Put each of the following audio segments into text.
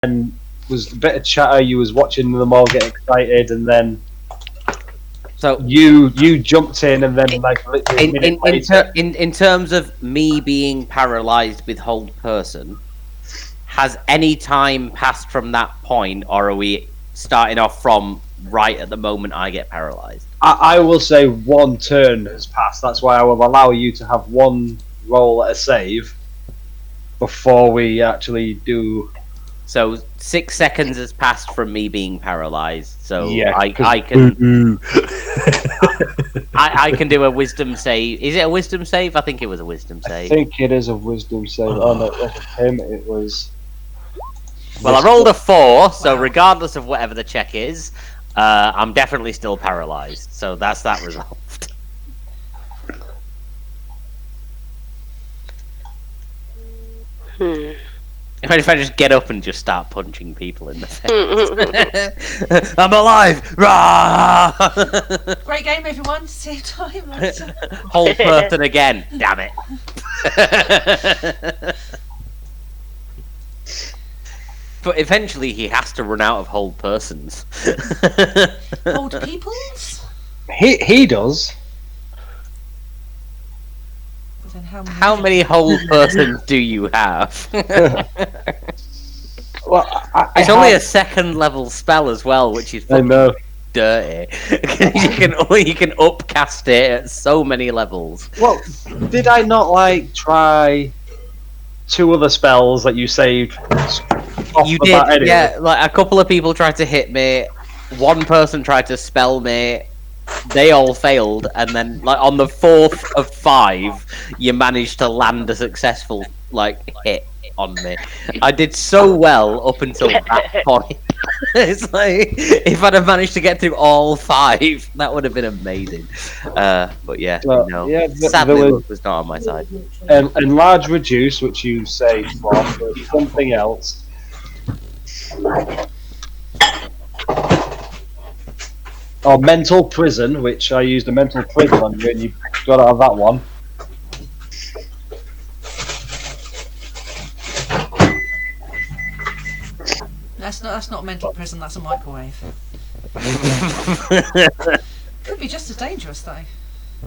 and was a bit of chatter. You was watching them all get excited, and then So you jumped in, and then like literally a minute later. in terms of me being paralyzed with hold person, has any time passed from that point, or are we starting off from right at the moment I get paralyzed? I will say one turn has passed. That's why I will allow you to have one roll at a save before we actually do. So 6 seconds has passed from me being paralyzed. So Yeah, I can I can do a wisdom save. Is it a wisdom save? I think it was a wisdom I save. think it is a wisdom save. Oh no, it wasn't him. It was. Well, I rolled a 4, so regardless of whatever the check is, I'm definitely still paralyzed. So that's that resolved. If I just get up and just start punching people in the face. I'm alive! Rah! Great game, everyone. See you time later. Whole person again. Damn it. But eventually he has to run out of whole persons. Old peoples? He does. But then How many whole persons do you have? Well, It's only a second level spell as well, which is I know. dirty. you can upcast it at so many levels. Well, did I not like try 2 other spells that you saved? You did, anyway? yeah. Like a couple of people tried to hit me. One person tried to spell me. They all failed, and then like on the 4th of 5, you managed to land a successful hit on me. I did so well up until that point. It's like if I'd have managed to get through all 5, that would have been amazing. But yeah, no. Yeah, Sadly, luck was not on my side. Enlarge, reduce, which you say for something else. Or mental prison, which I used a mental prison on you, and you got out of that one. That's not a mental prison. That's a microwave. Could be just as dangerous though.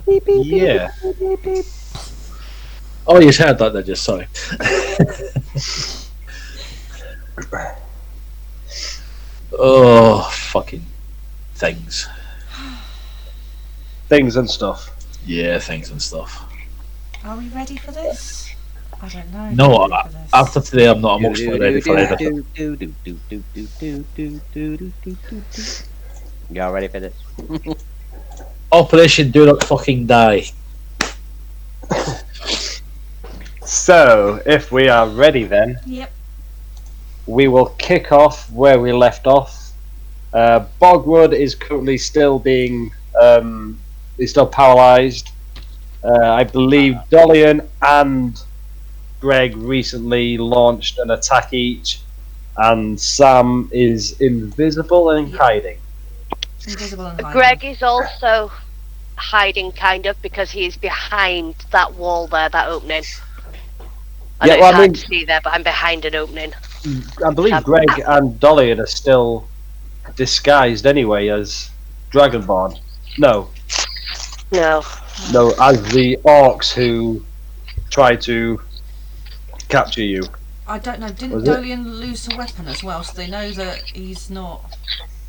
Yeah. Oh, you heard that there, just sorry. Oh, fucking things. Things and stuff. Yeah, things and stuff. Are we ready for this? I don't know. No, after today, I'm not emotionally ready for anything. Y'all ready for this? Operation Do Not Fucking Die. So, if we are ready then, Yep. we will kick off where we left off. Bogrud is currently still being, he's still paralyzed. I believe Dolian and Greg recently launched an attack each, and Sam is invisible and hiding. Invisible and hiding. Greg is also hiding, kind of, because he's behind that wall there, that opening. I know it's hard to see there, but I'm behind an opening. I believe Greg and Dolian are still disguised anyway as Dragonborn. No, as the orcs who tried to capture you. I don't know. Didn't Dolian lose a weapon as well, so they know that he's not?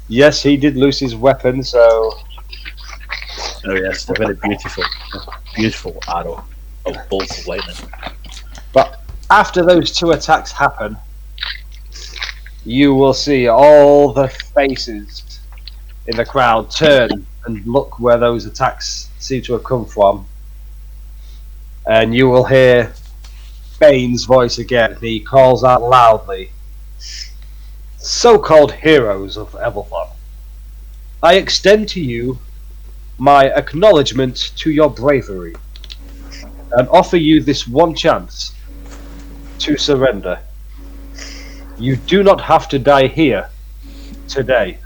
Yes, he did lose his weapon, so... Oh yes, a very beautiful arrow of bolts of lightning. But after those 2 attacks happen, you will see all the faces in the crowd turn and look where those attacks seem to have come from. And you will hear Bane's voice again. He calls out loudly, "So-called heroes of Evalthon, I extend to you my acknowledgement to your bravery and offer you this one chance to surrender. You do not have to die here today."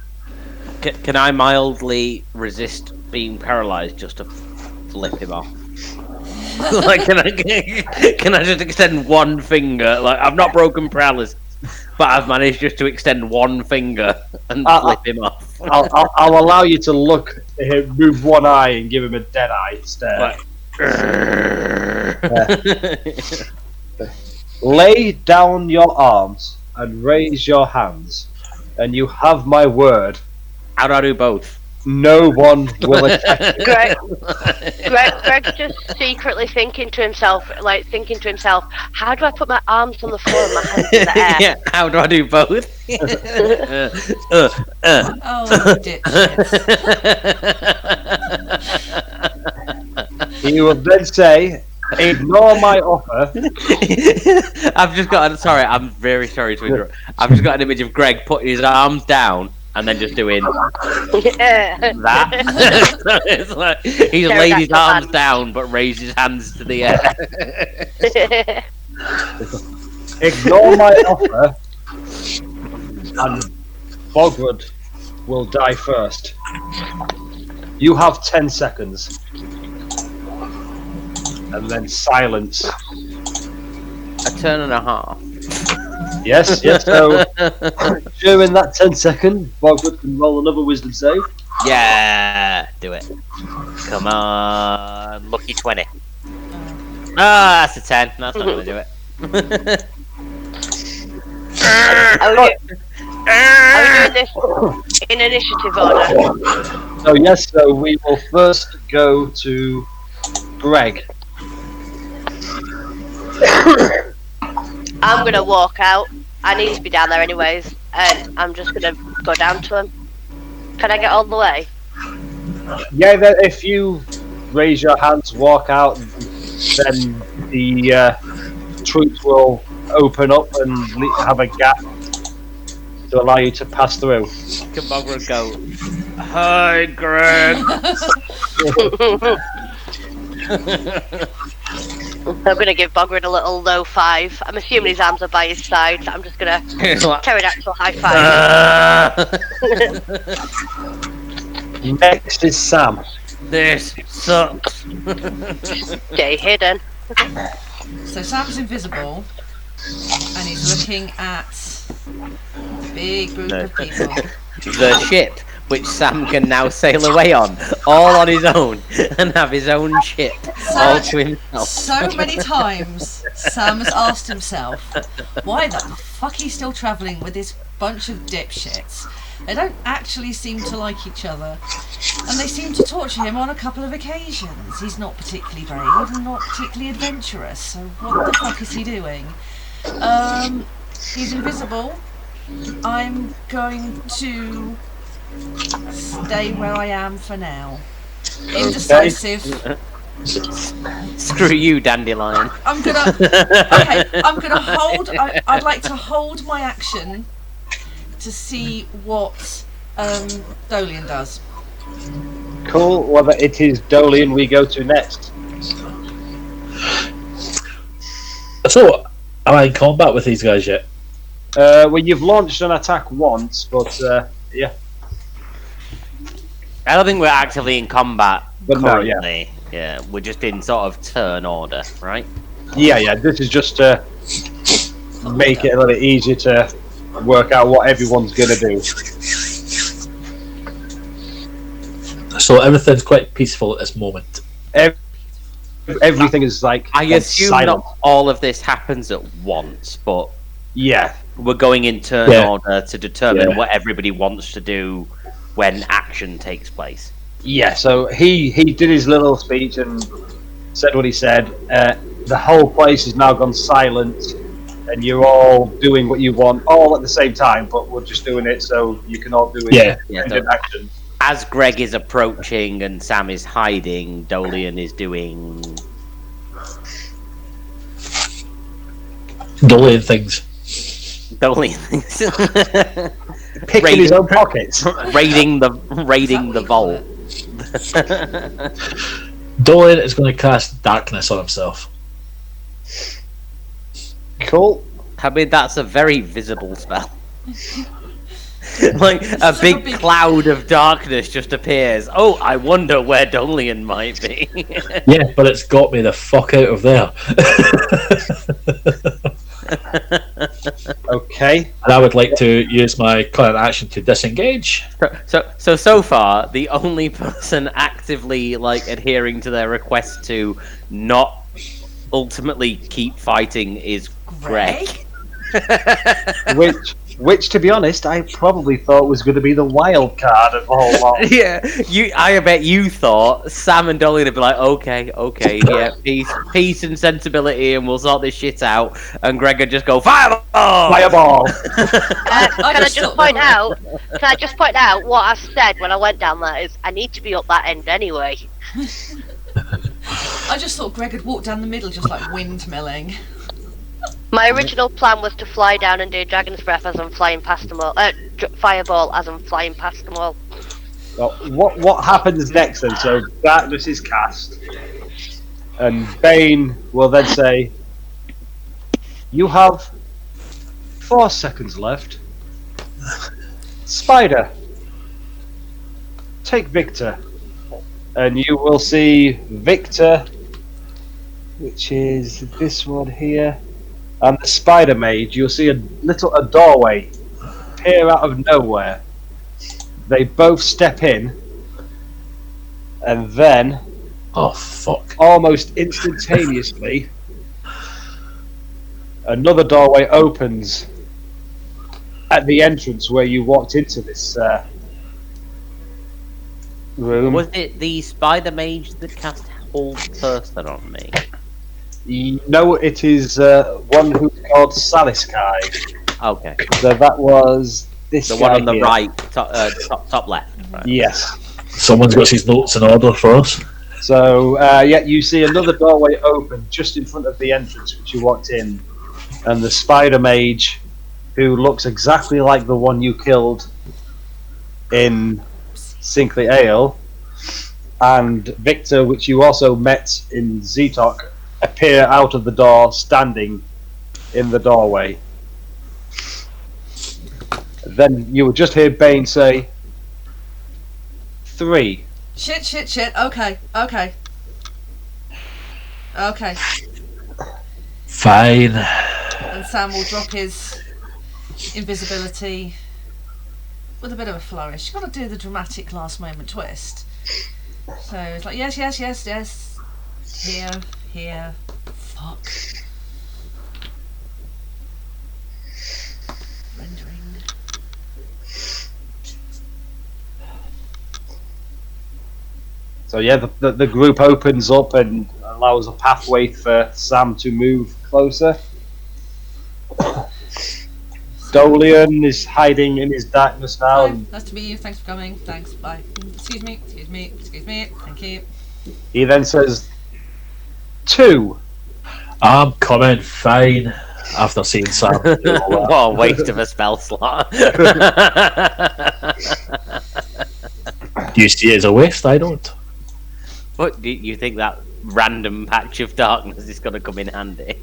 Can I mildly resist being paralyzed just to flip him off? Like, can I just extend one finger? Like, I've not broken paralysis. but I've managed just to extend one finger and flip him off. I'll allow you to look at him, move one eye, and give him a dead eye stare. Lay down your arms and raise your hands, and you have my word. How do I do both? No one will attack you. Greg's just secretly thinking to himself, how do I put my arms on the floor and my hands in the air? Yeah, how do I do both? Oh, dipshit. He will then say, ignore my offer. I've just got. Sorry, I'm very sorry to interrupt. I've just got an image of Greg putting his arms down and then just doing that. So it's like he's laid his arms down but raised his hands to the air. Ignore my offer, and Bogrud will die first. You have 10 seconds. And then silence. A turn and a half. Yes, so during that 10 seconds, Bogrud can roll another wisdom save. Yeah, do it. Come on, lucky 20. Ah, that's a 10. That's not gonna do it. Are we doing this in initiative order? So yes, so we will first go to Greg. I'm gonna walk out. I need to be down there anyways, and I'm just gonna go down to him. Can I get all the way? Yeah, if you raise your hands, walk out, then the troops will open up and have a gap to allow you to pass through. Can Bogrud go? Hi, Greg. I'm gonna give Bogrud a little low five. I'm assuming his arms are by his side, so I'm just gonna carry that to a high five. Next is Sam. This sucks. Stay hidden. So Sam's invisible, and he's looking at a big group of people. The ship which Sam can now sail away on, all on his own, and have his own ship, all to himself. So many times, Sam has asked himself, why the fuck he's still travelling with this bunch of dipshits? They don't actually seem to like each other, and they seem to torture him on a couple of occasions. He's not particularly brave and not particularly adventurous, so what the fuck is he doing? He's invisible. I'm going to stay where I am for now. Indecisive. Screw you, Dandelion. I'm gonna hold. I'd like to hold my action to see what Dolian does. Cool. Whether it is Dolian we go to next. So, am I in combat with these guys yet? Well, you've launched an attack once, but yeah. I don't think we're actively in combat But no, currently. Yeah, we're just in sort of turn order, right? Yeah. This is just to make it a little bit easier to work out what everyone's gonna do. So everything's quite peaceful at this moment. Everything is like I assume silent. not all of this happens at once, but Yeah. we're going in turn Yeah. order to determine Yeah. what everybody wants to do when action takes place. Yeah, so he did his little speech and said what he said. The whole place has now gone silent, and you're all doing what you want, all at the same time, but we're just doing it so you can all do it. Yeah. In action. As Greg is approaching and Sam is hiding, Dolian is doing... Dolian things. Dolian Picking his own pockets. raiding the vault. Dolian is going to cast darkness on himself. Cool. I mean, that's a very visible spell. Like, a big cloud of darkness just appears. Oh, I wonder where Dolian might be. Yeah, but it's got me the fuck out of there. Okay. And I would like to use my current action to disengage. So far, the only person actively adhering to their request to not ultimately keep fighting is Greg. Which, to be honest, I probably thought was going to be the wild card of the whole lot. Yeah, I bet you thought Sam and Dolly would be like, okay, yeah, peace and sensibility, and we'll sort this shit out. And Greg would just go, fireball! Fireball! Can I just point out? Can I just point out what I said when I went down there is I need to be up that end anyway. I just thought Greg had walked down the middle, just like windmilling. My original plan was to fly down and do Dragon's Breath as I'm flying past them all. Fireball as I'm flying past them all. Well, what happens next then? So darkness is cast, and Bane will then say, "You have 4 seconds left. Spider, take Victor," and you will see Victor, which is this one here. And the Spider Mage, you'll see a doorway appear out of nowhere. They both step in, and then, oh fuck! almost instantaneously, another doorway opens at the entrance where you walked into this room. Was it the Spider Mage that cast Hold Person on me? No, it is one who's called Saliskai. Okay. So that was this The guy one on the here. right, top left. Right. Yes. Someone's got his notes in order for us. So, yeah, you see another doorway open just in front of the entrance which you walked in, and the Spider Mage, who looks exactly like the one you killed in Sinkley Ale, and Victor, which you also met in Zetok, appear out of the door, standing in the doorway. Then you will just hear Bane say, 3. Shit. Okay. Fine. And Sam will drop his invisibility with a bit of a flourish. You've got to do the dramatic last moment twist. So it's like, yes. Here. Fuck. Rendering. So yeah, the group opens up and allows a pathway for Sam to move closer. Dolian is hiding in his darkness now. Hi, nice to meet you. Thanks for coming. Thanks. Bye. Excuse me. Thank you. He then says, 2. I'm coming. Fine. After seeing Sam do all that. What a waste of a spell slot. Do you see it as a waste? I don't. What do you think that random patch of darkness is going to come in handy?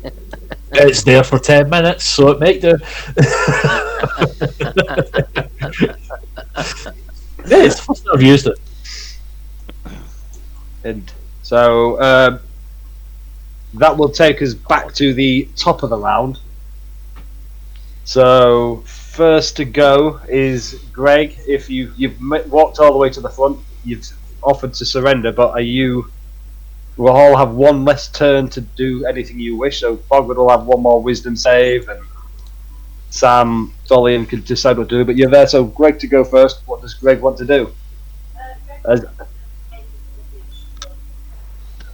It's there for 10 minutes, so it might do. Yeah, it's the first time I've used it. And so that will take us back to the top of the round. So first to go is Greg. If you've walked all the way to the front, you've offered to surrender, but we'll all have one less turn to do anything you wish. So Bogrud will have one more wisdom save, and Sam, Dolian can decide what to do. But you're there, so Greg to go first. What does Greg want to do?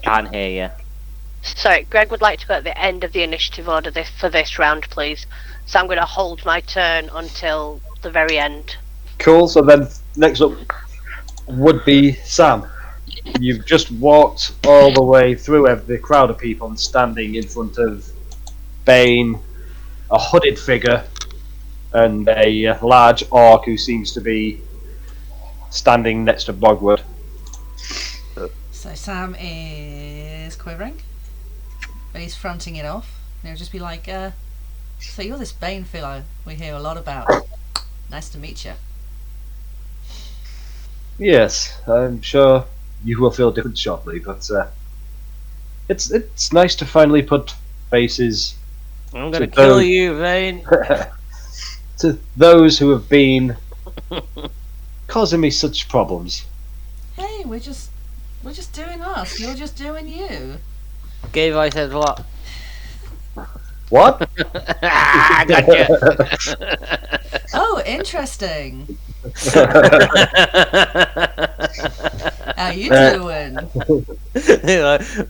Can't hear you. Sorry, Greg would like to go at the end of the initiative order for this round, please. So I'm going to hold my turn until the very end. Cool. So then next up would be Sam. You've just walked all the way through the crowd of people and standing in front of Bane, a hooded figure, and a large orc who seems to be standing next to Bogwood. So Sam is quivering, but he's fronting it off. And he'll just be like, so you're this Bane fellow we hear a lot about. Nice to meet you. Yes, I'm sure you will feel different shortly, but it's nice to finally put faces I'm gonna kill you, Bane. To those who have been causing me such problems. Hey, we're just doing us. You're just doing you. Gave I said what? What? Gotcha. Oh, interesting. How you doing?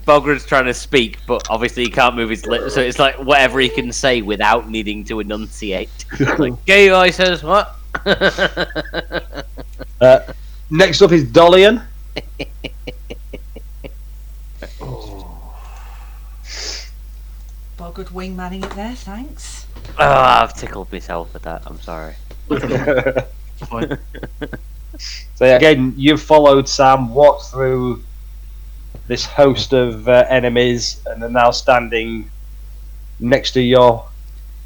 Bogrud's trying to speak, but obviously he can't move his lips, so it's like whatever he can say without needing to enunciate. Like, gay guy says what? Next up is Dolian. Bogrud wingmanning it there, thanks. Oh, I've tickled myself with that. I'm sorry. Fine. So again, you've followed Sam, walked through this host of enemies, and are now standing next to your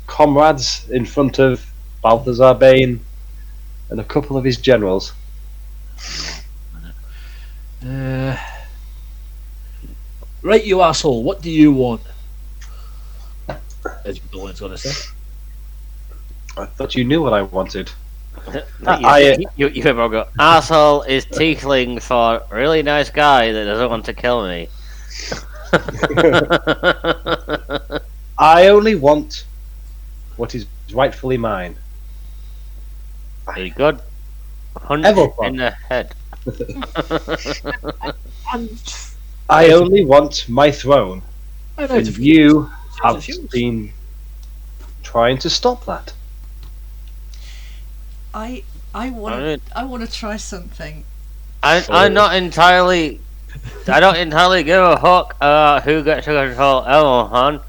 comrades in front of Balthazar Bane and a couple of his generals. Right, you asshole. What do you want? As Dolian's gonna say. I thought you knew what I wanted. You ever go, asshole is tiefling for really nice guy that doesn't want to kill me. I only want what is rightfully mine. Very good. Punch Evalthon. in the head. I only want my throne. I'm out And of you Sounds have assumed. been trying to stop that. I want to try something. I'm not entirely. I don't entirely give a fuck who gets to control Evalthon.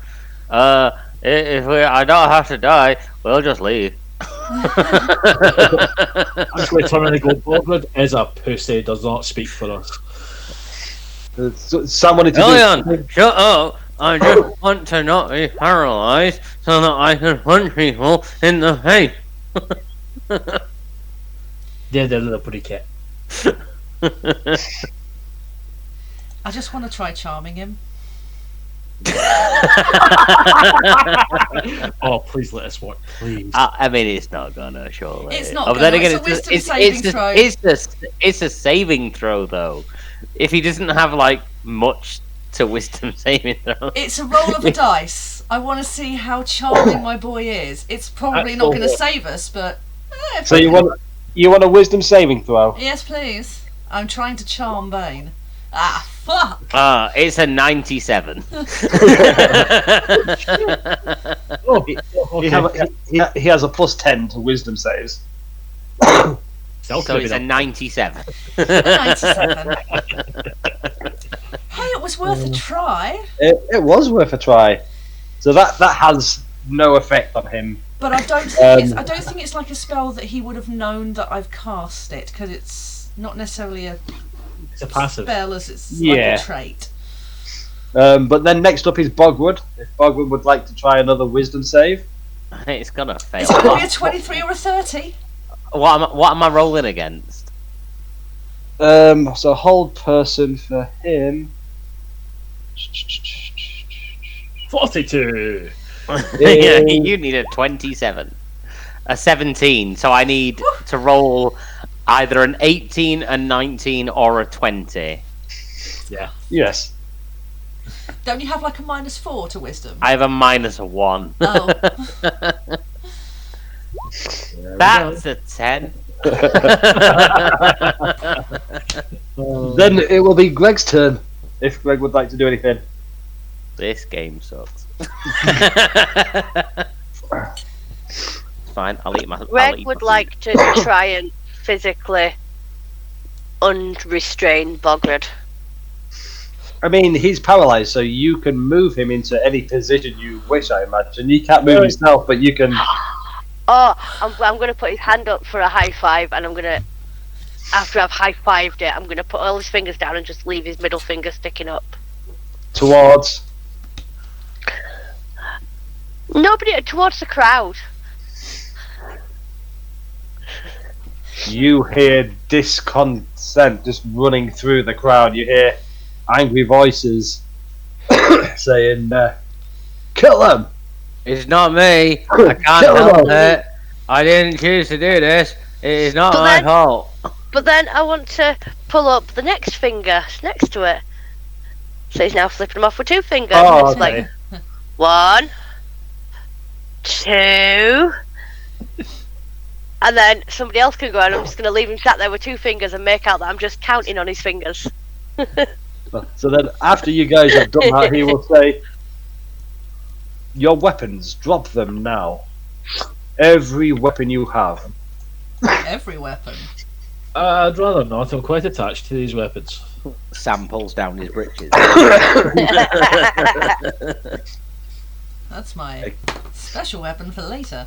I don't have to die, we'll just leave. Actually, turning to go Bogrud is a pussy, does not speak for us. Someone to do. Julian, shut up! I just want to not be paralyzed so that I can punch people in the face. Yeah, the little pretty cat. I just want to try charming him. Oh, please let us work, please. I mean, it's not gonna, surely. It's not But then gonna, again, it's a wisdom saving throw. It's a saving throw, though. If he doesn't have like much to wisdom saving throw, It's a roll of a dice. I want to see how charming my boy is. It's probably not going to save us, but. So you want a wisdom saving throw? Yes, please. I'm trying to charm Bane. Ah, fuck! it's a 97. Oh, He, okay. he has a plus 10 to wisdom saves. Still So could be it's a done. 97. 97. Hey, it was worth a try, It was worth a try. So that has no effect on him. but I don't think I don't think it's like a spell that he would have known that I've cast it, because it's not necessarily a It's a passive. spell as it's Yeah. like a trait. But then next up is Bogwood. If Bogwood would like to try another wisdom save. It's gonna fail. Is it going to be a 23 or a 30? What am I rolling against? So hold person for him. 42. Yeah, you need a 27. A 17, so I need to roll either an 18, a 19, or a 20. Yeah. Yes. Don't you have like a -4 to wisdom? I have a -1. Oh. That's a 10. Then it will be Greg's turn. If Greg would like to do anything. This game sucks. Fine, I'll eat my. Greg would like to try and physically unrestrain Bogrud. I mean, he's paralyzed, so you can move him into any position you wish, I imagine. He can't move himself, but you can... Oh, I'm going to put his hand up for a high five, and I'm going to, after I've high fived it, I'm going to put all his fingers down and just leave his middle finger sticking up. Towards... Nobody, towards the crowd. You hear discontent just running through the crowd. You hear angry voices saying, kill them! It's not me. I can't help it. I didn't choose to do this. It is not my fault. But then I want to pull up the next finger next to it. So he's now flipping them off with 2 fingers. Oh, it's like 1, 2, and then somebody else can go, and I'm just going to leave him sat there with 2 fingers and make out that I'm just counting on his fingers. So then, after you guys have done that, he will say, "Your weapons, drop them now. Every weapon you have." Every weapon. I'd rather not. I'm quite attached to these weapons. Sam pulls down his breeches. That's my special weapon for later.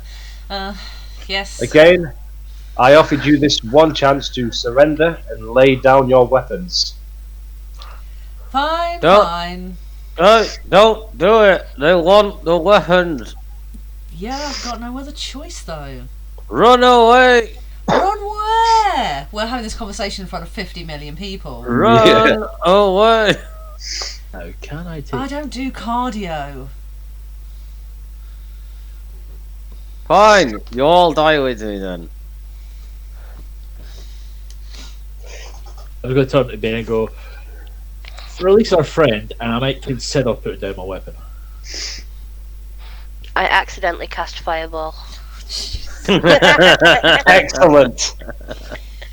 Yes. Again, I offered you this one chance to surrender and lay down your weapons. Fine, Don't- fine. Don't do it. They want the weapons. Yeah, I've got no other choice though. Run away. Run where? We're having this conversation in front of 50 million people. Run away. How can I take... I don't do cardio. Fine. You all die with me then. I'm going to turn to Bane and go, release our friend, and I might consider putting down my weapon. I accidentally cast Fireball. Excellent.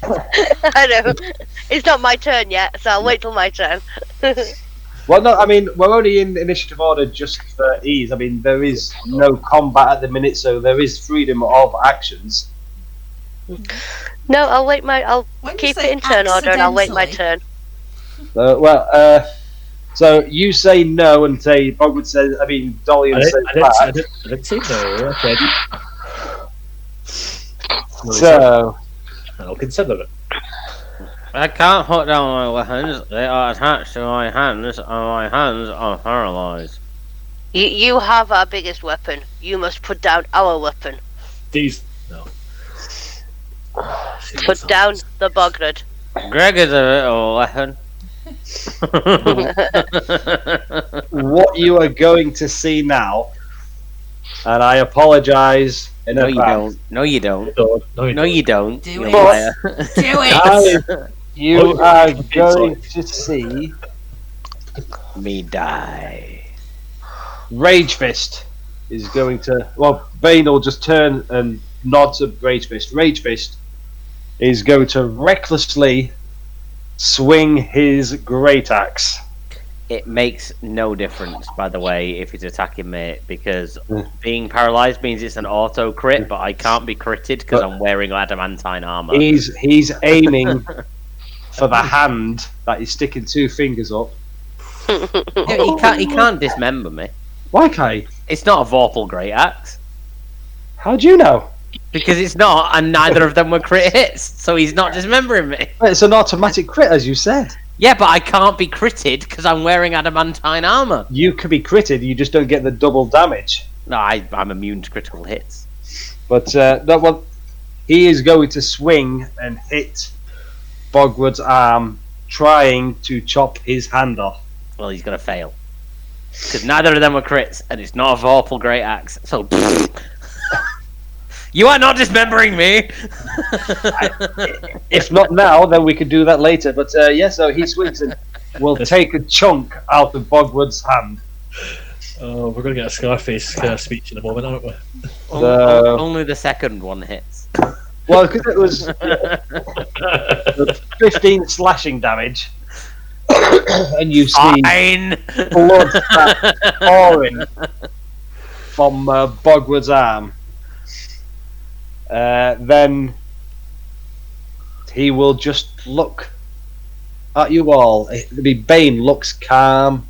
I know. It's not my turn yet, so I'll wait till my turn. Well, no, I mean, we're only in initiative order just for ease. I mean, there is no combat at the minute, so there is freedom of actions. No, I'll wait I'll When you keep say it in turn order and I'll wait my accidentally- turn. So you say no, and say Bogrud says. I mean, Dolian says I back. didn't say no. I said... So I'll consider it. I can't put down my weapons. They are attached to my hands, and my hands are paralyzed. You have our biggest weapon. You must put down our weapon. These... No. Put down the Bogrud. Greg is a bit of a weapon. what you are going to see now, and I apologise in No, you advance. don't. No, you don't. No, No, you don't. Do you it. liar. Do it! You are going to see Me die. Rage Fist is going to. Well, Bane will just turn and nod to Rage Fist. Rage Fist is going to recklessly swing his great axe. It makes no difference, by the way, if he's attacking me, because being paralyzed means it's an auto crit, but I can't be critted because I'm wearing adamantine armor. He's aiming for the hand that he's sticking 2 fingers up. Yeah, he can't dismember me. Why can't he? It's not a Vorpal Great Axe. How do you know? Because it's not, and neither of them were crit hits, so he's not dismembering me. It's an automatic crit, as you said. Yeah, but I can't be critted because I'm wearing adamantine armor. You could be critted, you just don't get the double damage. No, I'm immune to critical hits. But no, well, he is going to swing and hit Bogrud's arm, trying to chop his hand off. Well, he's gonna fail. Because neither of them were crits, and it's not a Vorpal Great Axe, so... You are not dismembering me! If not now, then we could do that later. But yeah, so he swings and will take a chunk out of Bogrud's hand. Oh, we're going to get a Scarface kind of speech in a moment, aren't we? Only the second one hits. Well, because it was 15 slashing damage, and you see Fine! blood pouring from Bogrud's arm. Then he will just look at you all. I mean, Bane looks calm.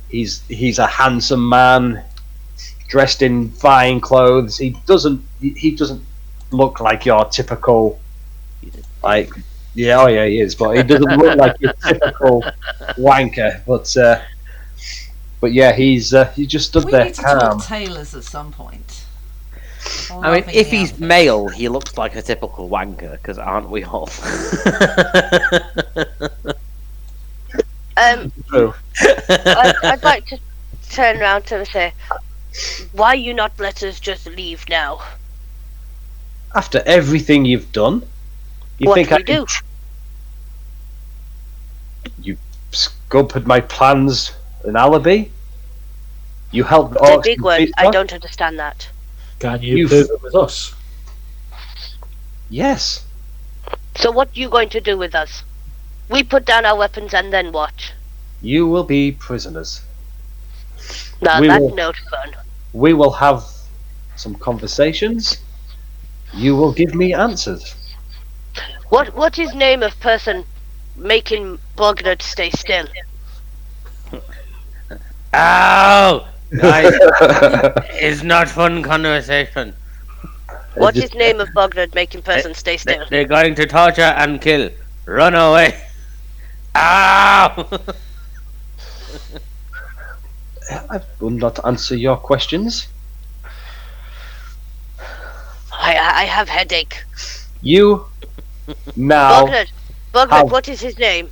He's a handsome man, dressed in fine clothes. He doesn't look like your typical, like, yeah, oh yeah, he is, but he doesn't look like your typical wanker. But yeah, he just stood We there need to calm. talk tailors at some point. I mean, if he's male, he looks like a typical wanker, because aren't we all? True. I'd like to turn around to him and say, Why you not let us just leave now? After everything you've done, you What think we do? You scuppered my plans, an alibi. You helped the It's a orcs. big word. defeat I us? don't understand that. Can you prove it with us? Yes. So what you going to do with us? We put down our weapons and then what? You will be prisoners. No, We that's will- not fun. We will have some conversations. You will give me answers. What is name of person making Bogrud stay still? Ow! Guys, it's not fun conversation. What is name of Bogrud making person stay still? They're going to torture and kill. Run away. Ow! I will not answer your questions. I have headache. You now Bogrud, How- what is his name?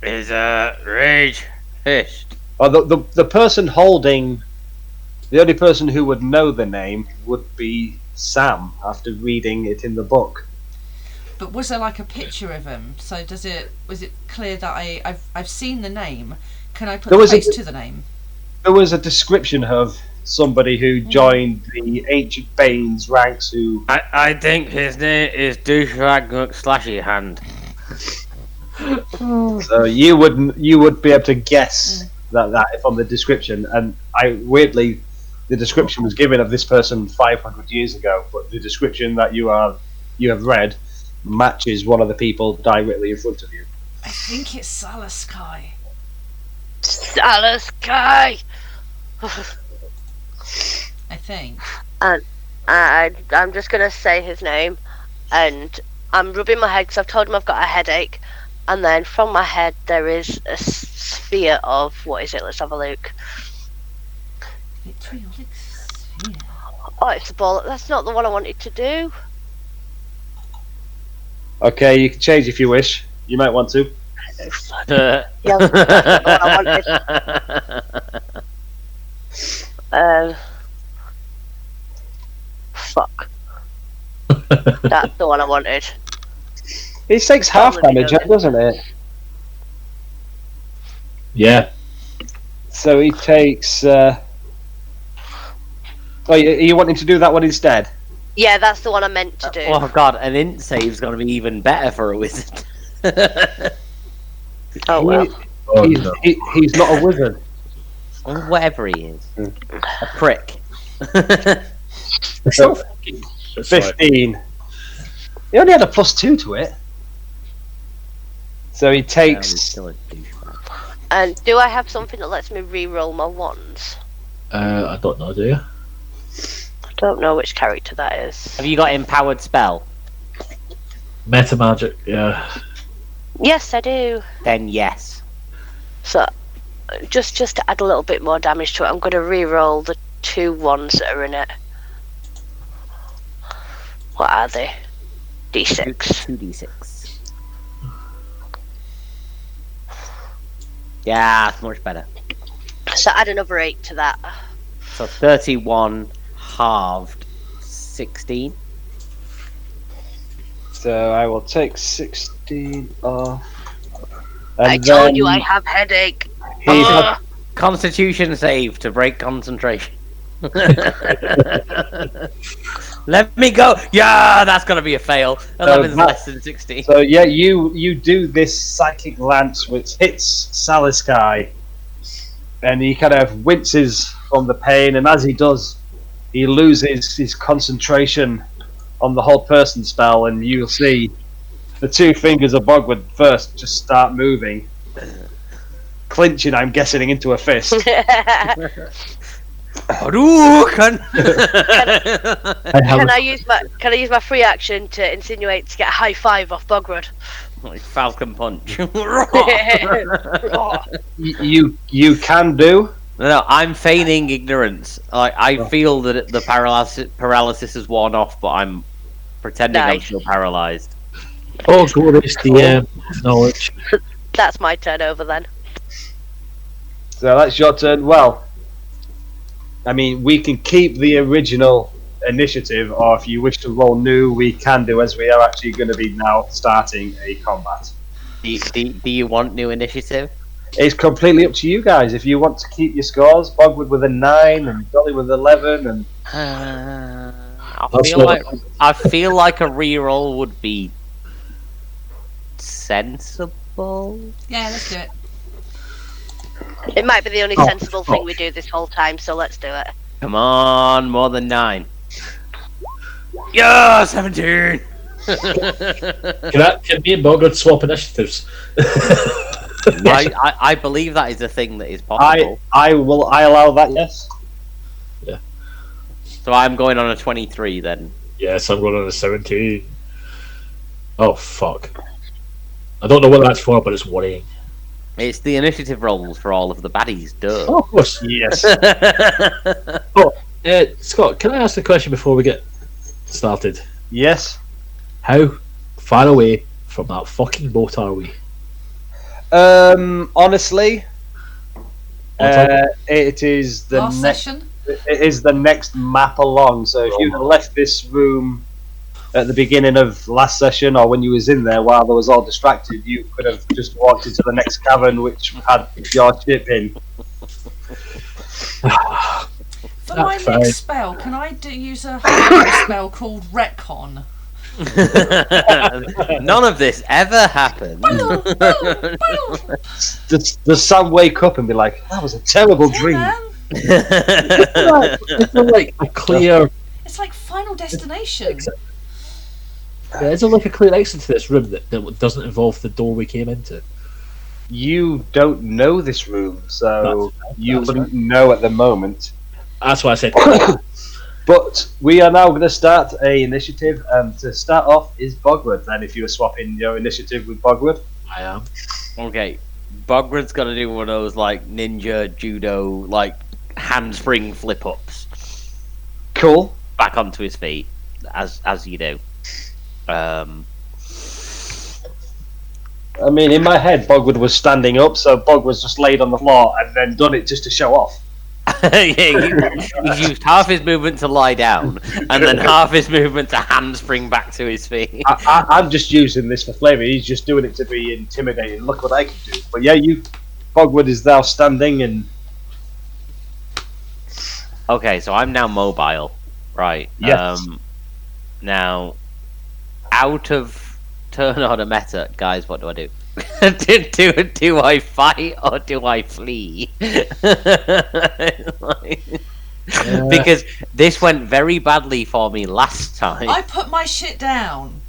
Is rage fished. or the person holding the only person who would know the name would be Sam after reading it in the book. But was there like a picture of him? So was it clear that I've seen the name? Can I put There the was a- face to the name? There was a description of somebody who joined the ancient Bane's ranks who I think his name is Douchebag McSlashy Hand. so you would be able to guess that from the description, and weirdly the description was given of this person 500 years ago, but the description that you have read matches one of the people directly in front of you. I think it's Salaskai. Salaskai! I think. And I'm just going to say his name, and I'm rubbing my head because I've told him I've got a headache, and then from my head there is a sphere of, what is it, let's have a look. Vitriolic sphere. Oh, it's a ball, that's not the one I wanted to do. Okay, you can change if you wish. You might want to. Yeah, that's not the one I wanted. Fuck. That's the one I wanted. It takes half Probably damage, doesn't. doesn't it? Yeah. So he takes. Oh, you want him to do that one instead? Yeah, that's the one I meant to do. Oh god, an int save's gonna be even better for a wizard. Oh well. Oh, no. He's not a wizard. Or whatever he is. A prick. It's not fucking- it's like- 15. He only had a +2 to it. So he takes. Still a douchebag. And do I have something that lets me re-roll my wands? I don't know, do you? I don't know which character that is. Have you got empowered spell? Meta magic, yeah. Yes, I do. Then yes. So, just to add a little bit more damage to it, I'm going to re-roll the 2 ones that are in it. What are they? D6. 2d6. Yeah, it's much better. So add another 8 to that. So 31 halved 16. So I will take 16 off. And I told you then I have headache. he had- Constitution save to break concentration. Let me go. Yeah, that's gonna be a fail. 11's that- less than 16. So yeah, you do this psychic lance which hits Salaskai, and he kind of winces from the pain, and as he does, he loses his concentration on the whole person spell, and you'll see the 2 fingers of Bogwood first just start moving, clinching, I'm guessing, into a fist. Hadouken! Can I use my free action to insinuate to get a high 5 off Bogrud? Like Falcon Punch. You can do. No, I'm feigning ignorance. I feel that the paralysis is worn off, but I'm pretending I'm Nice. still paralyzed. Oh, glorious DM knowledge. That's my turn over then. So that's your turn. Well, I mean, we can keep the original initiative, or if you wish to roll new, we can do, as we are actually going to be now starting a combat. Do you want new initiative? It's completely up to you guys. If you want to keep your scores, Bogwood with a 9 and Dolly with 11, and I feel like a reroll would be sensible. Yeah, let's do it. It might be the only sensible thing we do this whole time, so let's do it. Come on, more than 9. Yeah, 17. Can me and Bogrud swap initiatives? I believe that is a thing that is possible. I allow that. Yes. Yeah. So I'm going on a 23 then. Yes, I'm going on a 17. Oh fuck! I don't know what that's for, but it's worrying. It's the initiative rolls for all of the baddies. Duh. Oh, of course. Yes. Scott, can I ask a question before we get started? Yes. How far away from that fucking boat are we? Honestly, it is the Last next. session. It is the next map along. So if you'd have left this room at the beginning of last session, or when you was in there while I was all distracted, you could have just walked into the next cavern, which had your ship in. For my next spell, can I use a spell called Retcon? None of this ever happened. Does Sam wake up and be like, "That was a terrible dream"? Man. It's like a clear. It's like Final Destination. Yeah, is there like a clear exit to this room that doesn't involve the door we came into? You don't know this room, so you that's wouldn't know at the moment. That's why I said. But we are now going to start a initiative, and to start off is Bogwood. Then, if you were swapping your initiative with Bogwood, I am. Okay, Bograd's got to do one of those like ninja judo like handspring flip ups. cool. Back onto his feet, as you do. I mean, in my head, Bogwood was standing up, so Bog was just laid on the floor and then done it just to show off. Yeah, he's used half his movement to lie down, and then half his movement to handspring back to his feet. I'm just using this for flavour. He's just doing it to be intimidating. Look what I can do. But yeah, Bogwood is now standing and. Okay, so I'm now mobile, right? Yes. Now, out of turn order meta, guys, what do I do? do I fight or do I flee? Because this went very badly for me last time. I put my shit down.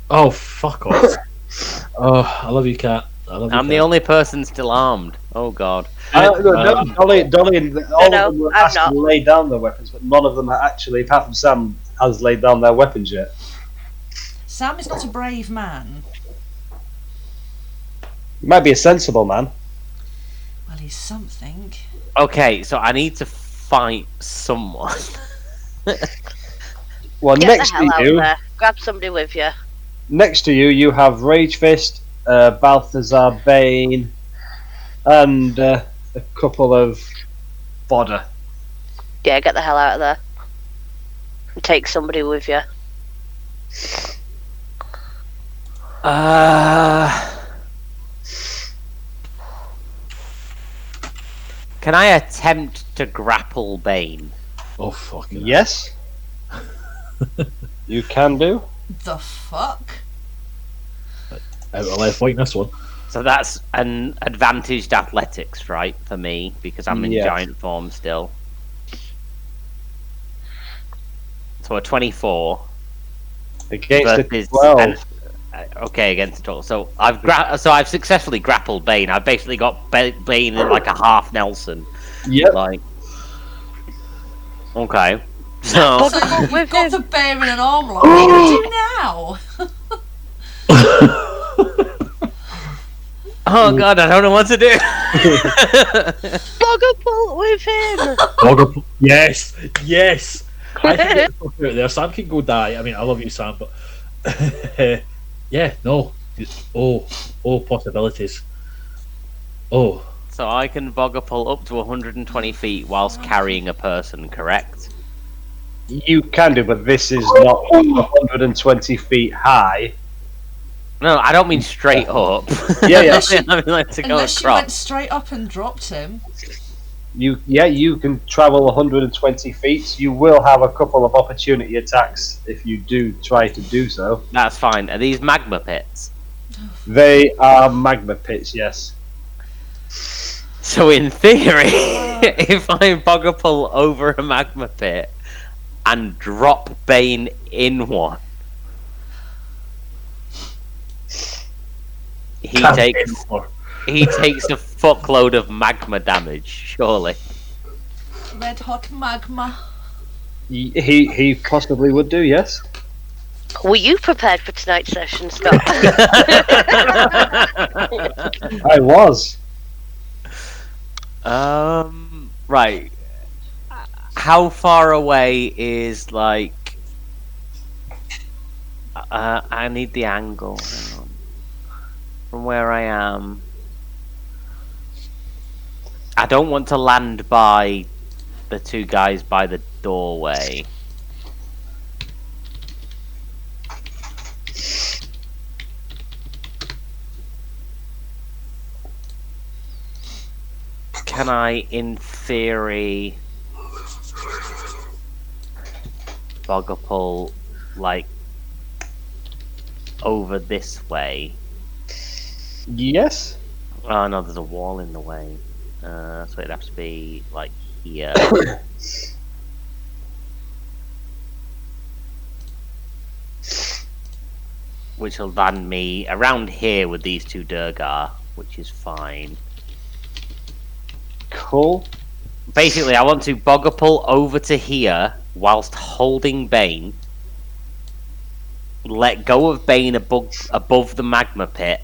Oh, fuck off. Oh, I love you, Cat. I'm the only person still armed. Oh god. Dolly and all of them were I'm asked not. to lay down their weapons, but none of them actually, apart from Sam, has laid down their weapons yet. Sam is not a brave man. He might be a sensible man. Well, he's something. Okay, so I need to fight someone. Well, Get next the hell to out you, there. Grab somebody with you. next to you, you have Rage Fist, Balthazar, Bane, and a couple of fodder. Yeah, get the hell out of there. And take somebody with you. Can I attempt to grapple Bane? Oh, fuck. Yes, you can do. The fuck? Out of life fighting this one. So that's an advantaged athletics, right, for me, because I'm in Yes. giant form still. So a 24 Against a versus 12. okay, against the total. So I've successfully grappled Bane. I've basically got Bane in like a half Nelson. Yep. Like, okay. So So you've got the bear in an arm lock. What do you do now? oh god, I don't know what to do. Boggle with him! Bogger, yes, yes. I think it's out there. Sam can go die. I mean, I love you, Sam, but yeah, no. Oh, possibilities. Oh, So I can Bogapult up to 120 feet whilst carrying a person, correct? You can do, but this is not 120 feet high. No, I don't mean straight up. Yeah. I mean like to go Unless you went across. straight up and dropped him. You can travel 120 feet. You will have a couple of opportunity attacks if you do try to do so. That's fine. Are these magma pits? They are magma pits, yes. So in theory, if I Bogapult over a magma pit and drop Bane in one, he Can't takes be more. he takes a fuckload of magma damage, surely. Red hot magma. He possibly would do, yes. Were you prepared for tonight's session, Scott? I was. Right. How far away is like? I need the angle. Hang on. From where I am. I don't want to land by the two guys by the doorway. Can I, in theory, Bogapult, like, over this way? Yes. Oh no, there's a wall in the way. So it'd have to be, like, here. Which will land me around here with these two Durgar, which is fine. Cool. Basically, I want to Bogapult over to here whilst holding Bane. Let go of Bane above the magma pit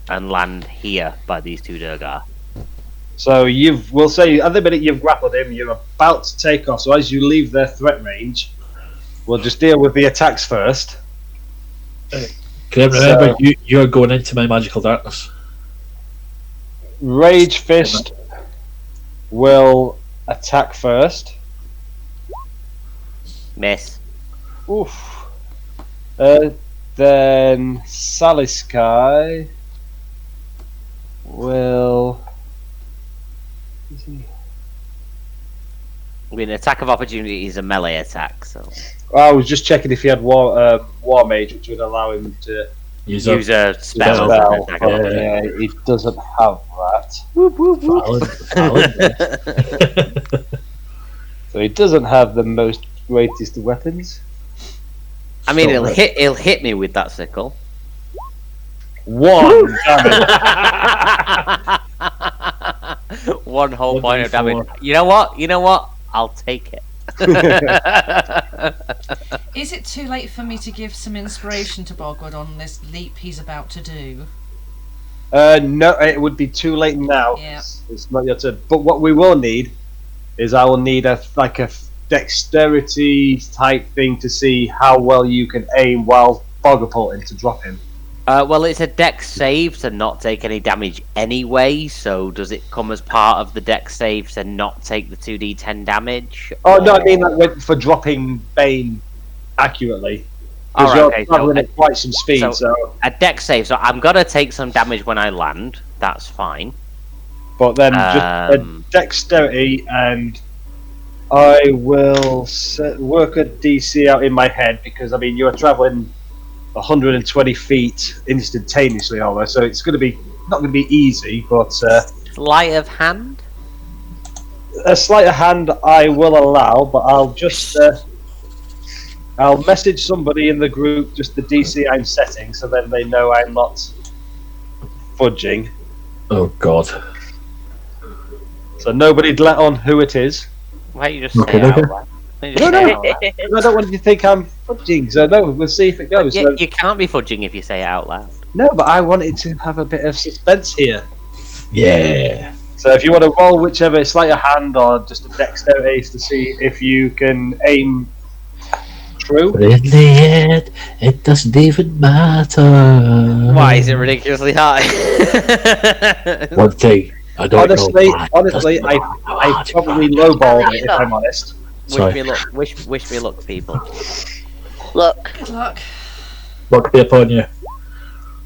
and land here by these two Durgar. So we'll say at the minute you've grappled him, you're about to take off. So as you leave their threat range, we'll just deal with the attacks first. Can I remember you're going into my magical darkness? Rage Fist will attack first. Miss. Oof. Then Sally Sky will. I mean, attack of opportunity is a melee attack, so I was just checking if he had War Mage, which would allow him to use a spell. spell. Attack of opportunity. He doesn't have that. Valid. So he doesn't have the most greatest weapons. I mean, he'll hit me with that sickle. 1 damage. One whole point of damage. 1d4. You know what? I'll take it. Is it too late for me to give some inspiration to Bogrud on this leap he's about to do? No, it would be too late now. Yeah. It's not your turn. But what we will need is I will need a dexterity type thing to see how well you can aim while Bogapulting to drop him. Well, it's a dex save to not take any damage anyway, so does it come as part of the dex save to not take the 2d10 damage? Oh, no, I mean for dropping Bane accurately. Because Alright, you're okay, traveling so at quite some speed, so... A dex save, so I'm gonna take some damage when I land, that's fine. But then just a dexterity, and I will work a DC out in my head, because, I mean, you're traveling 120 feet instantaneously almost, so it's going to be not going to be easy, but Sleight of hand? a sleight of hand I will allow, but I'll just I'll message somebody in the group just the DC I'm setting, so then they know I'm not fudging. Oh God. So nobody'd let on who it is. Why don't you just Okay, say okay. out loud? Why don't you just say it out loud? I don't want you to think I'm fudging, so no, we'll see if it goes. Yeah, So- you can't be fudging if you say it out loud. no, but I wanted to have a bit of suspense here. Yeah. So if you want to roll whichever sleight of hand or just a dexterity to see if you can aim true. But in the end, it doesn't even matter. Why is it ridiculously high? One thing, I don't Honestly, know. honestly, I probably lowballed it if I'm honest. Sorry. Wish me luck, people. Look. Good luck. Luck be upon you.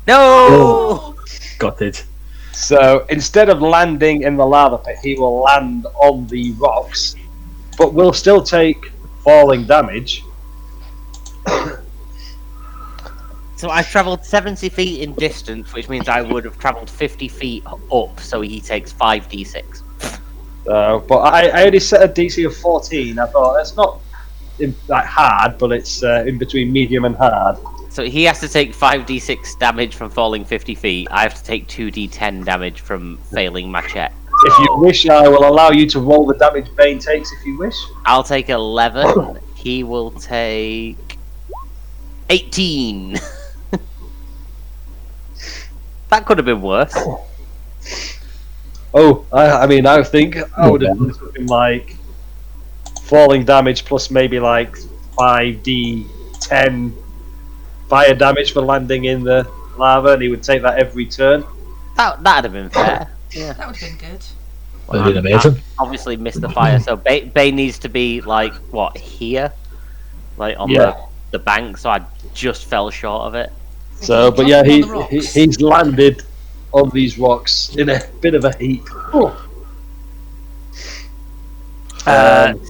No! Got it. So instead of landing in the lava pit, he will land on the rocks, but will still take falling damage. So I've travelled 70 feet in distance, which means I would have travelled 50 feet up, so he takes 5d6. But I only set a DC of 14. I thought it's not like hard, but it's in between medium and hard. So he has to take 5d6 damage from falling 50 feet. I have to take 2d10 damage from failing my check. If you wish, I will allow you to roll the damage Bane takes if you wish. I'll take 11. He will take 18. That could have been worse. Oh, I mean, I think I would have done something like falling damage plus maybe like 5d10 fire damage for landing in the lava, and he would take that every turn. That'd have been fair. Yeah. That would have been good. Would have been amazing. Obviously missed the fire, so Bane needs to be like what, here, like on the bank. So I just fell short of it. So, but yeah, he's landed on these rocks in a bit of a heap. So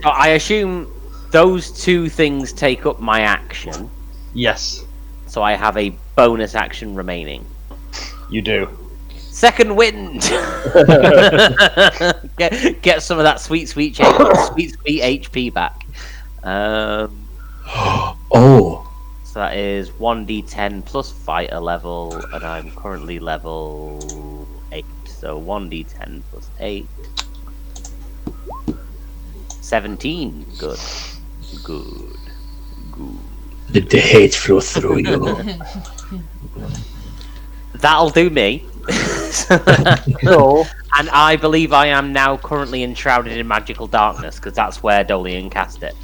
I assume those two things take up my action. Yes, So I have a bonus action remaining. you do. Second wind. get some of that sweet HP back. Oh. So that is 1d10 plus fighter level, and I'm currently level 8. So 1d10 plus 8. 17. Good. Did the hate flow through you? That'll do me. Cool. And I believe I am now currently enshrouded in magical darkness, because that's where Dolian cast it.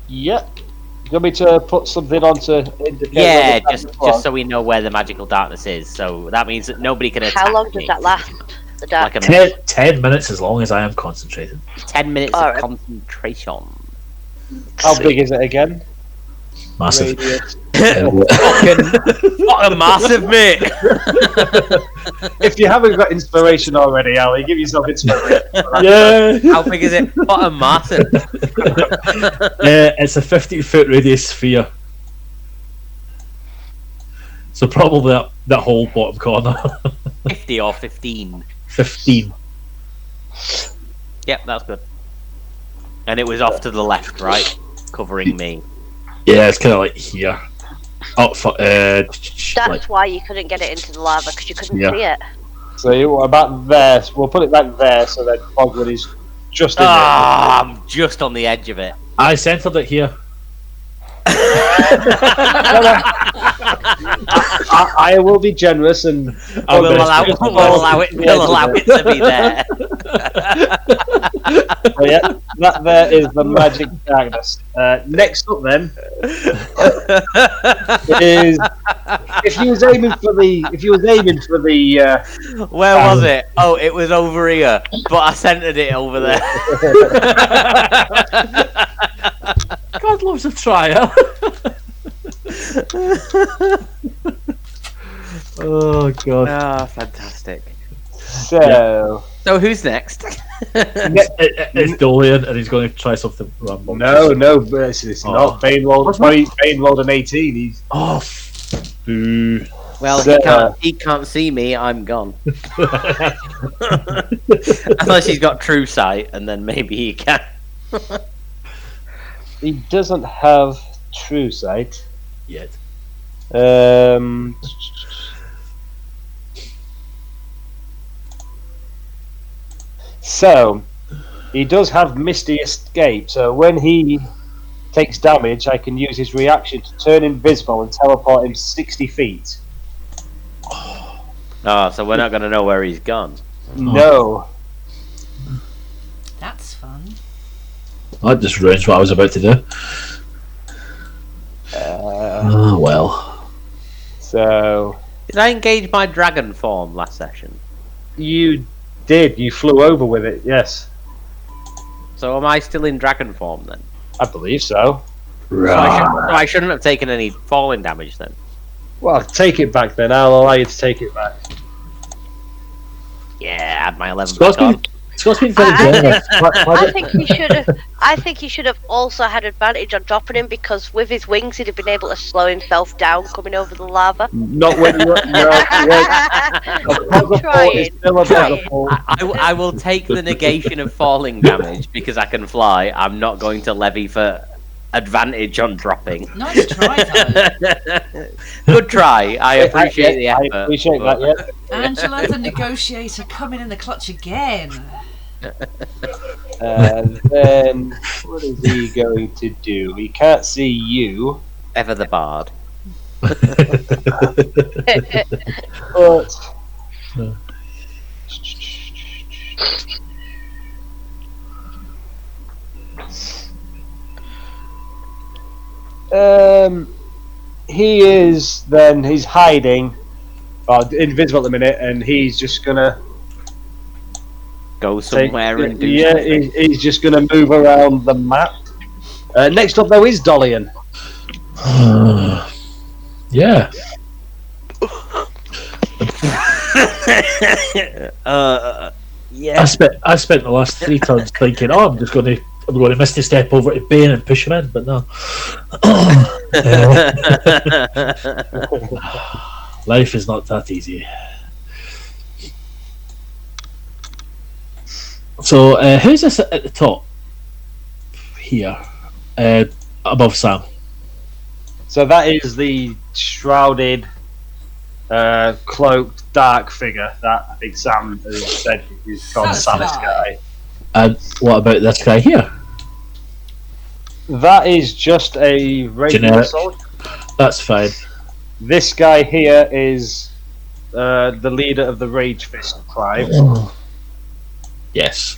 Yep. You want me to put something on to indicate? Yeah, just so we know where the magical darkness is. So that means that nobody can attack How long does me. that last? The dark. Like 10 minutes as long as I am concentrated. 10 minutes of Alright. concentration. How big is it again? Massive. Radius. Fucking massive, mate. If you haven't got inspiration already, Ali, give yourself inspiration. Yeah. How big is it? Fucking massive. It's a 50-foot radius sphere. So probably that whole bottom corner. 50 or 15. 15. Yep, that's good. And it was off to the left, right? Covering me. Yeah, it's kind of like here. Oh, That's like, why you couldn't get it into the lava, because you couldn't Yeah. see it. So you're about there. We'll put it back there so that Bogrud is just in I'm just on the edge of it. I centered it here. I will be generous and We'll allow it to be there. Oh, yeah, that there is the magic darkness. Next up, then, is if you was aiming for the Where was it? Oh, it was over here, but I centered it over there. God loves a trial. Oh god. Ah, fantastic. so So who's next? It's Dolian, and he's going to try something random. no, it's not. Bane rolled an 18. He's Boo. Well, he can't see me. I'm gone. Unless he's got true sight, and then maybe he can. he doesn't have true sight. Yet. So he does have Misty Escape. So when he takes damage, I can use his reaction to turn invisible and teleport him 60 feet. Oh, so we're not going to know where he's gone. No. That's fun. That just ruins what I was about to do. Oh well. So Did I engage my dragon form last session? You did. You flew over with it. Yes, So am I still in dragon form then? I believe so. So I shouldn't have taken any falling damage then. Well, take it back then. I'll allow you to take it back. Yeah, add my 11 Scott's back on. been very generous. I think he should have. I think he should have also had advantage on dropping him because with his wings he'd have been able to slow himself down coming over the lava. Not when you're. I'm trying. I will take the negation of falling damage because I can fly. I'm not going to levy for advantage on dropping. Nice try, though. Good try. I appreciate the effort. I appreciate that, yeah. Angelo, the negotiator, coming in the clutch again. And then, what is he going to do? He can't see you. Ever the bard. But he's hiding, invisible at the minute, and he's just gonna Go somewhere and do yeah, something. he's just gonna move around the map. Next up though is Dolian. Yeah. Yeah. I spent the last 3 turns thinking, I'm going to miss the step over to Bane and push him in, but no. Life is not that easy. So who's this at the top here, above Sam? So that is the shrouded, cloaked, dark figure that I think Sam has said is called Samus guy. And what about this guy here? That is just a regular Generic. soldier. That's fine. This guy here is the leader of the Rage Fist tribe. Yes.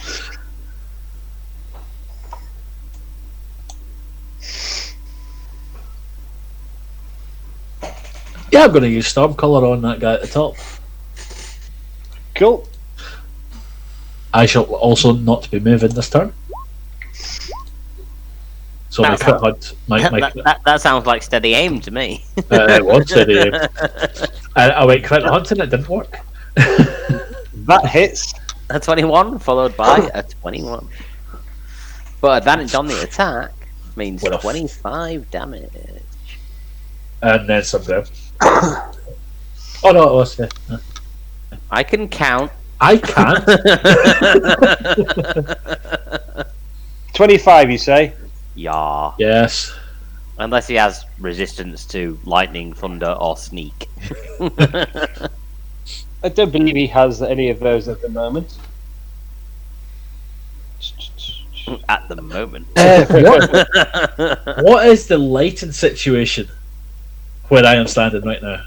Yeah, I'm going to use Storm Colour on that guy at the top. Cool. I shall also not be moving this turn. So my That's crit hunt, that sounds like steady aim to me. it was steady aim. I went crit hunt and it didn't work. That hits. A 21 followed by a 21. But advantage on the attack means Well, 25 damage. And then some grab. Oh no, it was. Yeah. I can count. I can't. 25, you say? Yeah. Yes. Unless he has resistance to lightning, thunder, or sneak. I don't believe he has any of those at the moment. At the moment. What is the lighting situation where I am standing right now?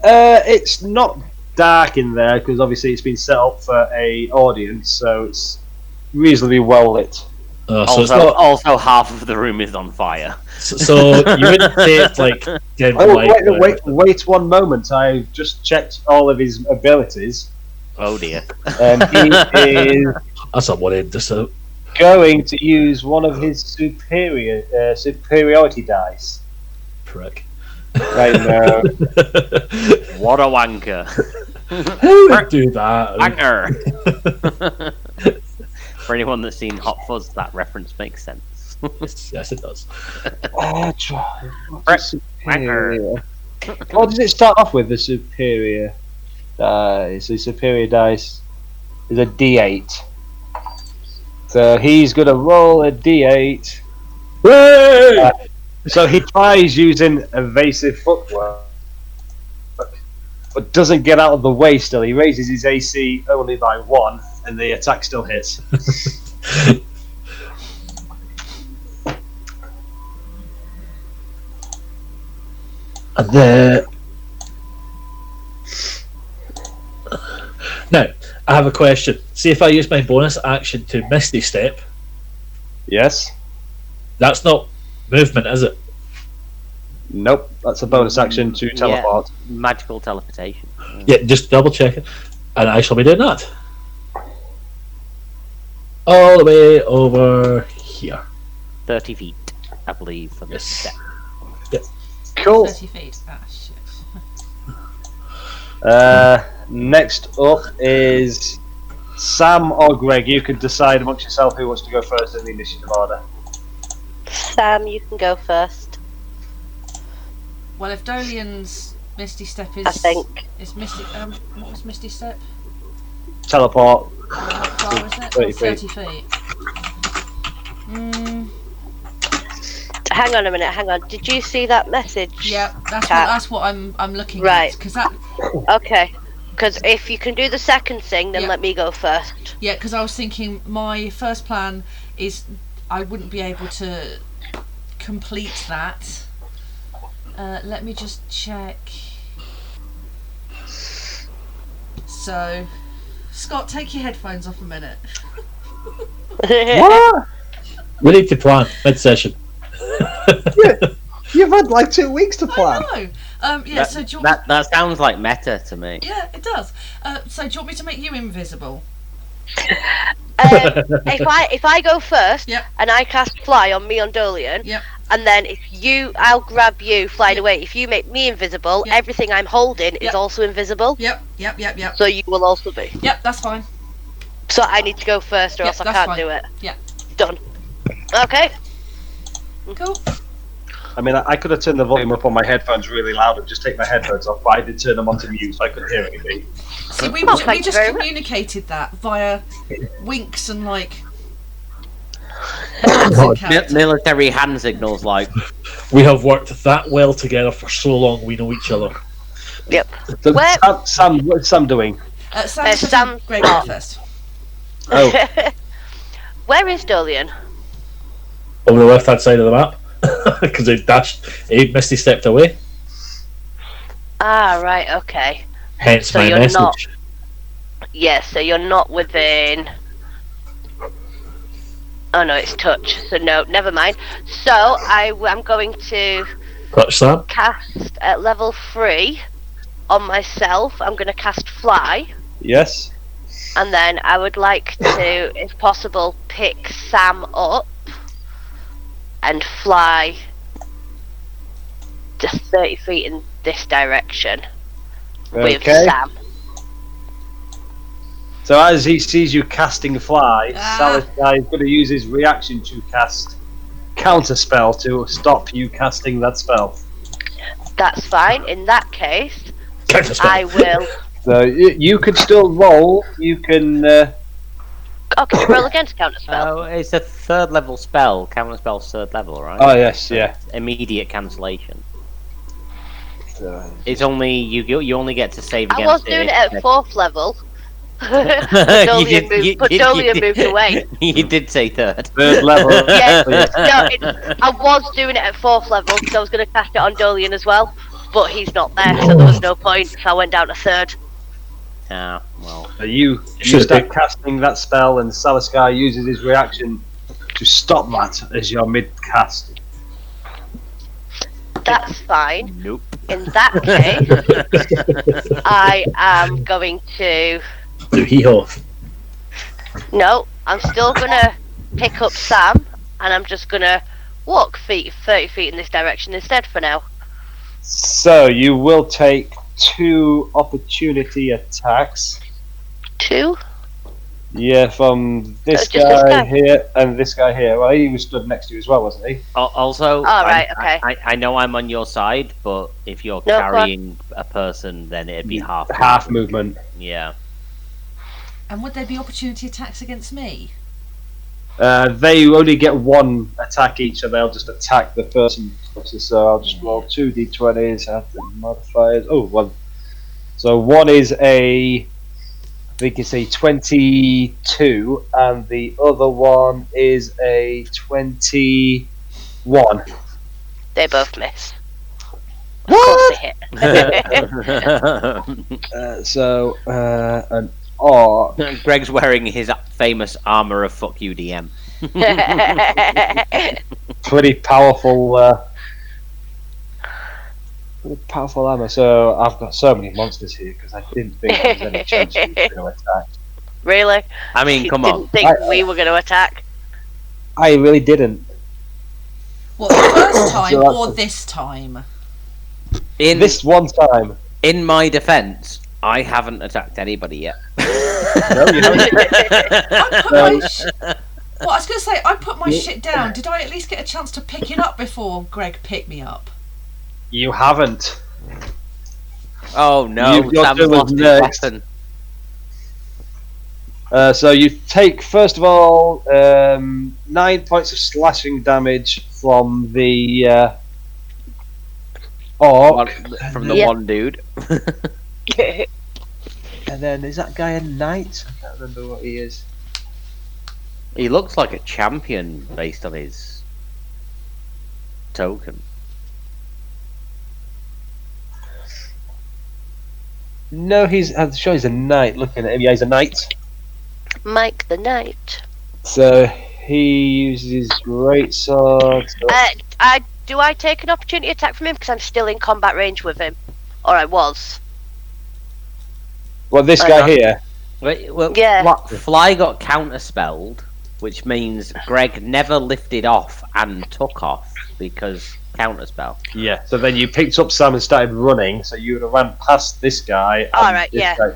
It's not dark in there because obviously it's been set up for a audience, so it's reasonably well lit. So it's Also, not. also, half of the room is on fire. So you wouldn't say it's like dim Oh, light. wait one moment. I've just checked all of his abilities, Oh dear. and he is That's a worrying. Just a, going to use one of his superiority dice prick. right now. What a wanker. Who would do that? Wanker. For anyone that's seen Hot Fuzz, that reference makes sense. Yes, it does. Superior. What does it start off with? The superior dice. The superior dice is a D8. So he's going to roll a D8. So he tries using evasive footwork, but doesn't get out of the way still. He raises his AC only by 1, and the attack still hits. Now, I have a question. See if I use my bonus action to Misty Step. Yes? That's not movement, is it? Nope, that's a bonus action to teleport. Magical teleportation. Yeah, just double check it. And I shall be doing that. All the way over here. 30 feet, I believe, for this step. Cool. 30 feet. Ah, shit. Next up is Sam or Greg. You can decide amongst yourself who wants to go first in the initiative order. Sam, you can go first. Well, if Dolian's Misty Step is... I think. Is Misty... what was Misty Step? Teleport. How far is it? 30 30 feet. Hang on a minute. Hang on. Did you see that message? Yeah, that's Cat? what I'm looking Right. at. Because that... Okay. Because if you can do the second thing, then Yeah. let me go first. Yeah, because I was thinking my first plan is I wouldn't be able to complete that. Let me just check. So, Scott, take your headphones off a minute. What? We need to plan mid-session. You've had like 2 weeks to plan. I know. Yeah. That, So do you want that sounds like meta to me. Yeah, it does. So do you want me to make you invisible? If I go first Yep. and I cast fly on me on Dolian, Yep. and then I'll grab you flying away. If you make me invisible, Yep. everything I'm holding Yep. is also invisible. Yep. So you will also be. Yep, that's fine. So I need to go first, or Yep, else I that's can't fine. do it. Yeah. Done. Okay. Cool. I mean, I could have turned the volume up on my headphones really loud and just take my headphones off, but I did turn them on to mute so I couldn't hear anything. See, we Thank you just very much. communicated that via winks and like nods in character. Military hand signals, like. We have worked that well together for so long, we know each other. Yep. So, Where- Sam, what's Sam doing? Sam, Sam- Greg go first. Oh, Where is Dolian? Over the left-hand side of the map. Because he Misty stepped away. Ah, right. Okay. Hence So my you're message. not- Yeah. So you're not within. Oh no, it's touch. So no, never mind. So I'm going to Touch that. cast at level 3 on myself. I'm going to cast fly, yes. and then I would like to, if possible, pick Sam up and fly just 30 feet in this direction with Okay. Sam. So as he sees you casting fly, Ah. Salisbury is going to use his reaction to cast counterspell to stop you casting that spell. That's fine. In that case, Counterspell. I will. So you could still roll. You can. Okay, roll against counterspell. Oh, it's a 3rd level spell. Counter spell's 3rd level, right? Oh yes, yeah. Immediate cancellation. So, It's only you only get to save I against was doing it at 4th level. But Dolian moved away. You did say 3rd. third level. Yeah, no, I was doing it at 4th level because I was going to cast it on Dolian as well, but he's not there, so there was no point. So I went down to 3rd. Ah, well. So you Should start casting that spell, and Salisbury uses his reaction to stop that as you're mid cast. That's fine. Nope. In that case, I am going to. Do hee-haw. No, I'm still going to pick up Sam, and I'm just going to walk 30 feet in this direction instead for now. So you will take 2 opportunity attacks. 2? Yeah, from this Just this guy guy? here and this guy here. Well, he was stood next to you as well, wasn't he? Also, right, okay. I know I'm on your side, but if you're No, go on. carrying a person, then it'd be half. Half movement. Yeah. And would there be opportunity attacks against me? They only get 1 attack each, and they'll just attack the person. So I'll just roll 2 d20s, have the modifiers. Oh, 1. So 1 is a, I think it's a 22, and the other one is a 21. They both miss. Of course they hit. An R. Greg's wearing his famous armor of "fuck you, DM." Pretty powerful With powerful armor. So I've got so many monsters here because I didn't think there was any chance you were going to attack. Really? I mean, You come on. didn't think we were going to attack? I really didn't. What, the first time So or this time? In This one time. in my defense, I haven't attacked anybody yet. No, you haven't. I put my well, I was going to say, I put my shit down. Did I at least get a chance to pick it up before Greg picked me up? You haven't. Oh no, You've got Sam's to lost his next. weapon. So you take, first of all, 9 points of slashing damage from the orc. From the Yeah. one dude. And then, is that guy a knight? I can't remember what he is. He looks like a champion based on his token. No, I'm sure he's a knight. Looking at him, yeah, he's a knight. Mike the Knight. So he uses great sword. Do I take an opportunity attack from him because I'm still in combat range with him? Or I was. Well, this I guy know. here. Wait, well, Yeah. Fly got counterspelled, which means Greg never lifted off and took off because counterspell. Yeah. So then you picked up Sam and started running. So you would have ran past this guy. And Alright, this yeah. guy.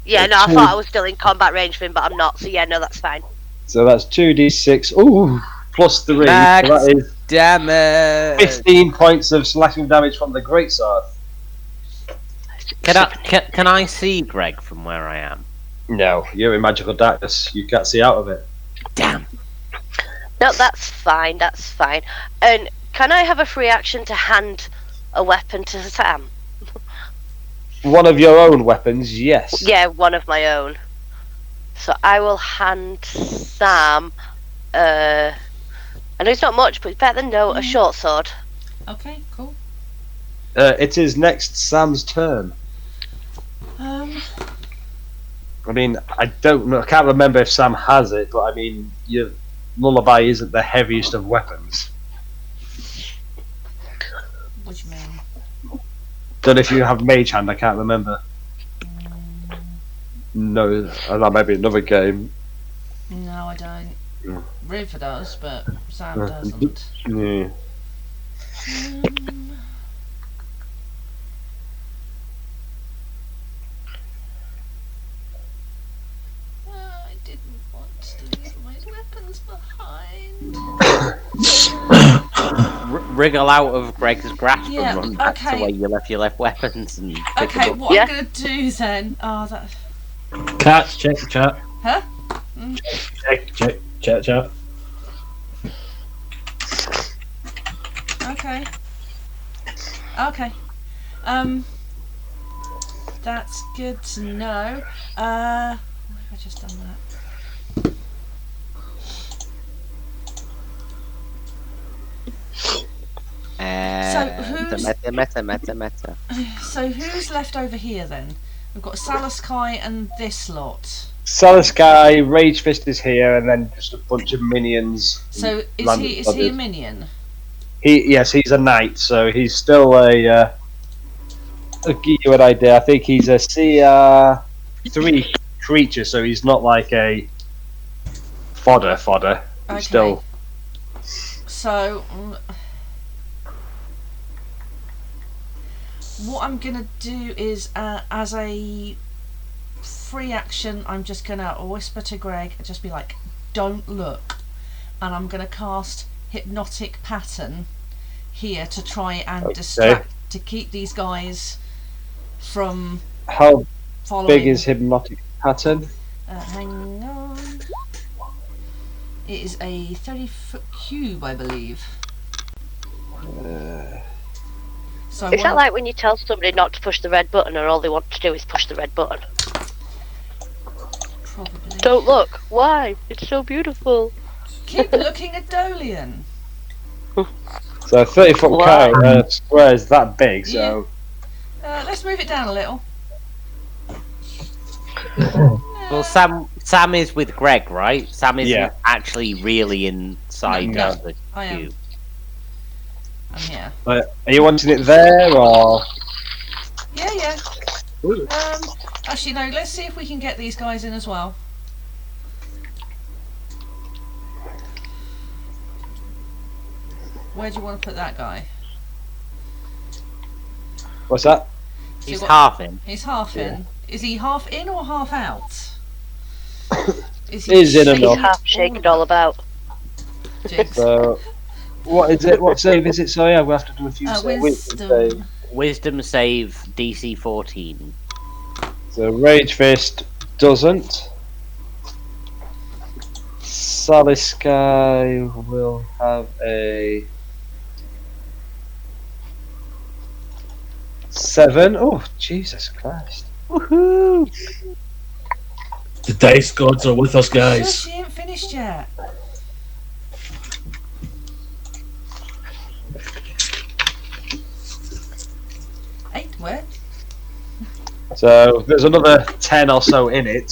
Yeah, no, I thought I was still in combat range with him, but I'm not. So yeah, no, that's fine. So that's 2d6. Ooh, plus 3. Max So that is damage. 15 points of slashing damage from the greatsword. Can I see Greg from where I am? No, you're in magical darkness. You can't see out of it. Damn. No, that's fine. That's fine. And can I have a free action to hand a weapon to Sam? One of your own weapons, yes. Yeah, one of my own. So I will hand Sam. I know it's not much, but it's better than no. A short sword. Okay, cool. It is next Sam's turn. I mean, I don't know. I can't remember if Sam has it, but I mean, your lullaby isn't the heaviest of weapons. What do you mean? Don't know if you have mage hand. I can't remember. No, that might be another game. No, I don't. Mm. River does, but Sam doesn't. Yeah. I didn't want to leave my weapons behind. Wriggle out of Greg's grasp Yeah, and run back to okay. where you left your weapons and pick Okay, them up. what Yeah. I'm gonna do then? Oh, that. Cats, check the chat. Huh? Check chat. Okay. Okay. That's good to know. Why have I just done that? Meta. So who's left over here then? We've got Salaskai and this lot. Salaskai, Rage Fist is here, and then just a bunch of minions. So is Random he a others. minion? Yes, he's a knight, so he's still a. I'll give you an idea. I think he's a CR3 creature, so he's not like a fodder. Okay. He's still. So what I'm gonna do is, as a free action, I'm just gonna whisper to Greg and just be like, "Don't look," and I'm gonna cast Hypnotic Pattern here to try and distract, to keep these guys from How following. big is Hypnotic Pattern? Hang on. It is a 30-foot cube, I believe. So Is that like when you tell somebody not to push the red button, and all they want to do is push the red button? probably. Don't look. Why? It's so beautiful. Keep looking at Dolian. So a 30-foot Wow. square is that big, so. Let's move it down a little. Well, Sam is with Greg, right? Sam isn't Yeah. actually really inside No. the I am. cube. I'm here. Are you wanting it there or? Yeah. Ooh. Actually, no. Let's see if we can get these guys in as well. Where do you want to put that guy? What's that? So He's what- half in. He's half in. Is he half in or half out? Is He's in and shaking out. Half shaking all about. Jinx. So, what is it? What save is it? So yeah, we have to do a few saves. Wisdom. Wisdom save DC 14. So Rage Fist doesn't. Salisky will have a 7. Oh, Jesus Christ. Woohoo! The dice gods are with us, Shush, guys. she ain't finished yet. Eight, where? So there's another 10 or so in it.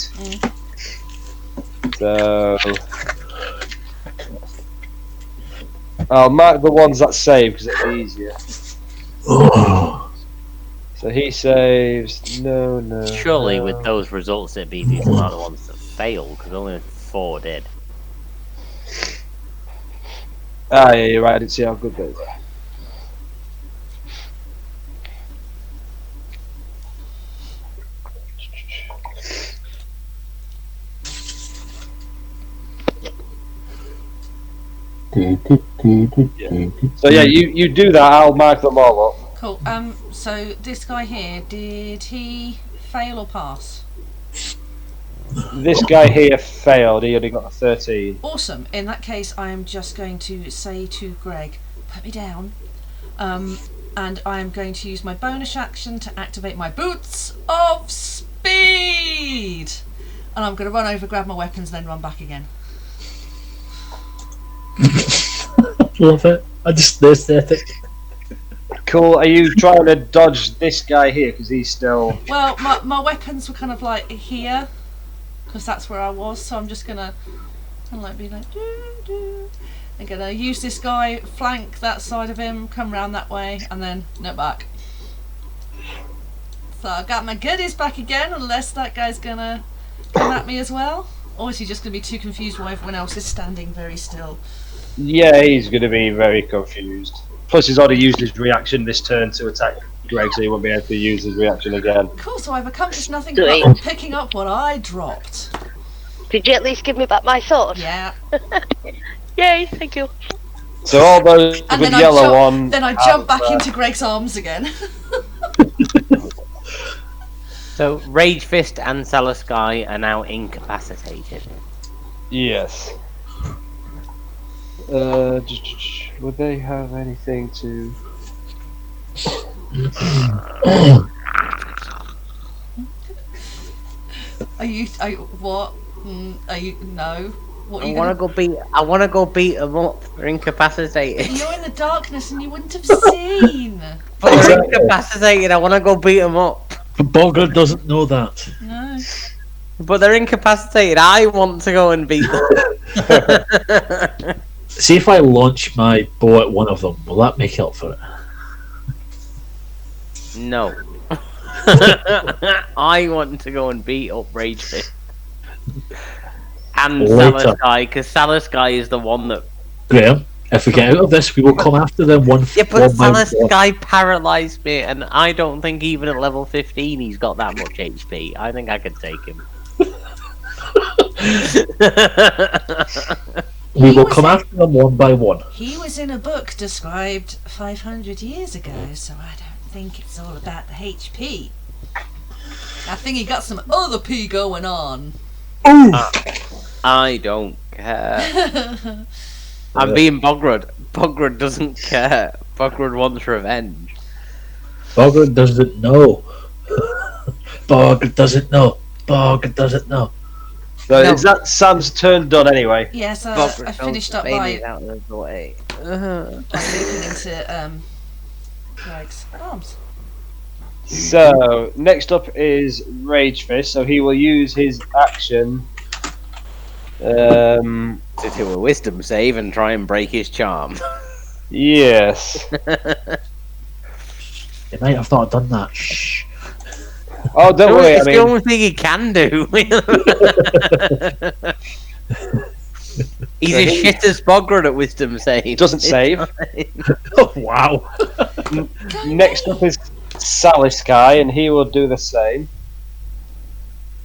So I'll mark the ones that save because it'll be easier. Oh, So he saves. No. Surely, no. with those results, it'd be these are the ones that fail, because only 4 did. Ah, yeah, you're right. I didn't see how good they were. So yeah, you do that. I'll mark them all up. Cool. So this guy here, did he fail or pass? This guy here failed. He only got a 13. Awesome. In that case, I am just going to say to Greg, put me down. And I am going to use my bonus action to activate my boots of speed. And I'm going to run over, grab my weapons, then run back again. love it. I just the aesthetic. Cool. Are you trying to dodge this guy here because he's still? Well, my weapons were kind of like here, because that's where I was. So I'm just gonna kind of like be like, doo. I'm gonna use this guy, flank that side of him, come round that way, and then nip back. So I got my goodies back again, unless that guy's gonna come at me as well. Or is he just gonna be too confused while everyone else is standing very still? Yeah, he's going to be very confused. Plus, he's already used his reaction this turn to attack Greg, so he won't be able to use his reaction again. Cool, so I've accomplished nothing Great. but picking up what I dropped. Did you at least give me back my sword? Yeah. Yay, thank you. So all those And with then yellow on. Then I jump back into Greg's arms again. So, Rage Fist and Salisky are now incapacitated. Yes. Would they have anything to? What? Are you? No. What are I you want to gonna? go beat. I want to go beat them up. They're incapacitated. You're in the darkness and you wouldn't have seen. But they're incapacitated. I want to go beat them up. But Bogrud doesn't know that. No. But they're incapacitated. I want to go and beat them. See if I launch my bow at one of them, will that make up for it? No. I want to go and beat up Rage Fist. And Later. Salisky, because Salisky is the one that. Graham, if we get out of this, we will come after them one Yeah, but by one. Salisky paralysed me, and I don't think even at level 15 he's got that much HP. I think I could take him. We will was come in- after them one by one. He was in a book described 500 years ago, so I don't think it's all about the HP. I think he got some other P going on. I don't care. I'm being Bogrud. Bogrud doesn't care. Bogrud wants revenge. Bogrud doesn't know. Bogrud doesn't know. Bogrud doesn't know. So No. is that Sam's turn done anyway? Yes, Bogrud I finished knows up Bane by is out of the way. moving into Greg's arms. So next up is Rage Fist. So he will use his action. To do a wisdom save and try and break his charm. Yes. He might have not done that. Shh. Oh, don't worry. I It's the mean, only thing he can do. He's as shit as Bogrud at wisdom save. doesn't save. Oh, wow. Next up is Salisky, and he will do the same.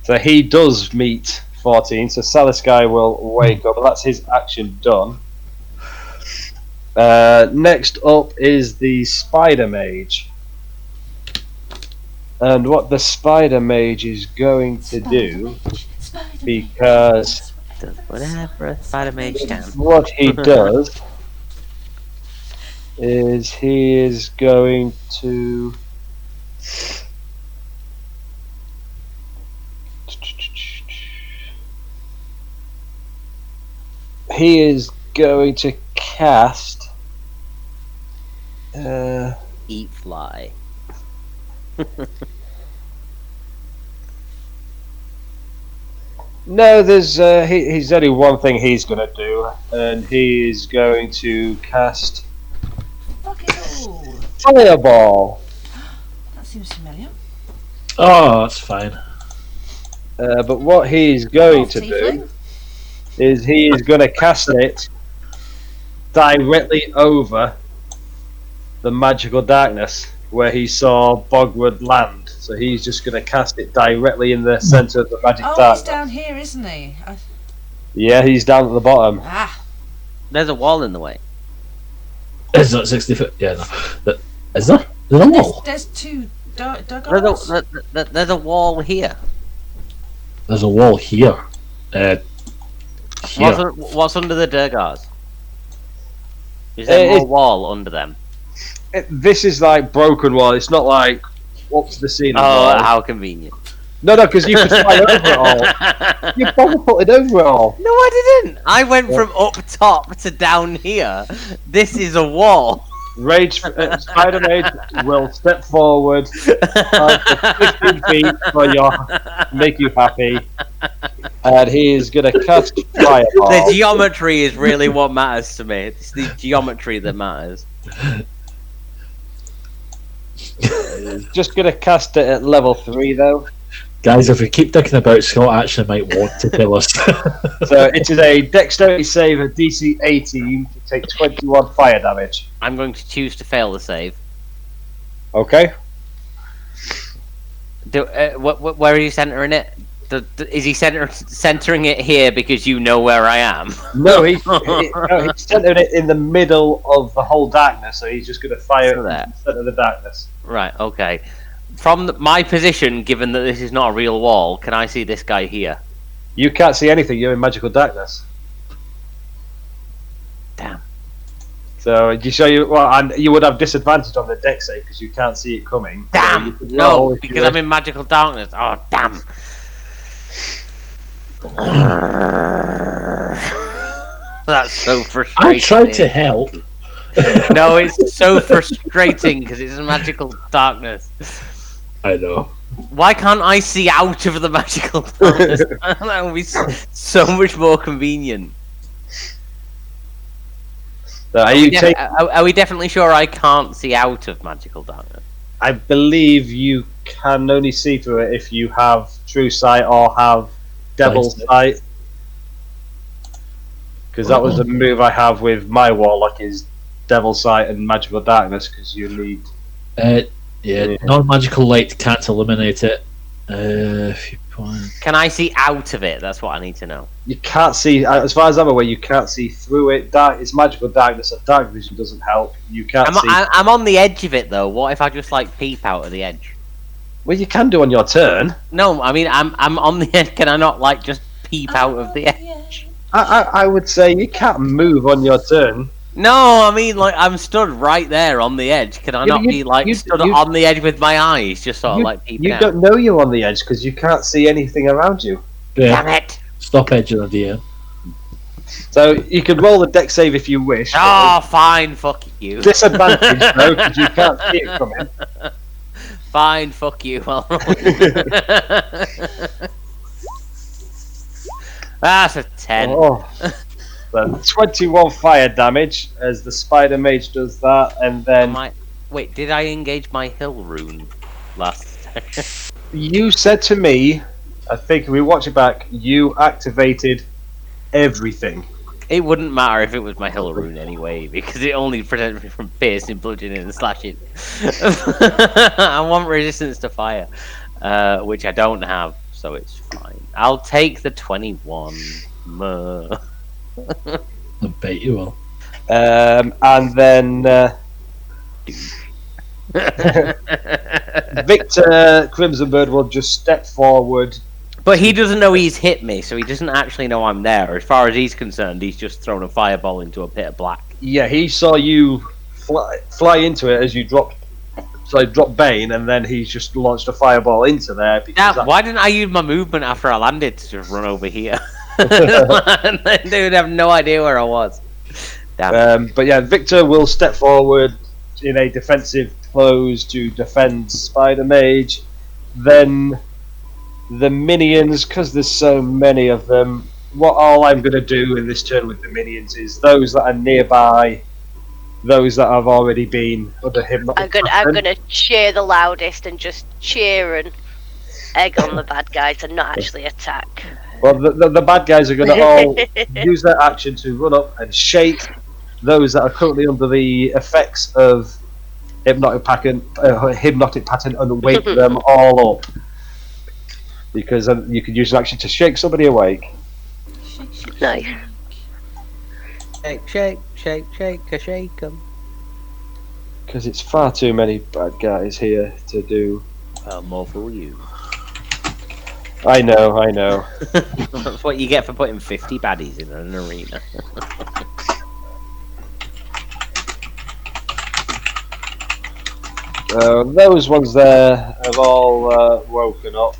So he does meet 14. So Salisky will wake up. That's his action done. Next up is the Spider Mage. And what the Spider Mage is going to do, because Whatever a spider mage can. what he does is he is going to cast Eat fly. no, there's he's only one thing he's going to do, and he is going to cast Fucking hell. Fireball. That seems familiar. Oh, that's fine. But what he's going to do Tiefling? is he is going to cast it directly over the magical darkness where he saw Bogrud land. So he's just going to cast it directly in the centre of the magic Oh, he's darkness. down here, isn't he? Yeah, he's down at the bottom. Ah, There's a wall in the way. Is that 60 foot? Yeah, no. Is there? There's a wall. there's two dug There's a wall here. There's a wall here. Here. What's under the Durgars? Is there more wall under them? This is like broken wall. It's not like up to the ceiling Oh, wall. how convenient. No, because you could fly over it all. You catapulted over it all. No, I didn't. I went from up top to down here. This is a wall. Rage Spider Mage will step forward 15 feet for make you happy, and he is going to cast Fireball. The geometry is really what matters to me. It's the geometry that matters. Just going to cast it at level 3 though. Guys, if we keep thinking about Scott actually might want to kill us. So it is a dexterity save at DC 18 to take 21 fire damage. I'm going to choose to fail the save. Okay. Where are you centering it? Is he centering it here because you know where I am? No, he's centered it in the middle of the whole darkness, so he's just going to fire So it there. in the center of the darkness. Right, okay. From my position, given that this is not a real wall, can I see this guy here? You can't see anything, you're in magical darkness. Damn. So and you would have disadvantage on the dex save because you can't see it coming. So you Damn! could No, roll if because you I'm in magical darkness. Oh, damn! That's so frustrating. I tried to help. No, it's so frustrating because it's magical darkness. I know. Why can't I see out of the magical darkness? That would be so much more convenient. So Are we definitely sure I can't see out of magical darkness? I believe you can only see through it if you have true sight or have devil's sight. Because that was the move I have with my warlock is devil's sight and magical darkness. Because you need. Non-magical light can't eliminate it. Few points. Can I see out of it? That's what I need to know. You can't see, as far as I'm aware, you can't see through it. It's magical darkness, so dark vision doesn't help. You can't see. I'm on the edge of it though. What if I just like peep out of the edge? Well, you can do on your turn. No, I mean I'm on the edge. Can I not like just peep out of the edge? I would say you can't move on your turn. No, I mean like I'm stood right there on the edge. Can I not be like stood on the edge with my eyes, just sort of like peeping out? You don't know you're on the edge because you can't see anything around you. Yeah. Damn it! Stop edging the DM. So you could roll the deck save if you wish. Oh, fine, fuck you. Disadvantage though, because you can't see it coming. Fine, fuck you. That's a 10. Oh. Then 21 fire damage as the spider mage does that, and then Wait, did I engage my hill rune last second? you said to me, I think if we watch it back, you activated everything. It wouldn't matter if it was my hill rune anyway, because it only protects me from piercing, bludgeoning, and slashing. I want resistance to fire, which I don't have, so it's fine. I'll take the 21. I bet you will. And then Victor Crimsonbird will just step forward. But he doesn't know he's hit me, so he doesn't actually know I'm there. As far as he's concerned, he's just thrown a fireball into a pit of black. Yeah, he saw you fly into it as you dropped. So he dropped Bane, and then he's just launched a fireball into there. Because Why didn't I use my movement after I landed to just run over here? And then they would have no idea where I was. Damn. But yeah, Victor will step forward in a defensive pose to defend Spider Mage. Then the minions, because there's so many of them, all I'm going to do in this turn with the minions is those that are nearby, those that have already been under hypnotic. I'm gonna cheer the loudest and just cheer and egg on the bad guys and not actually attack. Well, the bad guys are going to all use their action to run up and shake those that are currently under the effects of hypnotic pattern and wake them all up. Because you could use an action to shake somebody awake. Nice. Shake 'em. Because it's far too many bad guys here to do. More for you. I know. That's what you get for putting 50 baddies in an arena. Those ones there have all woken up.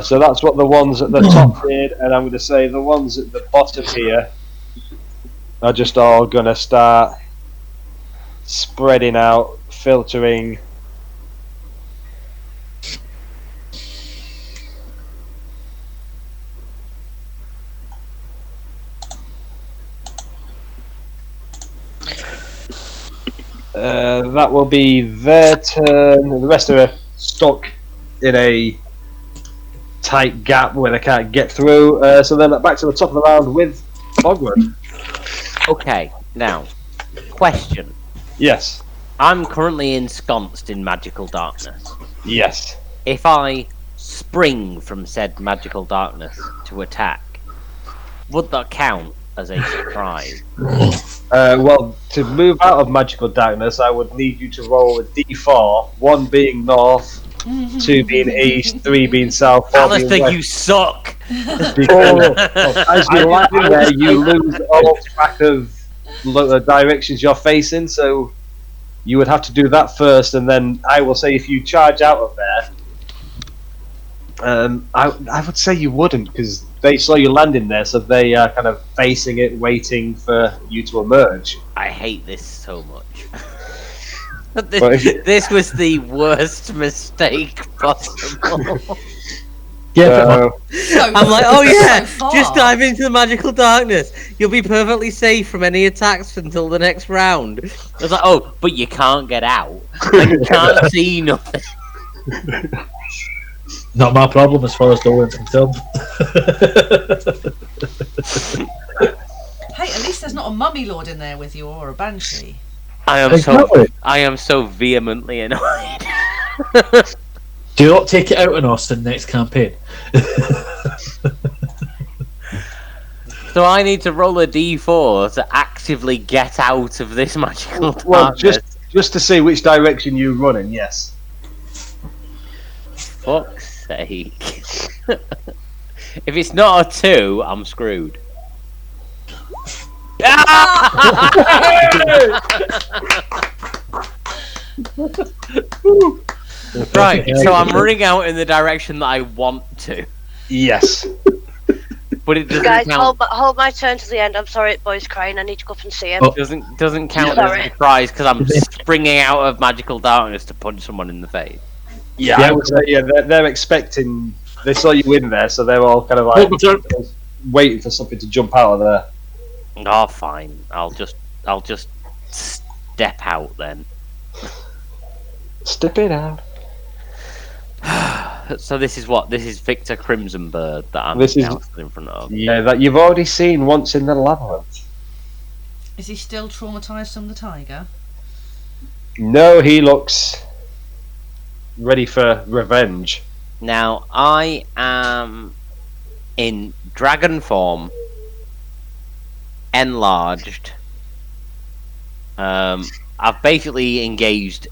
So that's what the ones at the top did, and I'm going to say the ones at the bottom here are just all going to start spreading out, filtering. That will be their turn. The rest are stuck in a tight gap where they can't get through. So then back to the top of the round with Bogrud. Okay, now, question. Yes. I'm currently ensconced in magical darkness. Yes. If I spring from said magical darkness to attack, would that count as a surprise? Well, to move out of magical darkness, I would need you to roll a d4, 1 being north, 2 being east, 3 being south, 4 being Alistair, west. you suck! Because as you land in there, you lose all track of the directions you're facing, so you would have to do that first, and then I will say if you charge out of there, I would say you wouldn't, because they saw you landing there, so they are kind of facing it, waiting for you to emerge. I hate this so much. This was the worst mistake possible. Yeah, I'm like, oh yeah, so just far. dive into the magical darkness. You'll be perfectly safe from any attacks until the next round. I was like, oh, but you can't get out. And you can't see nothing. not my problem as far as Dolan's concerned. Hey, at least there's not a mummy lord in there with you or a banshee. I am so vehemently annoyed. Do not take it out on us in the next campaign. So I need to roll a d4 to actively get out of this magical darkness. Well, just to see which direction you run in, yes. Fuck's sake. If it's not a 2, I'm screwed. Right, so I'm running out in the direction that I want to. Yes. But it doesn't Guys, count. hold my turn to the end. I'm sorry, boy's crying. I need to go up and see him. Oh. Doesn't count Sorry. as a surprise because I'm springing out of magical darkness to punch someone in the face. Yeah, I would say they're expecting They saw you in there, so they were all kind of like waiting for something to jump out of there. Oh, fine. I'll just step out then. Step it out. So this is what? This is Victor Crimsonbird that I'm This is- now stood in front of. Yeah, that you've already seen once in the labyrinth. Is he still traumatised from the tiger? No, he looks ready for revenge. Now I am in dragon form, enlarged. I've basically engaged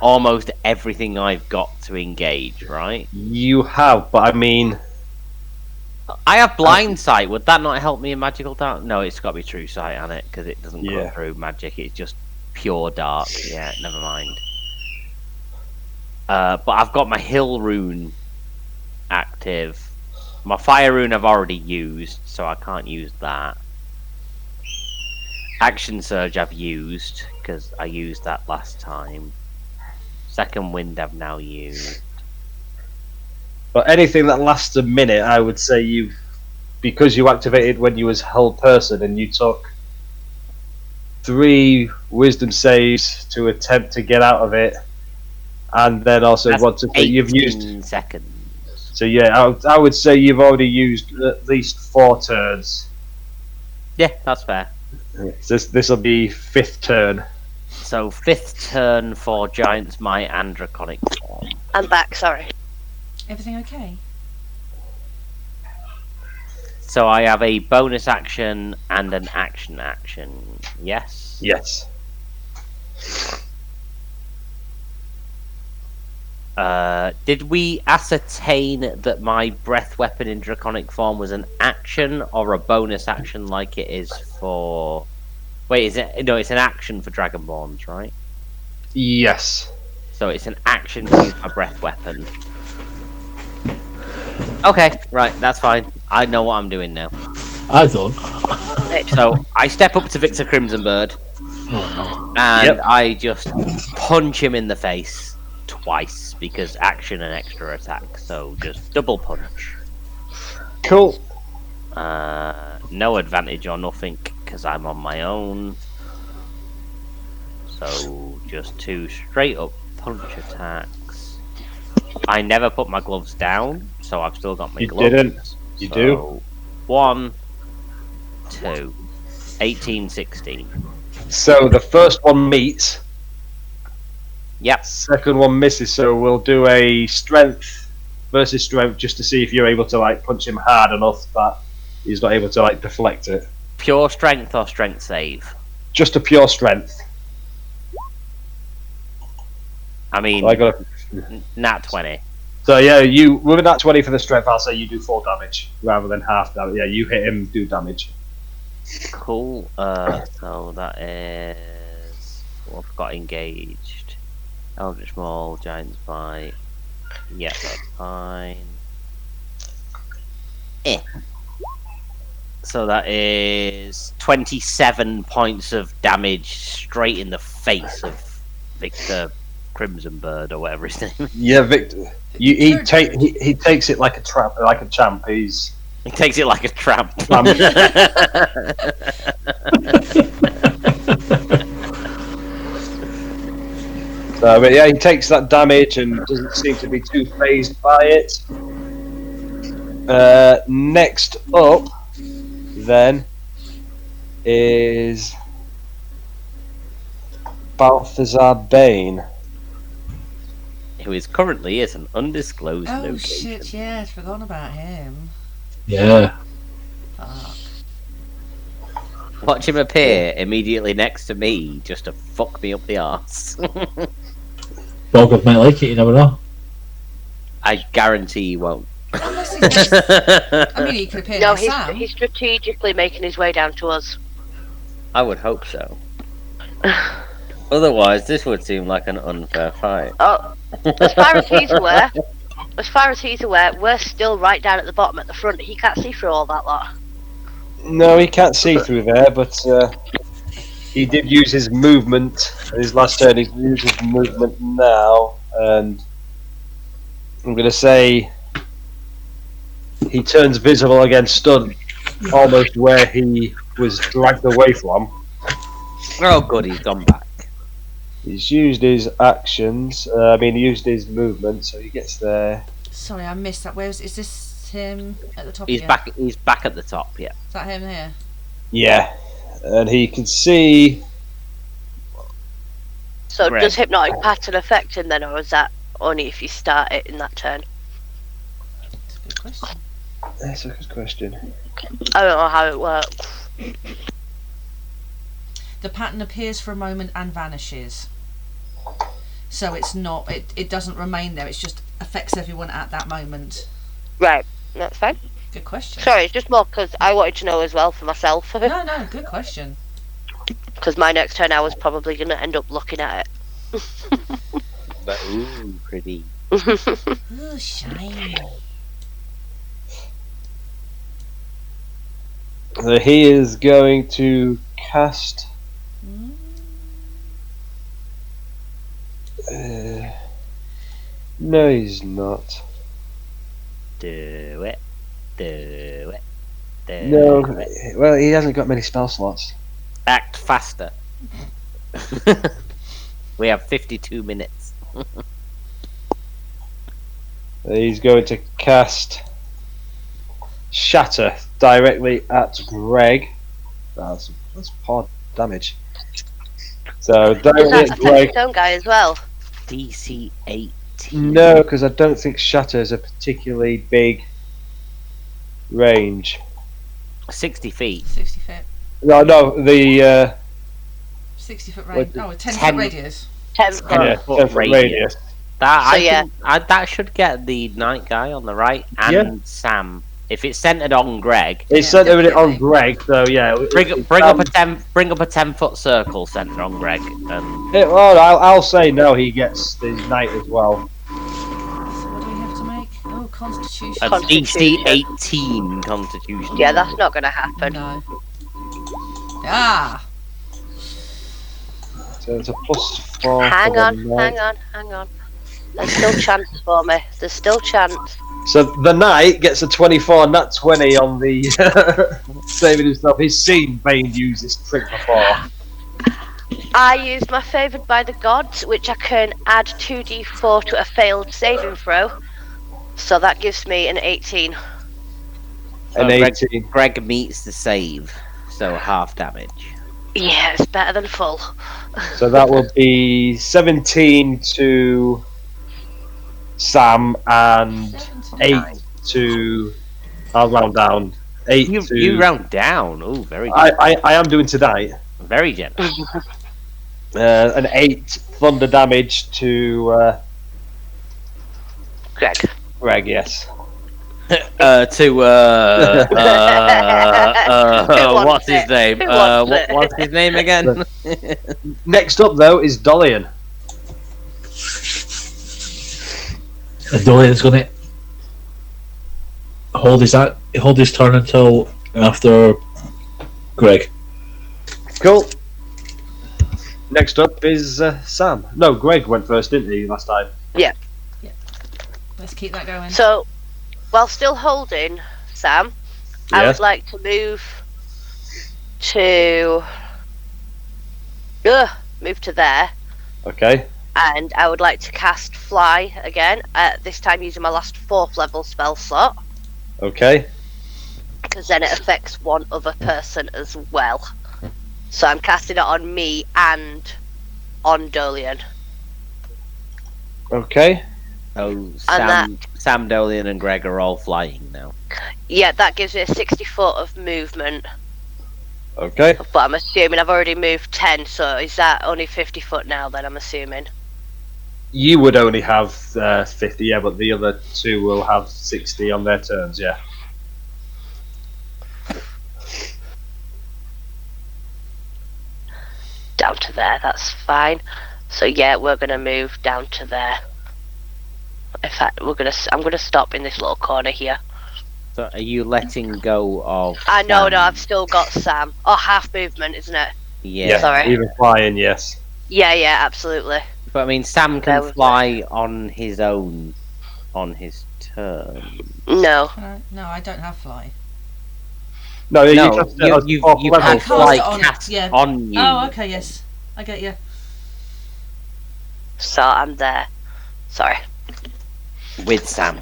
almost everything I've got to engage, right? You have, but I mean, I have blind sight. Would that not help me in magical dark? No, it's got to be true sight on it because it doesn't go Yeah. through magic. It's just pure dark. Yeah, never mind. But I've got my hill rune active. My fire rune I've already used, so I can't use that. Action surge I've used because I used that last time. Second wind I've now used. but anything that lasts a minute, I would say because you activated when you was held person and you took 3 wisdom saves to attempt to get out of it, and then also That's you've 18 used. seconds. So yeah, I would say you've already used at least 4 turns. Yeah, that's fair. This will be 5th turn. So 5th turn for Giant's Might and Draconic form. I'm back, sorry. Everything okay? So I have a bonus action and an action. Yes? Yes. Did we ascertain that my breath weapon in Draconic form was an action or a bonus action like it is for... Wait, is it... No, it's an action for Dragonborns, right? Yes. So it's an action to use my breath weapon. Okay, right, that's fine. I know what I'm doing now. I don't. So I step up to Victor Crimsonbird and I just punch him in the face twice because action and extra attack. So just double punch. Cool. No advantage or nothing because I'm on my own. So just 2 straight up punch attacks. I never put my gloves down, so I've still got my You gloves. didn't. You do. 1, 2, 18, 16. So the first one meets. Yep. Second one misses. So we'll do a strength versus strength just to see if you're able to like punch him hard enough that he's not able to like deflect it. Pure strength or strength save? Just a pure strength. I mean, I got. nat 20. So yeah, you with that 20 for the strength, I'll say you do 4 damage rather than half damage. Yeah, you hit him, do damage. Cool. So that is what I've got engaged. Eldritch Maul, Giant's Bite. Yeah, that's fine. So that is 27 points of damage straight in the face of Victor Crimsonbird or whatever his name is. Yeah, Victor. He takes it like a champ. He takes it like a tramp. But yeah, he takes that damage and doesn't seem to be too phased by it. Next up, then, is Balthazar Bane. Who is currently at an undisclosed Oh location. shit, yeah, I'd forgotten about him. Yeah. Fuck. Watch him appear immediately next to me just to fuck me up the arse. Bogrud might like it, you never know. I guarantee he won't. Unless he's I mean, he could appear No, next Sam. he's strategically making his way down to us. I would hope so. Otherwise, this would seem like an unfair fight. Oh, as far as he's aware, we're still right down at the bottom at the front. He can't see through all that lot. No, he can't see through there, but he did use his movement. His last turn, he's used his movement now, and I'm going to say he turns visible again, stood almost where he was dragged away from. Oh, good, he's gone back. He's used his actions. He used his movement, so he gets there. Sorry, I missed that. Is this him at the top? He's again? back. He's back at the top. Yeah. Is that him here? Yeah, and he can see. So Greg. does hypnotic pattern affect him then, or is that only if you start it in that turn? That's a good question. That's a good question. I don't know how it works. The pattern appears for a moment and vanishes. So it's not. It doesn't remain there. It just affects everyone at that moment. Right, that's fine. Good question. Sorry, it's just more because I wanted to know as well for myself. No, good question. Because my next turn I was probably going to end up looking at it. Ooh, pretty. Ooh, shiny. He is going to cast. No, he's not. Do it. Do it. Do No, it. well, he hasn't got many spell slots. Act faster. We have 52 minutes. He's going to cast Shatter directly at Greg. That's poor damage. So Does directly that at affect Greg. his own guy as well? DC 18. No, because I don't think Shatter is a particularly big range. 60 feet. 60 foot. No, the 60 foot range. What- Oh, a 10 10 foot radius. 10 10 foot. yeah, foot 10 foot radius. radius. That So, I yeah. think that should get the night guy on the right and Yeah. Sam. If it's centered on Greg, It's Yeah, centered it on definitely. Greg, so yeah. bring up a 10-foot circle centered on Greg. And Well, I'll say no. He gets the knight as well. So what do we have to make? Oh, Constitution. a Constitution. DC 18 Constitution. Yeah, that's not going to happen. No. Ah! So it's a +4. Hang for on, the knight. hang on. There's still chance for me. There's still chance. So the knight gets a 24, not 20 on the saving himself. He's seen Bane use this trick before. I used my favoured by the gods, which I can add 2d4 to a failed saving throw. So that gives me an 18. An Greg, 18. Greg meets the save, so half damage. Yeah, it's better than full. So that will be 17 to Sam and 8 to. I'll round down. 8 to. You round down. Oh, very I am doing tonight. very generous. An 8 thunder damage to Greg. Greg, yes. What's his it? name? Who wants it? What's his name again? Next up, though, is Dolian. Dolian's going to hold his turn until after Greg. Cool. Next up is Sam. No, Greg went first, didn't he, last time? Let's keep that going. So, while still holding Sam, I Yes. would like to move to there, Okay. and I would like to cast Fly again. This time using my last 4th level spell slot, Okay. because then it affects one other person as well. So I'm casting it on me and on Dolian. Okay. Oh, that- Sam Dolian and Greg are all flying now. Yeah, that gives me a 60 foot of movement. Okay. But I'm assuming I've already moved 10, so is that only 50 foot now then, I'm assuming? You would only have 50, yeah, but the other two will have 60 on their turns, yeah. Down to there, that's fine. So yeah, we're going to move down to there. In fact, I'm going to stop in this little corner here. So are you letting go of? I know, Sam? no, I've still got Sam. Oh, half movement, isn't it? Yeah. Sorry. Even flying, yes. Yeah, absolutely. But I mean, Sam There can we fly on his own on his turn. No. No, I don't have fly. No, you No, cast it as you fourth you level. have cast like it on it, cast yeah. on you. Oh, okay, yes. I get you. So I'm there. Sorry. With Sam.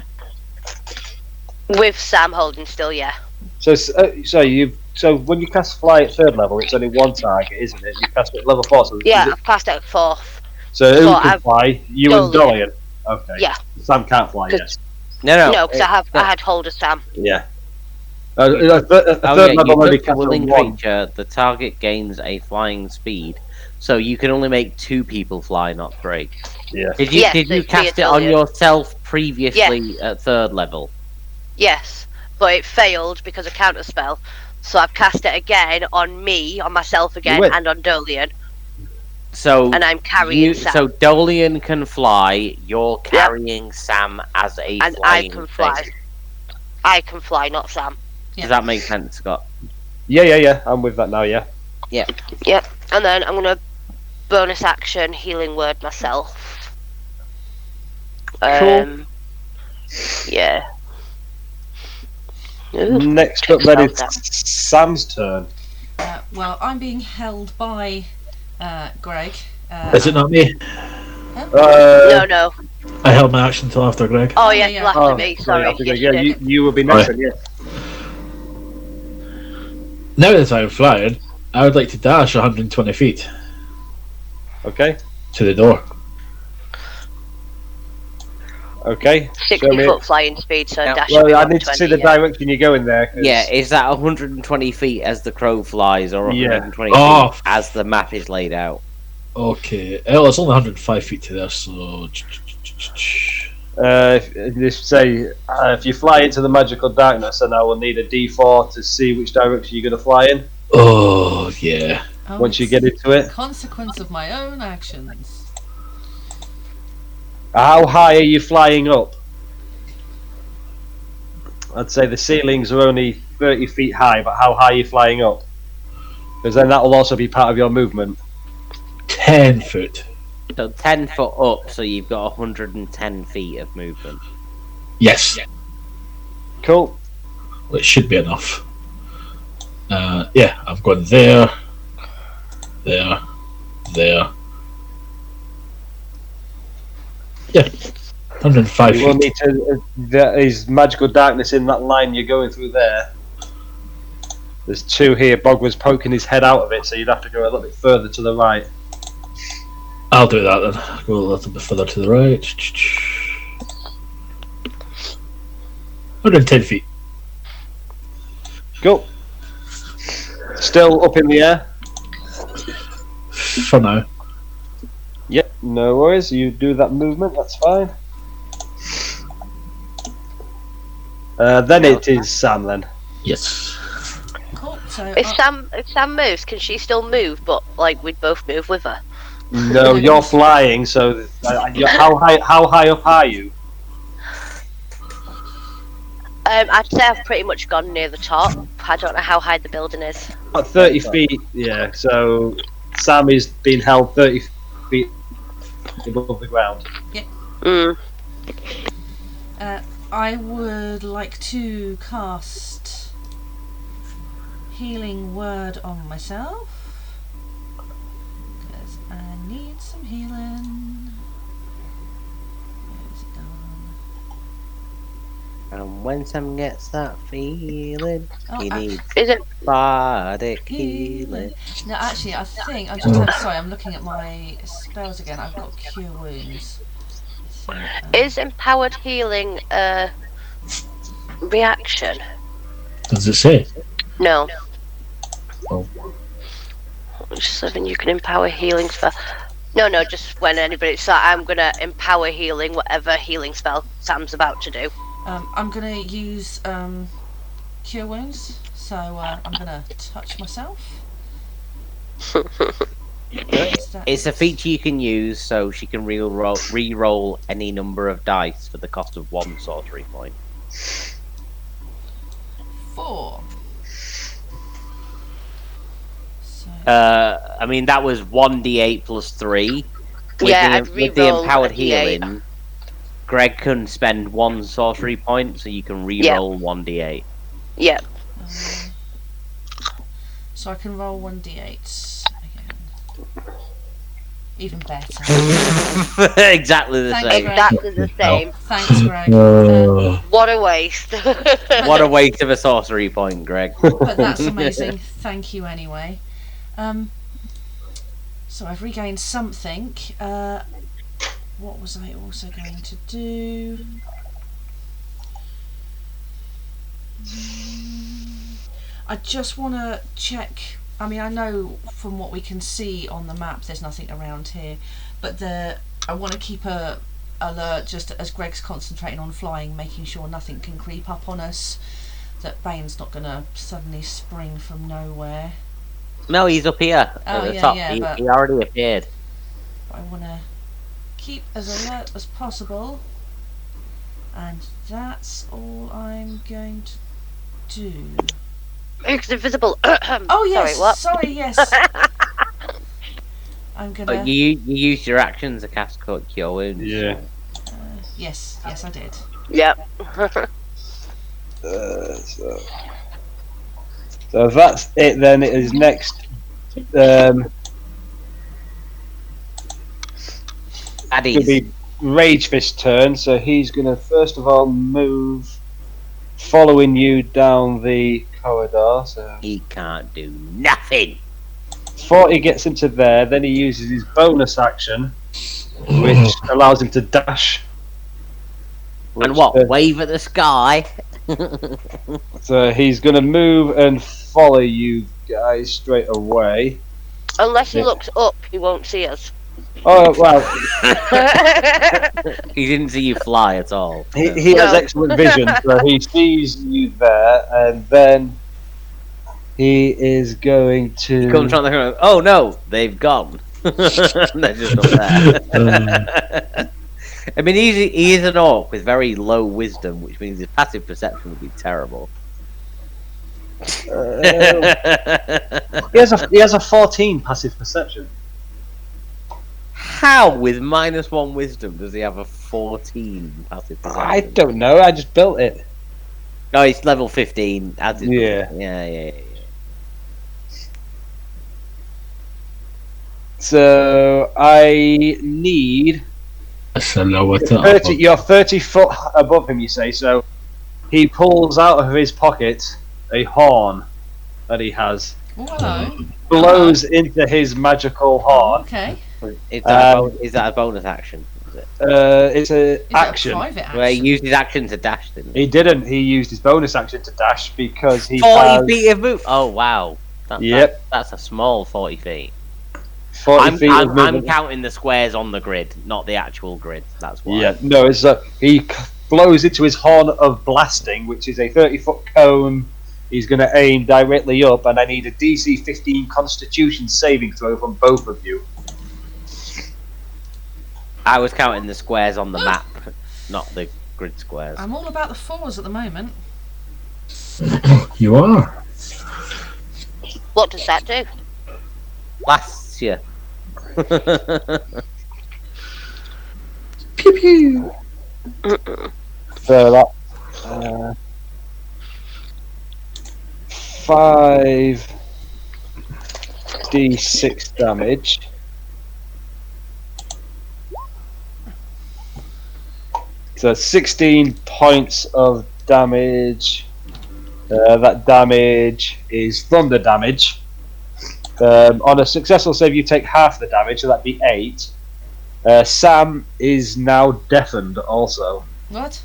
With Sam holding still, yeah. So when you cast fly at third level, it's only one target, isn't it? You cast it at level 4, so Yeah, I've cast it at 4th. So who So can I've fly? You and Dolian. Dolian. Okay. Yeah. Sam can't fly yet. 'Cause- No, No, because I had hold of Sam. Yeah. Oh Third yeah, level you only took the cast willing one. creature. The target gains a flying speed, so you can only make 2 people fly, not 3. Yeah. Did you Yes, did you it's me cast and it on Dolian. yourself previously at 3rd level? Yes, but it failed because of counterspell. So I've cast it again on me, on myself again, win. and on Dolian. So And I'm carrying Sam. So Dolian can fly. You're carrying Sam as a And flying I can fly. thing. I can fly, not Sam. Does that make sense, Scott? Yeah. I'm with that now. Yeah. Yep. And then I'm gonna bonus action healing word myself. Cool. Yeah. Ooh, Next up, then calm it's down. Sam's turn. Well, I'm being held by Greg. Is it not me? No. I held my action until after Greg. Oh yeah, yeah. you're after me. Sorry. I think, Yes, you did. you will be next. Then, yeah. Now that I'm flying, I would like to dash 120 feet Okay. to the door. Okay. 60-foot flying speed, so Yeah. dash. Well, would be I need to see 120, the yeah. direction you're going there. 'cause- Yeah, is that 120 feet as the crow flies, or Yeah. 120 Oh. feet as the map is laid out? Okay. Well, it's only 105 feet to there, so. If you fly into the magical darkness, then I will need a D4 to see which direction you're going to fly in. Oh, yeah. Oh, Once you it's get into it. consequence of my own actions. How high are you flying up? I'd say the ceilings are only 30 feet high, but how high are you flying up? Because then that will also be part of your movement. 10 foot. So 10 foot up, so you've got 110 feet of movement. Yes. Cool. Well, it should be enough. Yeah, I'm going there. There. Yeah. 105 You will feet. need to. There is magical darkness in that line you're going through there. There's 2 here. Bog was poking his head out of it, so you'd have to go a little bit further to the right. I'll do that then. Go a little bit further to the right. 110 feet. Cool. Still up in the air. For now. Yep, no worries. You do that movement, that's fine. Then it is Sam then. Yes. Cool. So If Sam moves, can she still move? But like we'd both move with her. No, you're flying, so how high up are you? I'd say I've pretty much gone near the top. I don't know how high the building is. About 30 feet, yeah, so Sam is being held 30 feet above the ground. Mm. I would like to cast Healing Word on myself. Because I need some healing. Where's it gone? And when Sam gets that feeling, Oh, he needs Is it? bardic healing. No, actually, I think I'm sorry. I'm looking at my spells again. I've got Cure Wounds. So, Is empowered healing a reaction? Does it say? No. Oh. 7. You can empower healing spell. No, just when anybody. So I'm gonna empower healing, whatever healing spell Sam's about to do. I'm gonna use Cure Wounds. So I'm gonna touch myself. It's a feature you can use, so she can re-roll any number of dice for the cost of 1 sorcery point. 4. So, I mean, that was 1d8 plus 3. With Yeah, I'd the re-roll empowered a D8. healing, Greg can spend 1 sorcery point, so you can re-roll 1d8. Yeah. So I can roll 1d8 again. Even better. Exactly the Thanks, same. Greg. Exactly the same. Thanks, Greg. What a waste. What a waste of a sorcery point, Greg. But that's amazing. Thank you anyway. So I've regained something. What was I also going to do? I just want to check. I mean, I know from what we can see on the map there's nothing around here, but I want to keep a alert just as Greg's concentrating on flying, making sure nothing can creep up on us, that Bane's not going to suddenly spring from nowhere. No, he's up here at the top. He already appeared. I want to keep as alert as possible, and that's all I'm going to do. It's invisible. Oh yes, Sorry, what? sorry, yes. I'm gonna. But you used your action to cast Cure Wounds. Yeah. Yes, I did. Yep. So that's it then. It is next. Could be Ragefist's turn, so he's going to first of all move, following you down the corridor. So he can't do nothing. 40 gets into there, then he uses his bonus action, which allows him to dash. And what? Wave at the sky? So he's going to move and follow you guys straight away. Unless he looks up, he won't see us. Oh, well. He didn't see you fly at all. He has excellent vision, so he sees you there, and then he is going to... Comes around the corner. Oh no, they've gone. They're just up there. I mean, he is an orc with very low wisdom, which means his passive perception would be terrible. He has a 14 passive perception. How, with -1 wisdom, does he have a 14 passive perception? I don't know. I just built it. No, it's level 15. Adds his Yeah. Yeah. So I need. You're 30 foot above him, you say. So he pulls out of his pocket a horn that he has. Oh, hello. Blows into his magical horn. Okay. Is that a bonus action? Is it? It's an action. A private action? Where he used his action to dash, didn't he? He didn't. He used his bonus action to dash because he 40 has... feet of move. Oh wow. Yep. That's a small 40 feet. 40 feet of I'm movement. counting the squares on the grid, not the actual grid. That's why. Yeah, no, it's he blows into his horn of blasting, which is a 30-foot cone. He's going to aim directly up, and I need a DC 15 Constitution saving throw from both of you. I was counting the squares on the map, not the grid squares. I'm all about the 4s at the moment. You are. What does that do? Last year. Pew pew. So that 5d6 damage. So 16 points of damage. That damage is thunder damage. On a successful save, you take half the damage, so that'd be 8. Sam is now deafened also. What?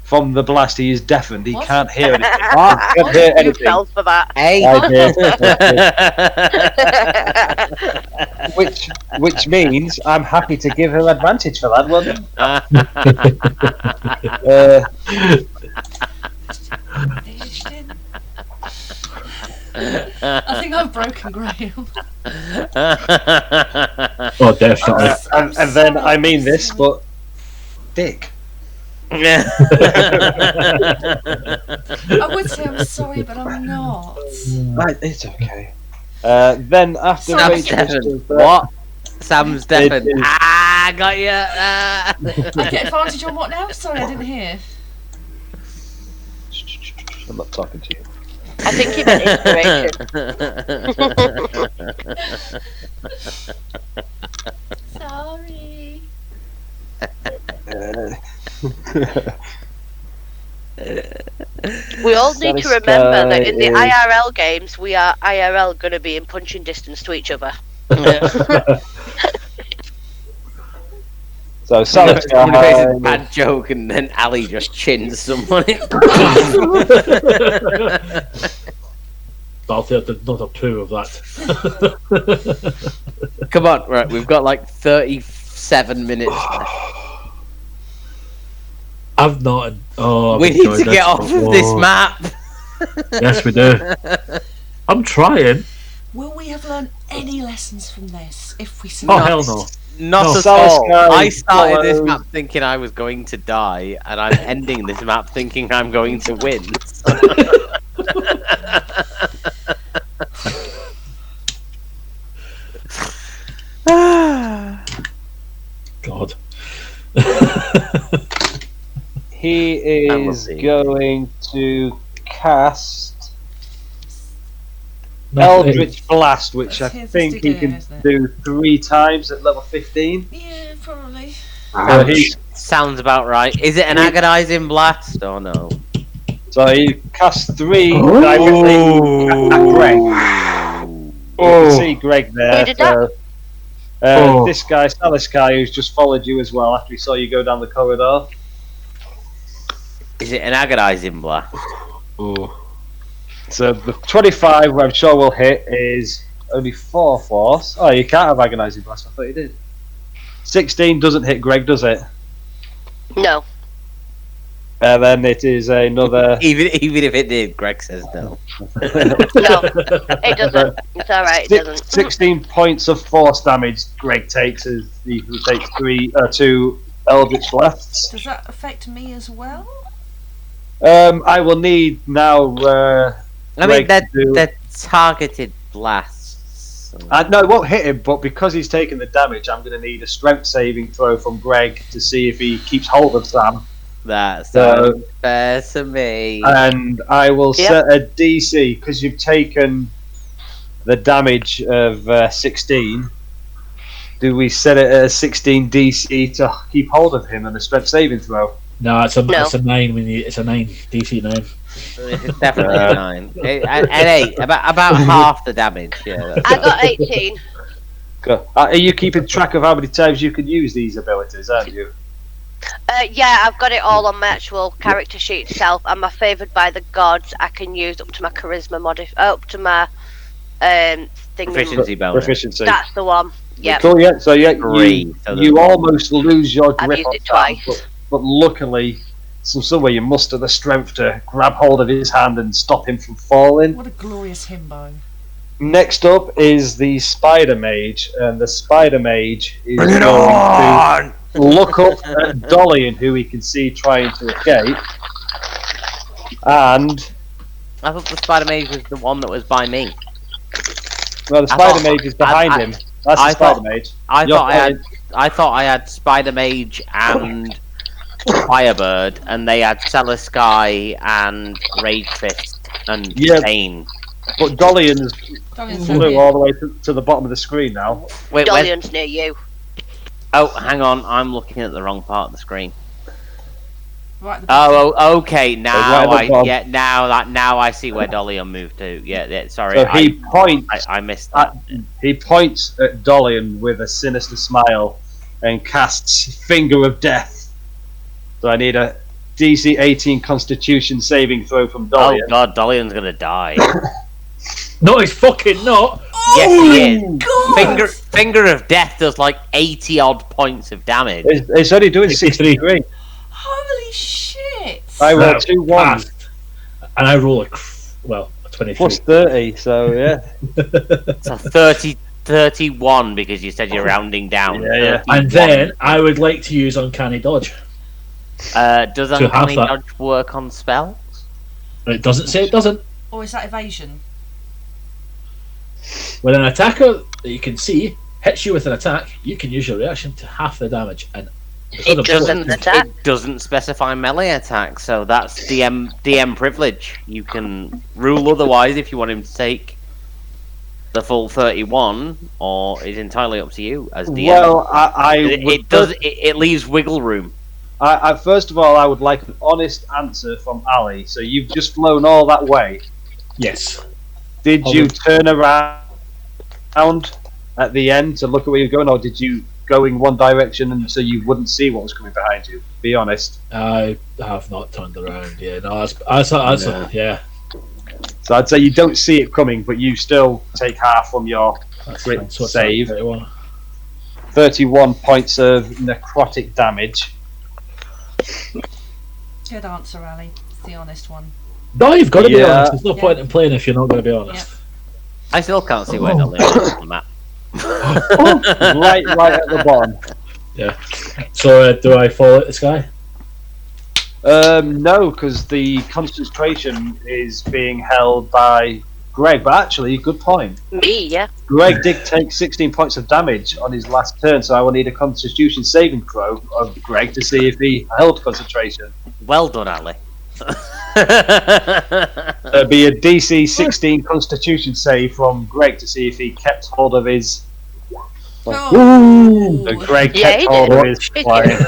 From the blast, he is deafened. He What? can't hear anything. Can't hear You anything. fell for that. Hey. I did. Which means I'm happy to give him advantage for that one. I think I've broken Graham. Oh, definitely. And then I mean this, but Dick. I would say I'm sorry, but I'm not. Right, it's okay. Then after Sam's Rachel deafened. What? Sam's deafened. It is- I got you. I get advantage on what now? Sorry, I didn't hear. I'm not talking to you. I think he meant inspiration. Sorry. We all need to remember that in the IRL games, we are IRL going to be in punching distance to each other. So Sally's It's a bad joke, and then Ali just chins someone. I'll say I don't approve of that. Come on, right? We've got like 37 minutes left. I've not. Oh, We need to get off of this map. Yes, we do. I'm trying. Will we have learned any lessons from this if we Oh, survive? hell no. Not No, at Sally's all. guy I started this follows- map thinking I was going to die, and I'm ending this map thinking I'm going to win. God. He I will is see. going to cast No, Eldritch Blast, which That's I his think he to do, can isn't it? do 3 times at level 15. Yeah, probably. So he, Sounds about right. Is it an agonizing blast or no? so he casts 3 directly at Greg. You can see Greg there. Who did that? So, this guy, Sally's guy, who's just followed you as well after he saw you go down the corridor. Is it an agonizing blast? So the 25, where I'm sure will hit, is only 4 force. Oh, you can't have agonizing blast. I thought you did. 16 doesn't hit Greg, does it? No. And then it is another. Even if it did, Greg says no. No. It doesn't. It's alright, it doesn't. 16 points of force damage Greg takes as he takes 2 Eldritch Blasts. Does that affect me as well? I will need now. I mean, Greg to do- they're targeted blasts. So. No, it won't hit him, but because he's taken the damage, I'm going to need a strength saving throw from Greg to see if he keeps hold of Sam. That's So- fair to me. And I will Yep. set a DC because you've taken the damage of 16. Do we set it at a 16 DC to keep hold of him and a strength saving throw? No, it's a No. it's a 9 when you, it's a 9 DC 9. It's definitely a 9. And 8, about half the damage. Yeah. I got 18. Go. Are you keeping track of how many times you can use these abilities, aren't you? Yeah, I've got it all on my actual character sheet itself. I'm favoured by the gods. I can use up to my charisma up to my thing. Proficiency bonus. Proficiency. That's the one. Yeah. Cool, yeah. So yeah, 3. So you almost lose your I've grip used on it Sam, twice. but luckily, somewhere you muster the strength to grab hold of his hand and stop him from falling. What a glorious himbo. Next up is the Spider Mage, and the Spider Mage is Bring it going on! to look up at Dolian, who he can see trying to escape, and I thought the Spider Mage was the one that was by me. well, the I Spider thought- Mage is behind him. That's the I Spider thought- Mage. I You're thought I had Spider Mage and Firebird, and they had Cellar Sky and Rage Fist and Yeah. Bane. But Dolian's Dolian's flew here. all the way to the bottom of the screen now. Wait, where's... Dolian's near you. Oh, hang on, I'm looking at the wrong part of the screen. Right at the bottom. Oh, okay. Now right at the bottom. now I see where Dolian moved to. Yeah, sorry, So he points. I missed that. He points at Dolian with a sinister smile and casts Finger of Death. So I need a DC 18 Constitution saving throw from Oh Dolian. god, Dolian's gonna die. No, he's fucking not. Yes, he is. God! Finger of Death does like 80 odd points of damage. It's only doing 63. Holy shit! I roll That 2 1s passed. And I roll a 23. plus 30, so yeah. So 31 because you said you're rounding down. Yeah, yeah. 31. And then I would like to use Uncanny Dodge. Does to have Uncanny that. Dodge work on spells? It doesn't say it doesn't. Or is that evasion? When an attacker that you can see hits you with an attack, you can use your reaction to half the damage. And It doesn't attack. It doesn't specify melee attack, so that's DM privilege. You can rule otherwise if you want him to take the full 31, or it's entirely up to you as DM. Well, it leaves wiggle room. I first of all, I would like an honest answer from Ali. So you've just flown all that way. Yes. Did you turn around at the end to look at where you're going, or did you go in one direction and so you wouldn't see what was coming behind you? Be honest. I have not turned around. Yeah, no, yeah. So I'd say you don't see it coming, but you still take half from your crit So it's save. 31. 31 points of necrotic damage. Good answer, Ali. It's the honest one. No, you've got to be Yeah. honest. There's no point in playing if you're not going to be honest. I still can't see where Dolly is on the map. right at the bottom. Yeah. So do I fall out the sky? No, because the concentration is being held by Greg. But actually, good point. Me, yeah. Greg did take 16 points of damage on his last turn, so I will need a Constitution saving throw of Greg to see if he held concentration. Well done, Ali. There'd be a DC 16 Constitution save from Greg to see if he kept hold of his. Oh, So Greg Yeah, kept he hold did. of his client.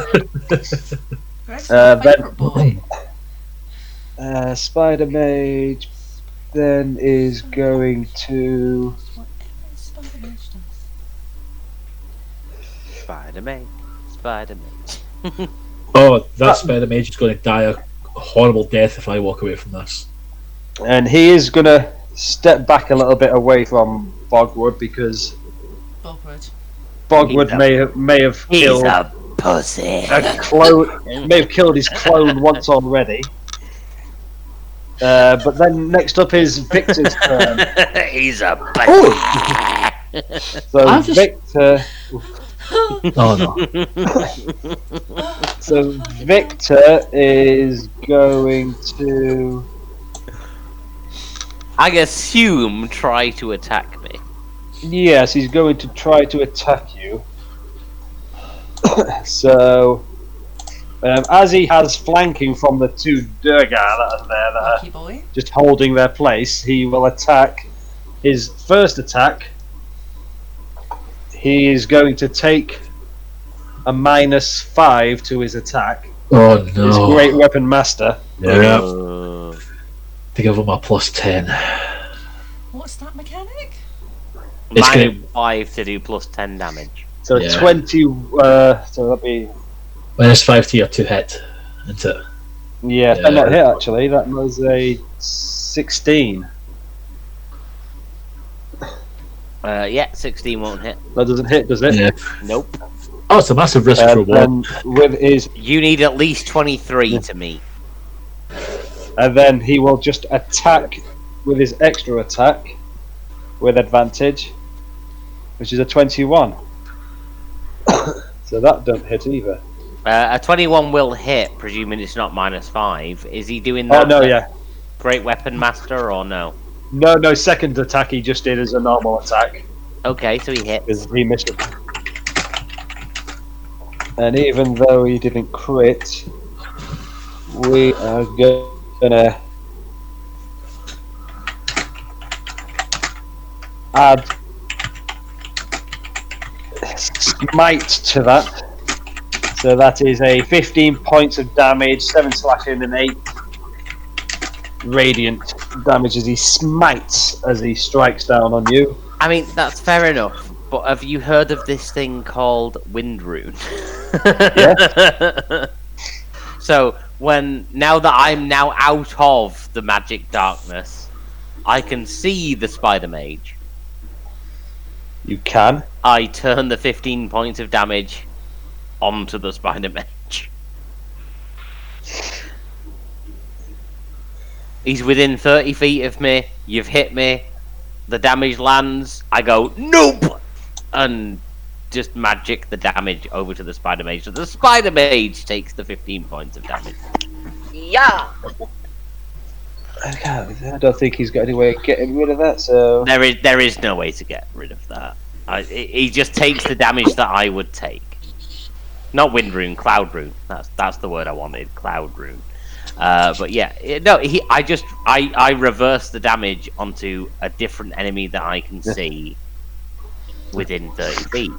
Greg's my then- favourite boy. Spider Mage then is going to. Whatever Spider-Man does. Spider-Man. Oh, that Spider Mage is going to die a horrible death if I walk away from this. And he is going to step back a little bit away from Bogwood because Bogrud. Bogwood may have He's killed a pussy. a clone. May have killed his clone once already. But then next up is Victor's turn. He's a pussy. So I'm just- Victor. Oh no. So Victor is going to. I assume try to attack me. Yes, he's going to try to attack you. So, as he has flanking from the two Durgar that are there, that are Lucky boy. just holding their place, he will attack. His first attack, he is going to take a -5 to his attack. Oh His no. Great Weapon Master. Yeah. Uh, To give him a +10. What's that mechanic? It's minus gonna- 5 to do plus 10 damage. So Yeah. 20. So that'd be. -5 to your 2 hit. Into it. Yeah, Yeah. not hit actually. That was a 16. Yeah, 16 won't hit. That doesn't hit, does it? Yeah. Nope. Oh, it's a massive risk reward. Then with his, You need at least 23 to meet. and then he will just attack with his extra attack with advantage, which is a 21. So that don't hit either. A 21 will hit, presuming it's not -5. Is he doing Oh that? no, yeah, Great Weapon Master or no? no. Second attack he just did as a normal attack Okay, so he hit. because he missed it. And even though he didn't crit, we are gonna add smite to that. So that is a 15 points of damage, 7 slashing and 8 radiant damage as he smites as he strikes down on you. I mean, that's fair enough, but have you heard of this thing called Wind Rune? Yeah. So, now that I'm now out of the magic darkness, I can see the Spider Mage. You can. I turn the 15 points of damage onto the Spider Mage. He's within 30 feet of me. You've hit me. The damage lands. I go, nope! And just magic the damage over to the Spider Mage. So the Spider Mage takes the 15 points of damage. Yeah. I don't think he's got any way of getting rid of that, so. There is no way to get rid of that. He just takes the damage that I would take. Not wind rune, cloud rune. That's the word I wanted, cloud rune. But yeah, no. I reverse the damage onto a different enemy that I can see within 30 feet,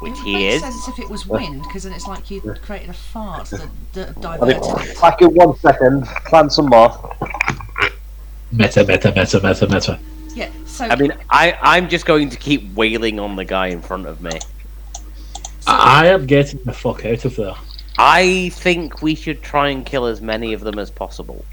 which It would he make is. sense if it was wind, because then it's like you created a fart that diverted it. Back in 1 second. Plan some more. Meta. Yeah, so I mean, I'm just going to keep wailing on the guy in front of me. I am getting the fuck out of there. I think we should try and kill as many of them as possible,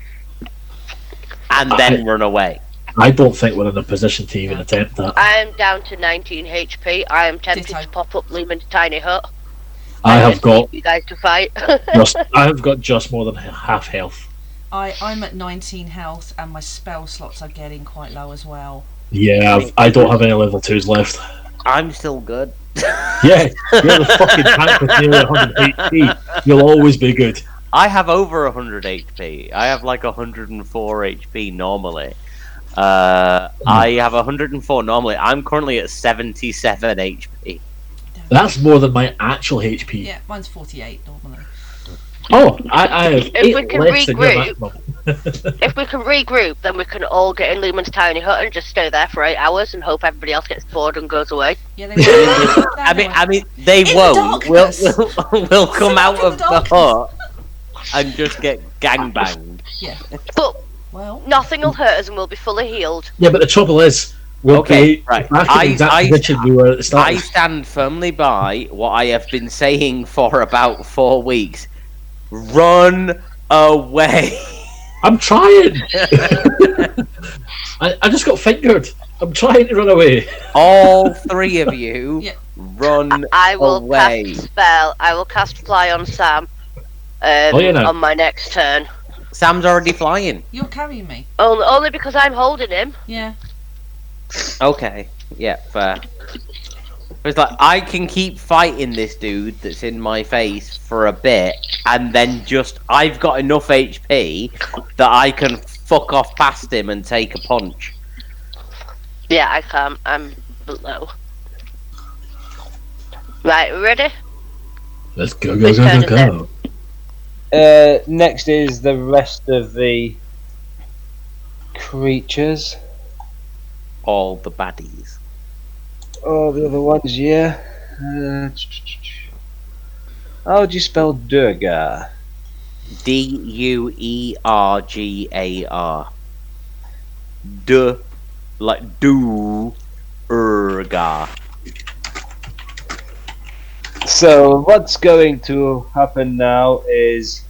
and then run away. I don't think we're in a position to even attempt that. I am down to 19 HP. I am tempted Ditto. to pop up Lumen's tiny hut. I have and got leave you guys to fight. just more than half health. I'm at 19 health, and my spell slots are getting quite low as well. Yeah, I don't have any level 2s left. I'm still good. Yeah, you're the fucking tank with nearly 100 HP. You'll always be good. I have over 100 HP. I have like 104 HP normally. I have 104 normally. I'm currently at 77 HP. That's more than my actual HP. Yeah, mine's 48 normally. Oh, I have If 8 we can less than your regroup- maximum. If we can regroup, then we can all get in Lumen's tiny hut and just stay there for 8 hours and hope everybody else gets bored and goes away. Yeah, they won't. I mean, they In the won't. We'll darkness. we'll come Sit out up in of the the darkness. hut and just get gangbanged. Yeah, But well, nothing will hurt us and we'll be fully healed. Yeah, but the trouble is, we'll Okay, be right. back in the exact position we were at the start. I stand firmly by what I have been saying for about 4 weeks. Run away. I'm trying. I just got fingered. I'm trying to run away. All 3 of you, Yeah. run I will away. cast spell. I will cast fly on Sam you know. on my next turn. Sam's already flying. you're carrying me. Only because I'm holding him. Yeah. Okay, yeah, fair. It's like, I can keep fighting this dude that's in my face for a bit, and then I've got enough HP that I can fuck off past him and take a punch. Yeah, I can't. I'm below. Right, ready? Let's go, Whose turn is it? Next is the rest of the creatures. All the baddies. Oh, the other ones, yeah. How do you spell Durgar? Duergar. D, like do-ergar. So what's going to happen now is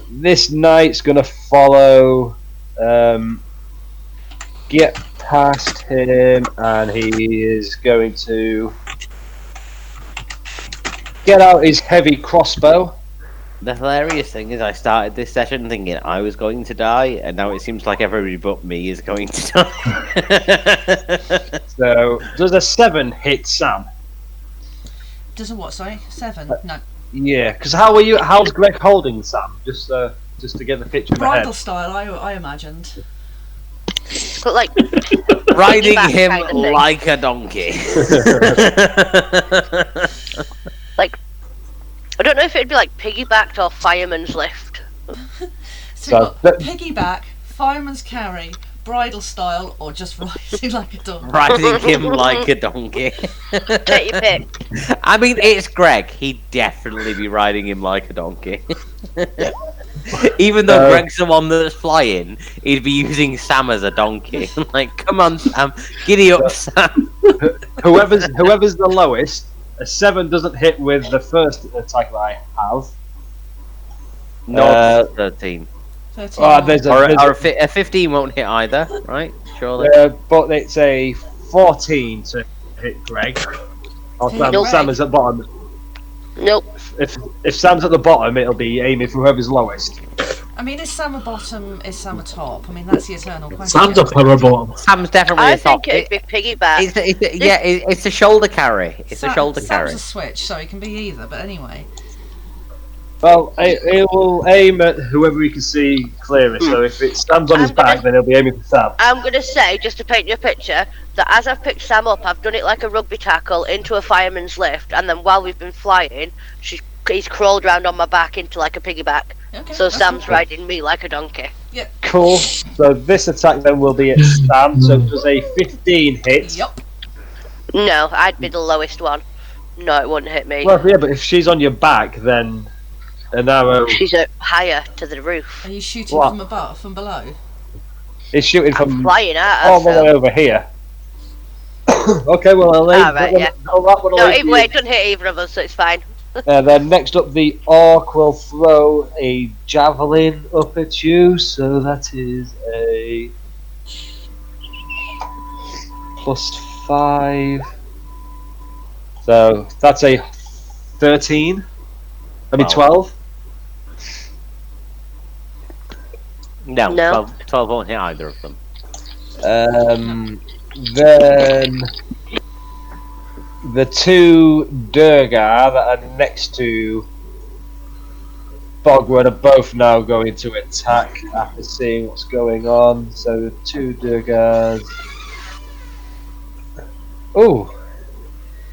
this knight's going to follow, get past him, and he is going to get out his heavy crossbow. The hilarious thing is I started this session thinking I was going to die, and now it seems like everybody but me is going to die. So does a 7 hit Sam? Does a what? Sorry, 7. No. Yeah, because how's Greg holding Sam? Just to get the picture in my Bridal head. style, I imagined. But like, Riding piggyback him kind of thing. like a donkey. Like, I don't know if it'd be like piggybacked or fireman's lift. So you've got that- piggyback, fireman's carry, bridal style, or just riding like a dog. Riding him like a donkey. Take your pick. I mean, it's Greg. He'd definitely be riding him like a donkey. Even though Greg's the one that's flying, he'd be using Sam as a donkey. Like, come on, Sam, giddy up, Sam. Whoever's the lowest, a 7 doesn't hit with the first attack that I have. No, 13. 13. Oh, there's Or a, a 15 won't hit either, right? Surely. but it's a 14 to hit Greg. Oh, Nope. Sam is at the bottom. Nope. If Sam's at the bottom, it'll be aiming for whoever's lowest. I mean, is Sam a bottom? Is Sam a top? I mean, that's the eternal question. Sam's a power bottom. Sam's definitely I a top. think it'd be piggyback. It's a shoulder carry. It's a shoulder carry. Sam's a switch, so it can be either. But anyway, Well, he will aim at whoever he can see clearest. So if it stands on his back, then he'll be aiming for Sam. I'm going to say, just to paint you a picture, that as I've picked Sam up, I've done it like a rugby tackle into a fireman's lift, and then while we've been flying, he's crawled round on my back into like a piggyback. Okay, So Sam's cool. riding me like a donkey. Yep. Cool. So this attack then will be at Sam. So does a 15 hit? Yep. No, I'd be the lowest one. No, it wouldn't hit me. Well, yeah, but if she's on your back, then an arrow. She's higher to the roof. Are you shooting What? from above, from below? It's shooting I'm from flying at her. all the way over here. Okay, well, I'll leave Right, yeah. that one. No, either way, it doesn't hit either of us, so it's fine. Then next up, the orc will throw a javelin up at you. So that is a +5. So that's a 13. I mean 12. No, No. 12 won't hit either of them. Then the two Durgar that are next to Bogrud are both now going to attack after seeing what's going on. So the two Durgars. Oh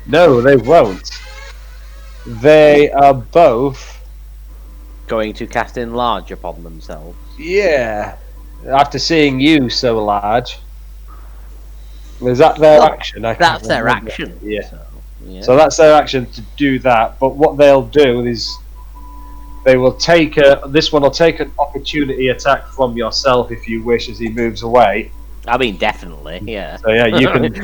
no, they won't. They are both. Going to cast enlarge upon themselves. Yeah. After seeing you so large. Is that their action? I can't That's their remember. action. Yeah. So, yeah. So that's their action to do that. But what they'll do is they will take this one will take an opportunity attack from yourself if you wish as he moves away. I mean, definitely, yeah. So yeah, you can.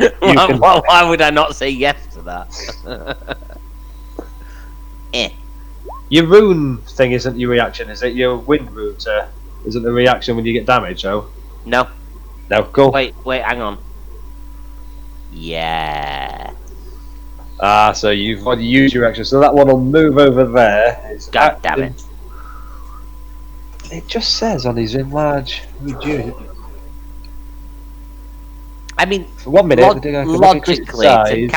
Why would I not say yes to that? Your rune thing isn't your reaction, is it? Your wind rune isn't the reaction when you get damage, oh? No. No, cool. Wait, hang on. Yeah. So you've already used your action, so that one will move over there. It's God damn it. It just says on his enlarge. Reduce. I mean, For 1 minute, logically, size.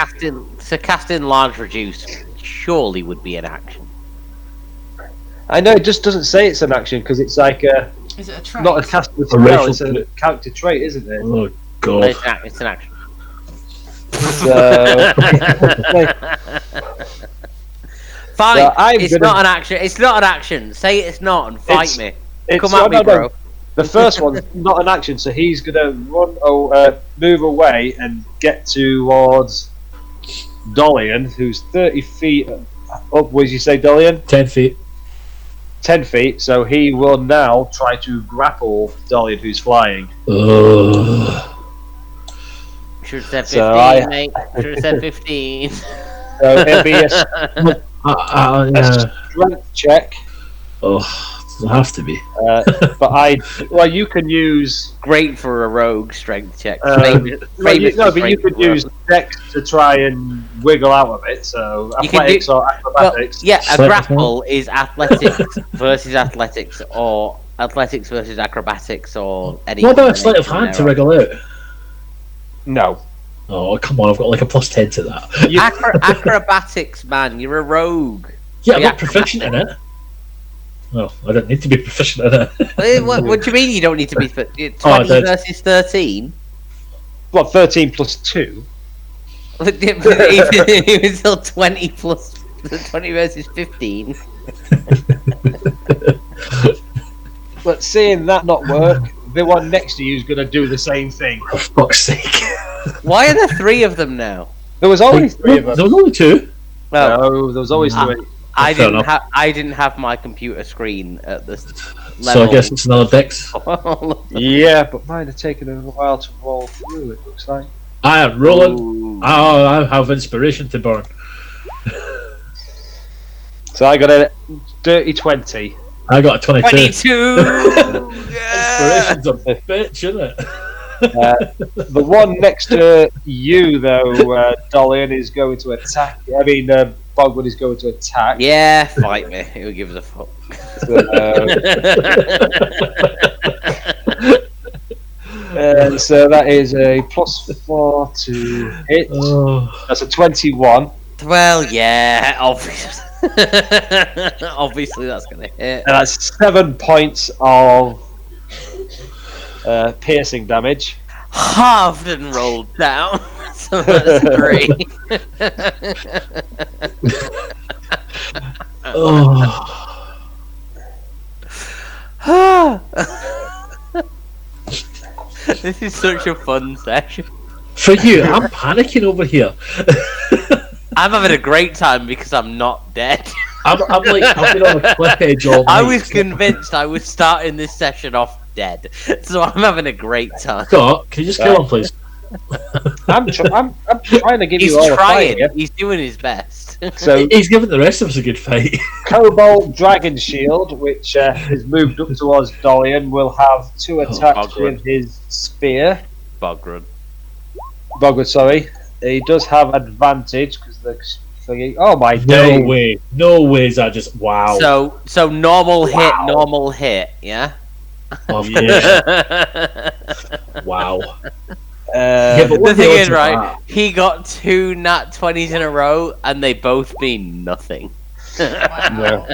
to cast enlarge reduce surely would be an action. I know, it just doesn't say it's an action because it's like Is it a trait? not a cast with A racial spell, it's a character trait, isn't it? Oh No, god. it's an action. So, Fine, So I'm it's gonna- not an action. It's not an action. Say it's not and fight It's- me. it's Come at me, bro. The first one's not an action, so he's gonna move away and get towards Dolian, who's 30 feet upwards. You say, Dolian? 10 feet. 10 feet, so he will now try to grapple Dolian, who's flying. Ugh. Should have said 15, So mate. Should have said 15. So it'll be a Yeah. strength check. Oh, it'll have to be. But you can use. Great for a rogue strength check. But you Strength could for use rogue. Dex to try and wiggle out of it. So You can athletics or Well, acrobatics. yeah, a Sleight of grapple is athletics versus athletics, or athletics versus acrobatics, or any. What about a sleight of combination hand to thereof. wriggle out? No. Oh, come on, I've got like a +10 to that. You, Acrobatics, man, you're a rogue. Yeah, I'm Yeah. not proficient in it. Well, I don't need to be proficient in it. What do you mean you don't need to be 20 Oh, I did. versus 13? what, 13 plus 2? It was still 20 plus 20 versus 15. But seeing that not work, the one next to you is going to do the same thing. For fuck's sake. Why are there 3 of them now? There was only 3 of There them. was only 2. Well, No, there was always 3. I Fair didn't enough. have my computer screen at this level. So I guess it's another Dex. Yeah, but mine are taking a while to roll through, it looks like. I am rolling. Ooh. Oh, I have inspiration to burn. So I got a dirty 20. I got a 22. 22! Inspiration's a bitch, isn't it? The one next to you, though, Dolian, is going to attack. I mean, Bogwood is going to attack. Yeah, fight me. Who gives a fuck? So that is a +4 to hit. Oh. That's a 21. Well, yeah, obviously. Obviously, that's gonna hit. And that's 7 points of piercing damage. Halved and rolled down. So that's 3. Oh, This is such a fun session. for you, I'm panicking over here. I'm having a great time because I'm not dead. I'm like I've been on a cliff edge all night. I was convinced I was starting this session off dead, so I'm having a great time. Scott, can you just kill him, please? I'm trying to give He's you all a trying. fight. Yeah? He's doing his best. So He's giving the rest of us a good fight. Kobold Dragon Shield, which is moved up towards Dolian, will have 2 attacks Bogrud. with his spear. Bogrud. Bogrud, sorry. He does have advantage because the thingy. Oh my No days. way. No way is that just wow. So normal hit, Wow. normal hit. Yeah. Of Yeah. course. Wow. Uh, but The what thing odds is, of right? that? He got 2 nat 20s in a row, and they both mean nothing. Wow.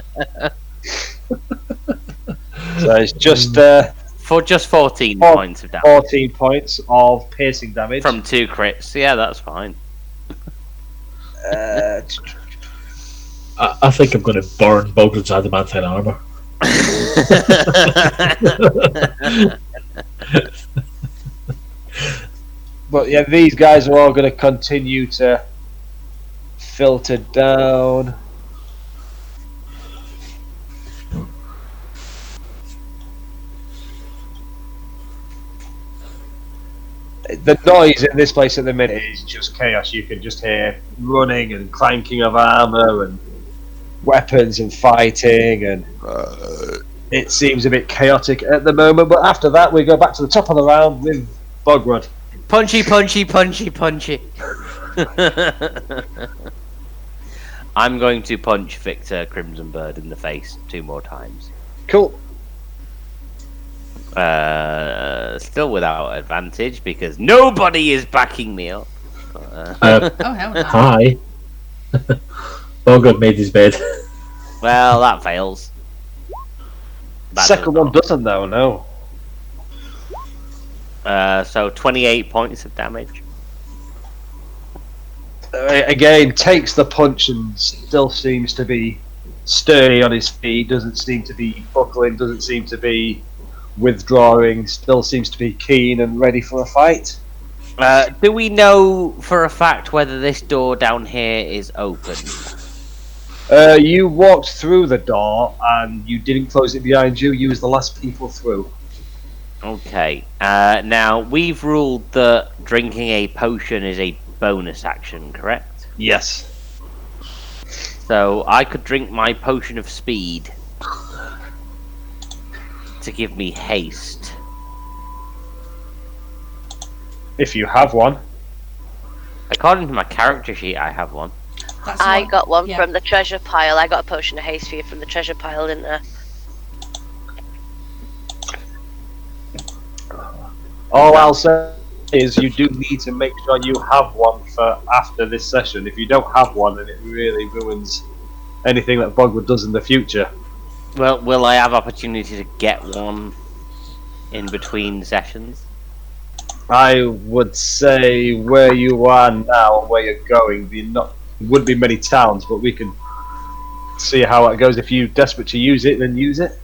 so it's just For just 14 Oh. points of damage 14 points of piercing damage. from 2 crits. Yeah, that's fine. Uh, I think I'm going to burn Bogrud's adamantine armor. but yeah, these guys are all going to continue to filter down. The noise in this place at the minute is just chaos. You can just hear running and clanking of armor and weapons and fighting, and it seems a bit chaotic at the moment. But after that, we go back to the top of the round with Bogrud. Punchy, punchy, punchy, punchy. I'm going to punch Victor Crimson Bird in the face 2 more times. Cool. Still without advantage because nobody is backing me up. Uh, Oh, hell no. hi. Bogrud made his bed. Well, that fails. That Second does one not. doesn't though. No. So 28 points of damage. Again, takes the punch and still seems to be sturdy on his feet. Doesn't seem to be buckling. Doesn't seem to be withdrawing. Still seems to be keen and ready for a fight. Do we know for a fact whether this door down here is open? You walked through the door and you didn't close it behind you. You was the last people through. Okay. Now, we've ruled that drinking a potion is a bonus action, correct? Yes. So, I could drink my potion of speed to give me haste. If you have one. According to my character sheet, I have one. That's I what- got one yeah. from the treasure pile. I got a potion of haste for you from the treasure pile, didn't I? All I'll say is you do need to make sure you have one for after this session. If you don't have one, then it really ruins anything that Bogwood does in the future. Well, will I have opportunity to get one in between sessions? I would say where you are now and where you're going, would be many towns, but we can see how it goes. If you're desperate to use it, then use it.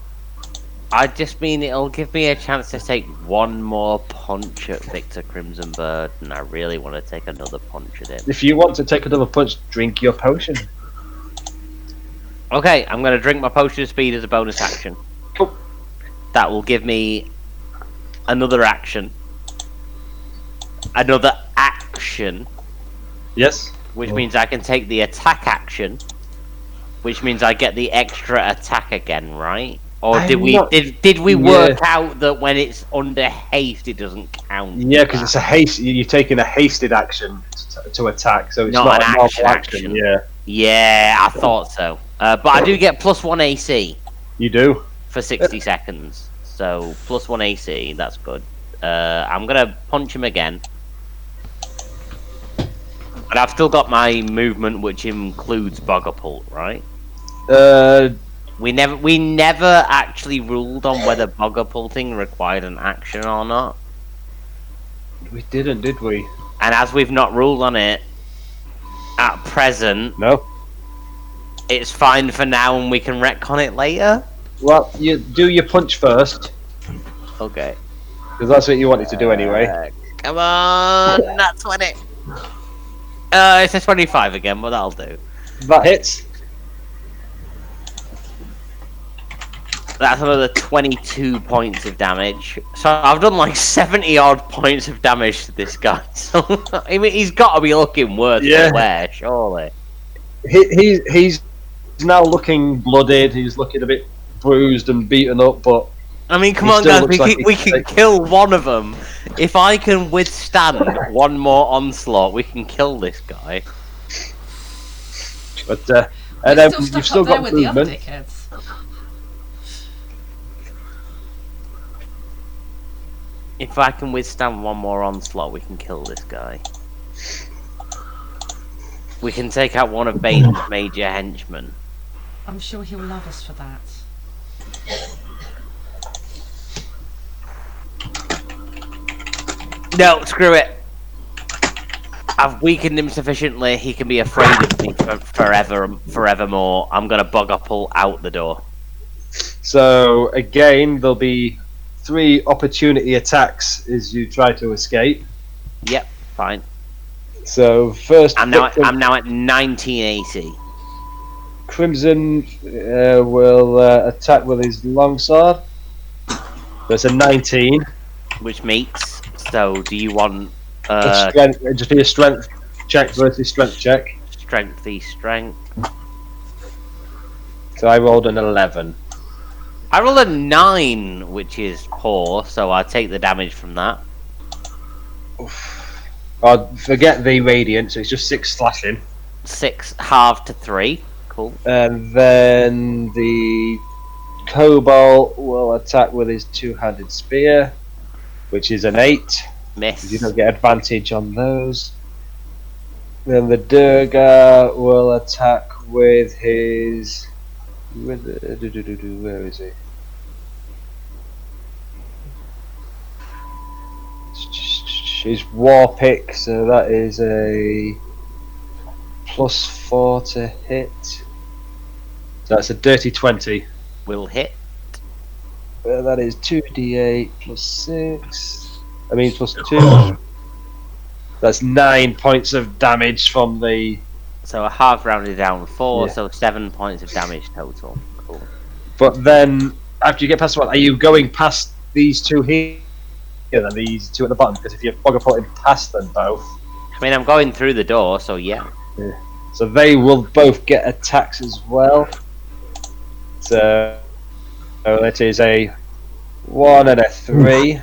I just mean it'll give me a chance to take one more punch at Victor Crimson Bird, and I really want to take another punch at him. If you want to take another punch, drink your potion. Okay, I'm going to drink my potion of speed as a bonus action. Cool. That will give me another action. Another action, Yes. which means I can take the attack action, which means I get the extra attack again, right? Or I'm did we not- did we work out that when it's under haste it doesn't count? Yeah, because it's a haste. You're taking a hasted action to attack, so it's Not not, an a normal action action. Yeah, Yeah, I thought so. But I do get +1 AC you do. for 60 seconds. So +1 AC, that's good. I'm gonna punch him again. And I've still got my movement, which includes Bogapult, right? We never actually ruled on whether bogger-pulting required an action or not. We didn't, did we? And as we've not ruled on it, at present, No. it's fine for now and we can retcon it later? Well, you do your punch first, Okay. because that's what you wanted to do anyway. Come on, that's 20. It's a 25 again, but that'll do. That hits. That's another 22 points of damage. So I've done like 70 odd points of damage to this guy. So I mean, he's got to be looking worse for wear, surely. He's now looking blooded. He's looking a bit bruised and beaten up, but I mean, come he on, still guys, looks like we can kill one of them. If I can withstand one more onslaught, we can kill this guy. But and then Still stuck you've still up there got with the other movement. dickheads. If I can withstand one more onslaught, we can kill this guy. We can take out one of Bane's major henchmen. I'm sure he'll love us for that. No, screw it. I've weakened him sufficiently. He can be afraid of me forevermore. I'm gonna pull out the door. So again, there'll be 3 opportunity attacks as you try to escape. Yep, fine. So first, I'm now at 1980, Crimson will attack with his longsword. That's a 19. which meets. So, do you want It'd just be a strength check versus strength check. strength v strength? So I rolled an 11. I rolled a 9, which is poor, so I take the damage from that. Oh, forget the radiant, so it's just 6 slashing. 6 halved to 3. Cool. And then the Kobold will attack with his 2-handed spear, which is an 8. Miss. You don't get advantage on those. Then the Durga will attack with his. Where is he? His war pick, so that is a +4 to hit. So that's a dirty 20. Will hit. That is 2d8 +6. I mean +2. That's 9 points of damage from the. So a half rounded down 4, Yeah. so 7 points of damage total. Cool. But then, after you get past one, are you going past these 2 here? And these 2 at the bottom? Because if you're bugger putting past them both, I mean, I'm going through the door, so yeah. so they will both get attacks as well. So that is a 1 and a 3.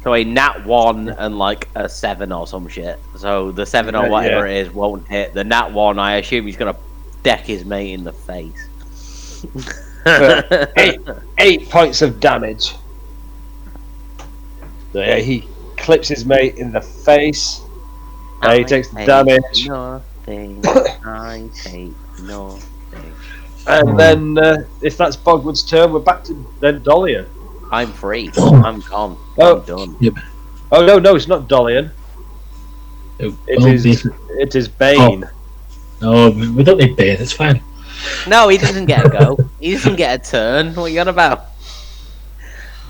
So a nat 1 and like a 7 or some shit. So the 7 or whatever it is won't hit. The nat 1, I assume he's gonna deck his mate in the face. 8 points of damage. So yeah, he clips his mate in the face. He takes the damage. Nothing. I take nothing. And then, if that's Bogwood's turn, we're back to then Dolian. I'm free. I'm gone. Oh. I'm done. Yep. Oh no, it's not Dolian. It is Bane. No, we don't need Bane. It's fine. No, he doesn't get a go. He doesn't get a turn. What are you on about?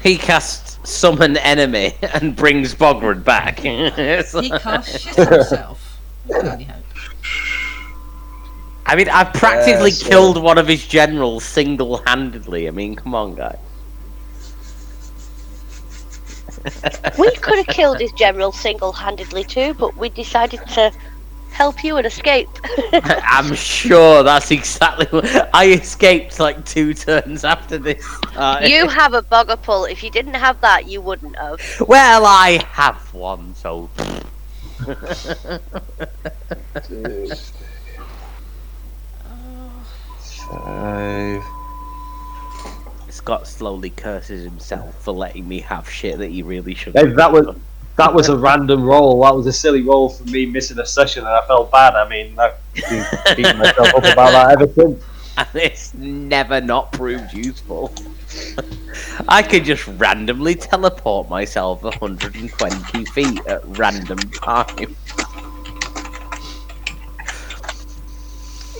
He casts summon enemy and brings Bogrud back. He casts shit himself. I can only hope. I mean, I practically so- killed one of his generals single-handedly. I mean, come on, guys. We could have killed his general single-handedly too, but we decided to help you and escape. I'm sure that's exactly what... I escaped like 2 turns after this. You have a bogger pull. If you didn't have that, you wouldn't have. Well, I have one, so... Five. Scott slowly curses himself for letting me have shit that he really Hey, shouldn't. that That was a random roll. That was a silly roll for me missing a session, and I felt bad. I mean, I've been beating myself up about that ever since. And it's never not proved useful. I could just randomly teleport myself 120 feet at random time.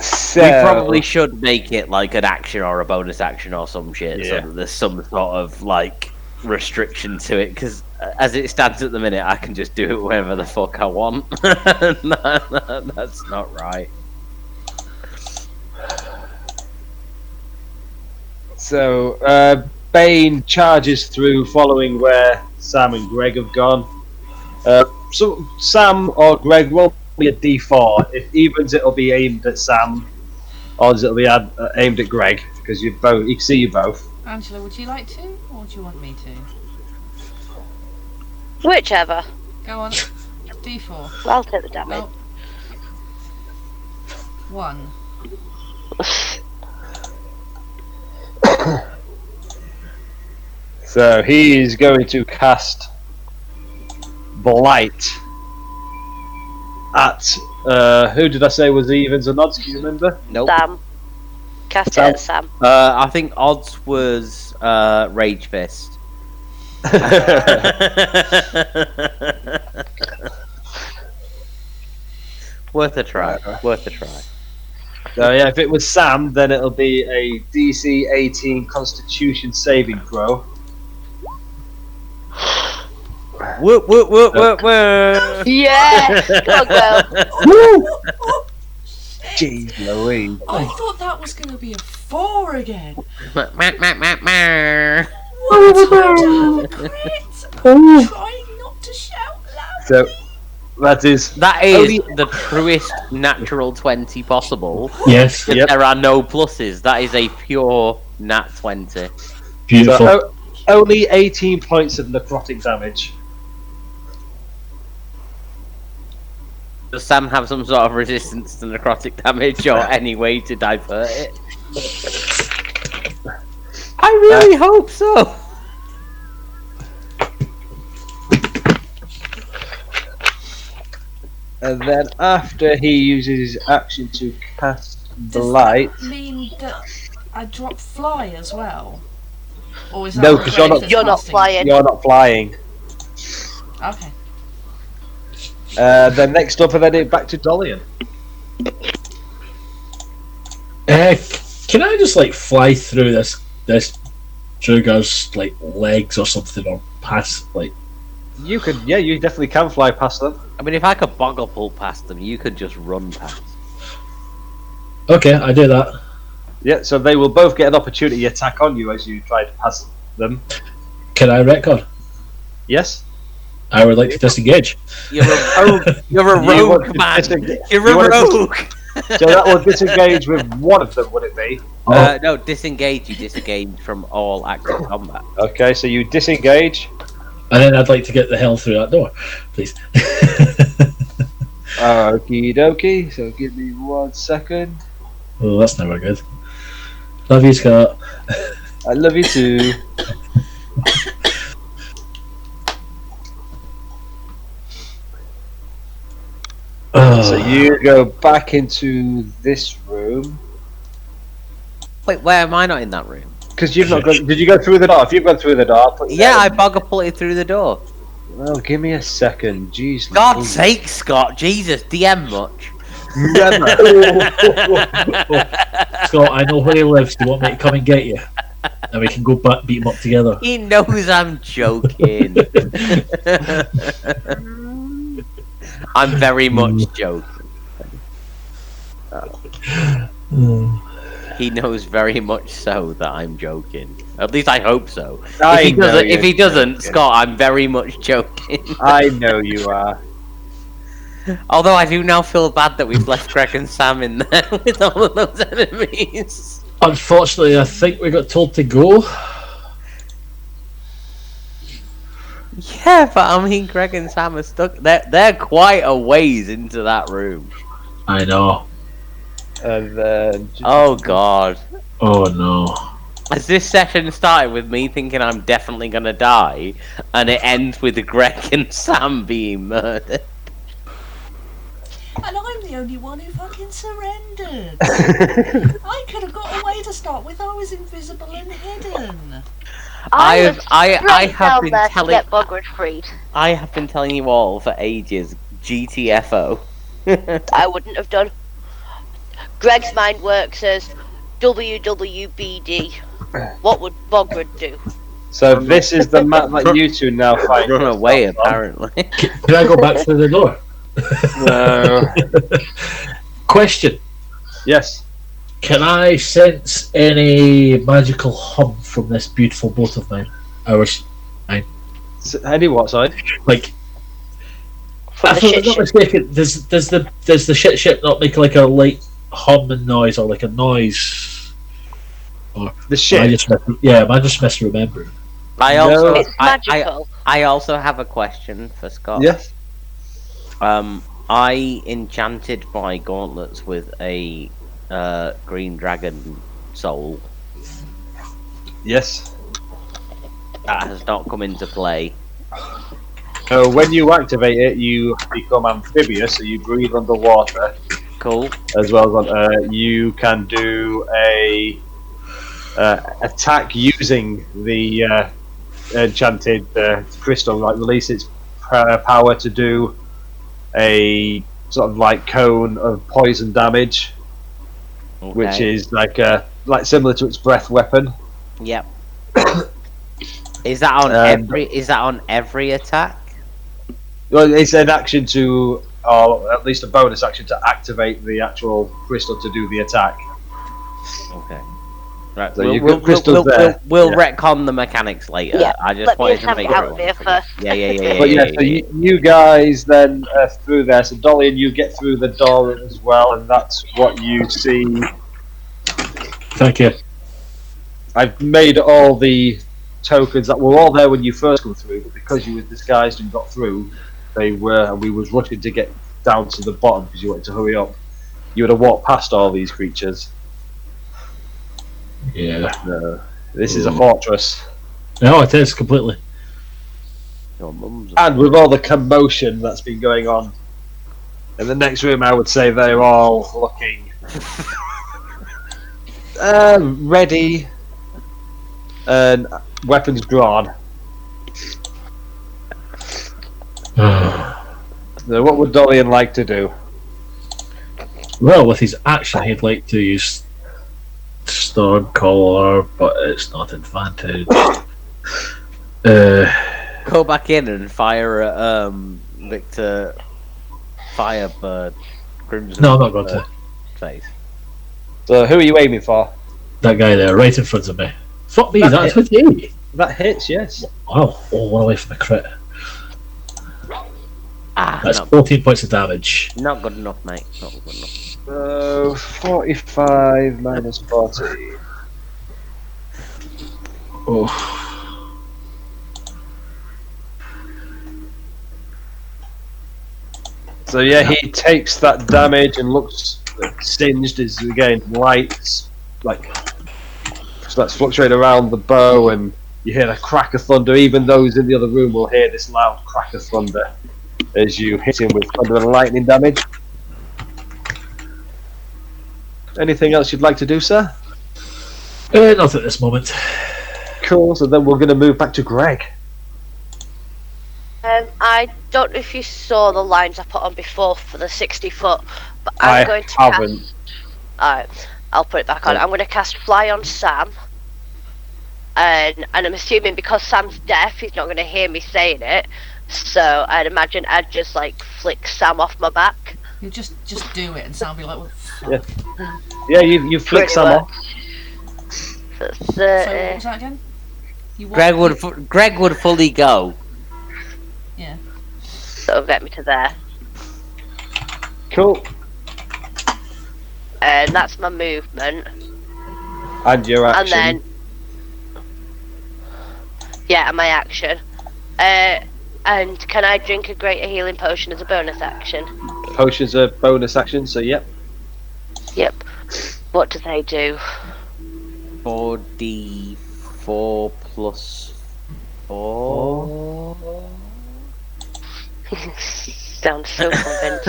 So, We probably should make it like an action or a bonus action or some shit, so Yeah. that there's some sort of like restriction to it. Because as it stands at the minute, I can just do it whenever the fuck I want. That's not right. So, Bane charges through, following where Sam and Greg have gone. So Sam or Greg will be a D4. If evens, it'll be aimed at Sam. Odds, it'll be aimed at Greg, because you both. You can see you both. Angela, would you like to, or do you want me to? Whichever. Go on. D4. I'll take the damage. Oh. 1. So he is going to cast Blight at who did I say was the evens and odds? Do you remember? Nope. Sam. Cast it Sam. at Sam. I think odds was Rage Fist. Worth a try. Worth a try. So yeah, if it was Sam, then it'll be a DC 18 Constitution saving throw. Whoop whoop whoop whoop whoop. Yeah! Go on, girl. Jeez Louise. I thought that was going to be a 4 again. Meh, meh, meh, meh, meh. What a time to have a crit! I'm trying not to shout loud. So that is That is the truest natural 20 possible. Yes. But Yep. there are no pluses. That is a pure nat 20. Beautiful. so, only 18 points of necrotic damage. Does Sam have some sort of resistance to necrotic damage or any way to divert it? I really hope so. And then after he uses his action to cast Does Blight. that mean that I drop fly as well? Or is that No, what 'cause you're Greg not- is You're not casting? flying. You're not flying. Okay. Then next up, and then back to Dolian. Can I just like fly through this Druger's like legs or something, or pass like? You could, yeah, you definitely can fly past them. I mean, if I could boggle past them, you could just run past. Okay, I do that. Yeah, so they will both get an opportunity attack on you as you try to pass them. Can I record? Yes. I would like to disengage. You're a rogue. You're a You want rogue, to man. disengage- You're you a want to rogue. So that will disengage with one of them, would it be? No, disengage. You disengage from all active combat. Okay, so you disengage. And then I'd like to get the hell through that door, please. Okie dokie. So give me 1 second. Oh, that's never good. Love you, Scott. I love you too. So you go back into this room Wait, where am I not in that room? because you've not gone. Did you go through the door? If you've gone through the door, I'll put you Yeah, I there. boggle through the door. Well, give me a second. Jeez. God's Louise. sake, Scott. Jesus, DM much. Never. Scott, I know where he lives. Do you want me to come and get you? And we can go back, beat him up together. He knows I'm joking. I'm very much joking. He knows very much so that I'm joking. At least I hope so. If he doesn't, Scott, I'm very much joking. I know you are. Although I do now feel bad that we've left Greg and Sam in there with all of those enemies. Unfortunately, I think we got told to go. Yeah, but I mean, Greg and Sam are stuck. They're quite a ways into that room. I know. And then Oh God. Oh no. As this session started with me thinking I'm definitely gonna die, and it ends with Greg and Sam being murdered. And I'm the only one who fucking surrendered. I could have got away to start with. I was invisible and hidden. I was straight have down been there telling- to get Bogrud freed. I have been telling you all for ages, GTFO. I wouldn't have done. Greg's mind works as WWBD. What would Bogrud do? So this is the map that you two now fight. Run away, apparently. Can I go back through the door? No. Question. Yes. Can I sense any magical hum from this beautiful boat of mine? Ours. Any what, sorry? Like, From the if I'm shit not ship. mistaken, does the ship not make like a light humming noise or like a noise? Or The am I ship. just am I just misremembering? I No. also, It's magical. I also have a question for Scott. Yes. I enchanted my gauntlets with a green dragon soul. Yes. That has not come into play. So when you activate it, you become amphibious, so you breathe underwater Cool. as well as you can do a attack using the enchanted crystal, like release its power to do a sort of like cone of poison damage, Okay. which is like similar to its breath weapon. Yep. Is that on every attack? Well, it's an action to, or at least a bonus action to activate the actual crystal to do the attack. Okay. Right. So you've got crystals there. We'll Yeah. retcon the mechanics later. Yeah, I just let me wanted just to have make it out sure. of here first. Yeah. But yeah, so you guys then through there. So Dolly and you get through the door as well, and that's what you see. Thank you. I've made all the tokens that were all there when you first come through, but because you were disguised and got through, we was rushing to get down to the bottom because you wanted to hurry up. You would have walked past all these creatures. Yeah. This is a fortress, No, it is completely. Your mum's and with all the commotion that's been going on in the next room, I would say they're all looking ready and weapons drawn. So what would Dolian like to do? Well, with his action, he'd like to use Stormcaller, but it's not advantage. Go back in and fire at Victor Firebird Crimson. No, I'm not going to. Face. So who are you aiming for? That guy there, right in front of me. Fuck me, That that's hit. 28. That hits, yes. Wow, one away from the crit. That's Not 14 points of damage. good enough, mate. Not good enough. So 45 minus 40. Oh. So yeah, he takes that damage and looks singed. Is again lights like starts fluctuating around the bow, and you hear a crack of thunder. Even those in the other room will hear this loud crack of thunder as you hit him with thunder and lightning damage. Anything else you'd like to do, sir? Not at this moment. Cool. So then we're going to move back to Greg. I don't know if you saw the lines I put on before for the 60 foot, but I I'm going to haven't. cast. Alright, I'll put it back on. I'm going to cast Fly on Sam. And I'm assuming because Sam's deaf, he's not going to hear me saying it. So I'd imagine I'd just like flick Sam off my back. You just do it, and Sam will be like, "What the fuck?" Yeah. Yeah, you flick Pretty some much. off. So, So what was that again? You Greg would fully go. Yeah. that'll get me to there. Cool. And that's my movement. And your action. And then, yeah, and my action. And can I drink a greater healing potion as a bonus action? Potion's a bonus action, so yep. Yep. What do they do? 4d4 plus 4. Sounds so convinced.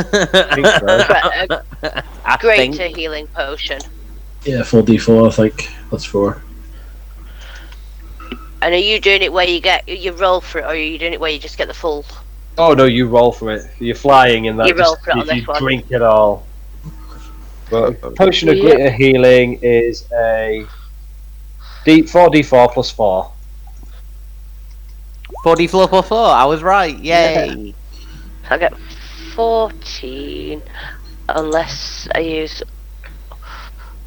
I Greater think. healing potion. Yeah, 4d4, I think. That's 4. And are you doing it where you roll for it, or are you doing it where you just get the full? Oh no, you roll for it. You're flying in that. You roll just, for it on if this you one. drink it all. But potion of Yep. greater healing is a 4d4 plus 4. 4d4 plus 4. I was right. Yay. I get 14, unless I use.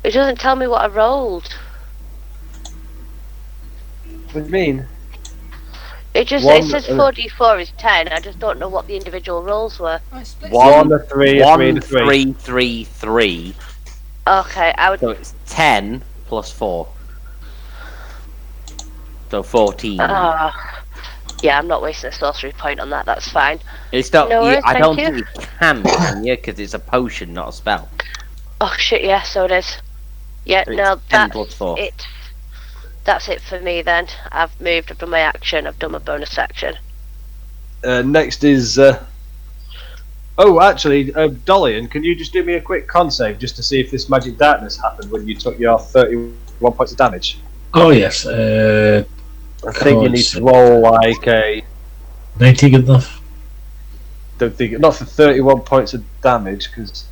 It doesn't tell me what I rolled. What do you mean? It says 4d4 is 10. I just don't know what the individual rolls were. Oh, it splits. 1, a 3, a 3, and a 3. 3, 3, 3. Okay, I would. So it's 10 plus 4. So 14. Yeah, I'm not wasting a sorcery point on that. That's fine. It's not. No worries, I don't thank think you can you? Because it's a potion, not a spell. Oh shit! Yeah, so it is. Yeah, So it's no, 10 that's plus 4. it. That's it for me then. I've moved. I've done my action. I've done my bonus action. Next is. Oh, actually, Dolian, can you just do me a quick con save just to see if this magic darkness happened when you took your 31 points of damage? Oh, yes. I think you need to roll like a. 90 good enough? Don't think not for 31 points of damage because.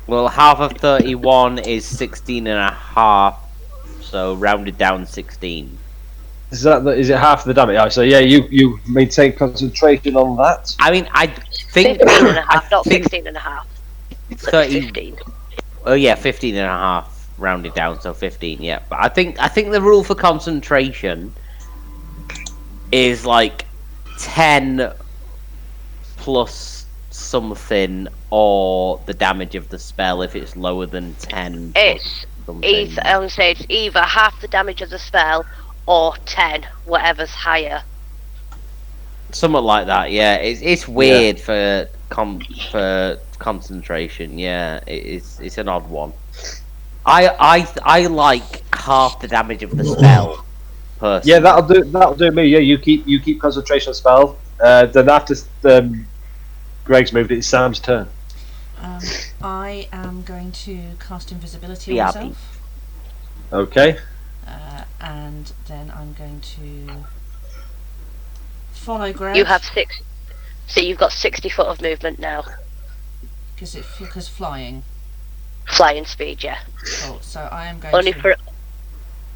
Well, half of 31 is 16 and a half. So rounded down 16. Is it half the damage? Oh, so yeah, you maintain concentration on that. I mean, I think 15 and a half, not think 16 and a half. It's like 30 15. Oh yeah, 15 and a half rounded down, so 15. Yeah, but I think the rule for concentration is like 10 plus something, or the damage of the spell if it's lower than 10. It's I would say it's either half the damage of the spell or 10, whatever's higher. Something like that. Yeah, it's weird for concentration. Yeah, it's an odd one. I like half the damage of the spell. Personally. Yeah, that'll do me. Yeah, you keep concentration on spell. Then after Greg's moved, it's Sam's turn. I am going to cast invisibility Yeah, on myself. Okay. And then I'm going to follow Greg. You have 6. So you've got 60 foot of movement now. Because flying. Flying speed, yeah. Cool. So I am going Only to. for.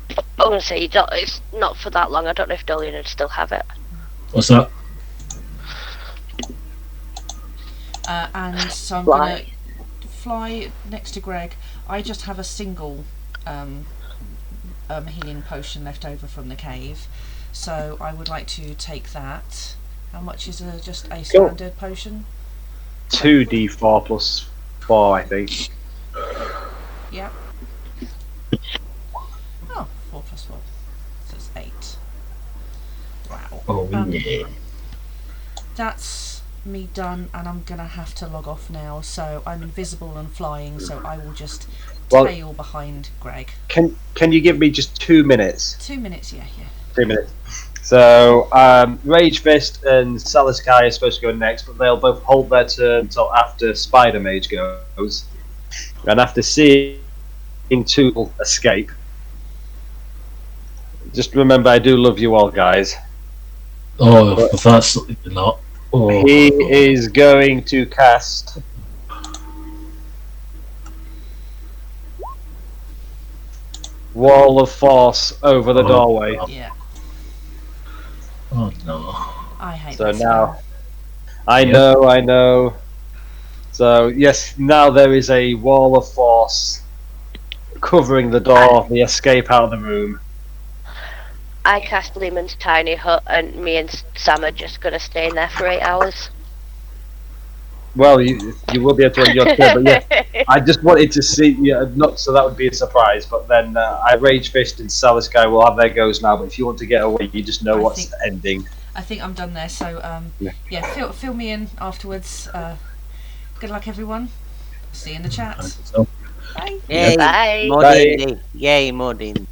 I want to say it's not for that long. I don't know if Dolian would still have it. What's that? And so I'm Fly. going to fly next to Greg. I just have a single healing potion left over from the cave, so I would like to take that. How much is just a standard potion? 2d4 plus 4, I think. Yep. Oh, 4 plus 4. So it's 8. Wow. Oh, yeah. That's me done, and I'm gonna have to log off now. So I'm invisible and flying, so I will just tail behind Greg. Can you give me just 2 minutes? 2 minutes, yeah. 2 minutes. So Rage Fist and Saliskai are supposed to go next, but they'll both hold their turn until after Spider Mage goes, and after seeing two escape. Just remember, I do love you all, guys. Oh, if that's not. Oh. He is going to cast Wall of Force over the doorway. Yeah. Oh no. I hate So that now, spell. I know. So yes, now there is a Wall of Force covering the door, the escape out of the room. I cast Lehman's tiny hut, and me and Sam are just gonna stay in there for 8 hours. Well, you will be able to end your turn, but yeah, I just wanted to see, not so that would be a surprise, but then I Rage Fist and Saliskai will have their goes now, but if you want to get away, you just know what's ending. I think I'm done there, so fill me in afterwards. Good luck, everyone. See you in the chat. So. Bye. Yeah. Yay, Bye. more Bye. D&D. Yay, more D&D.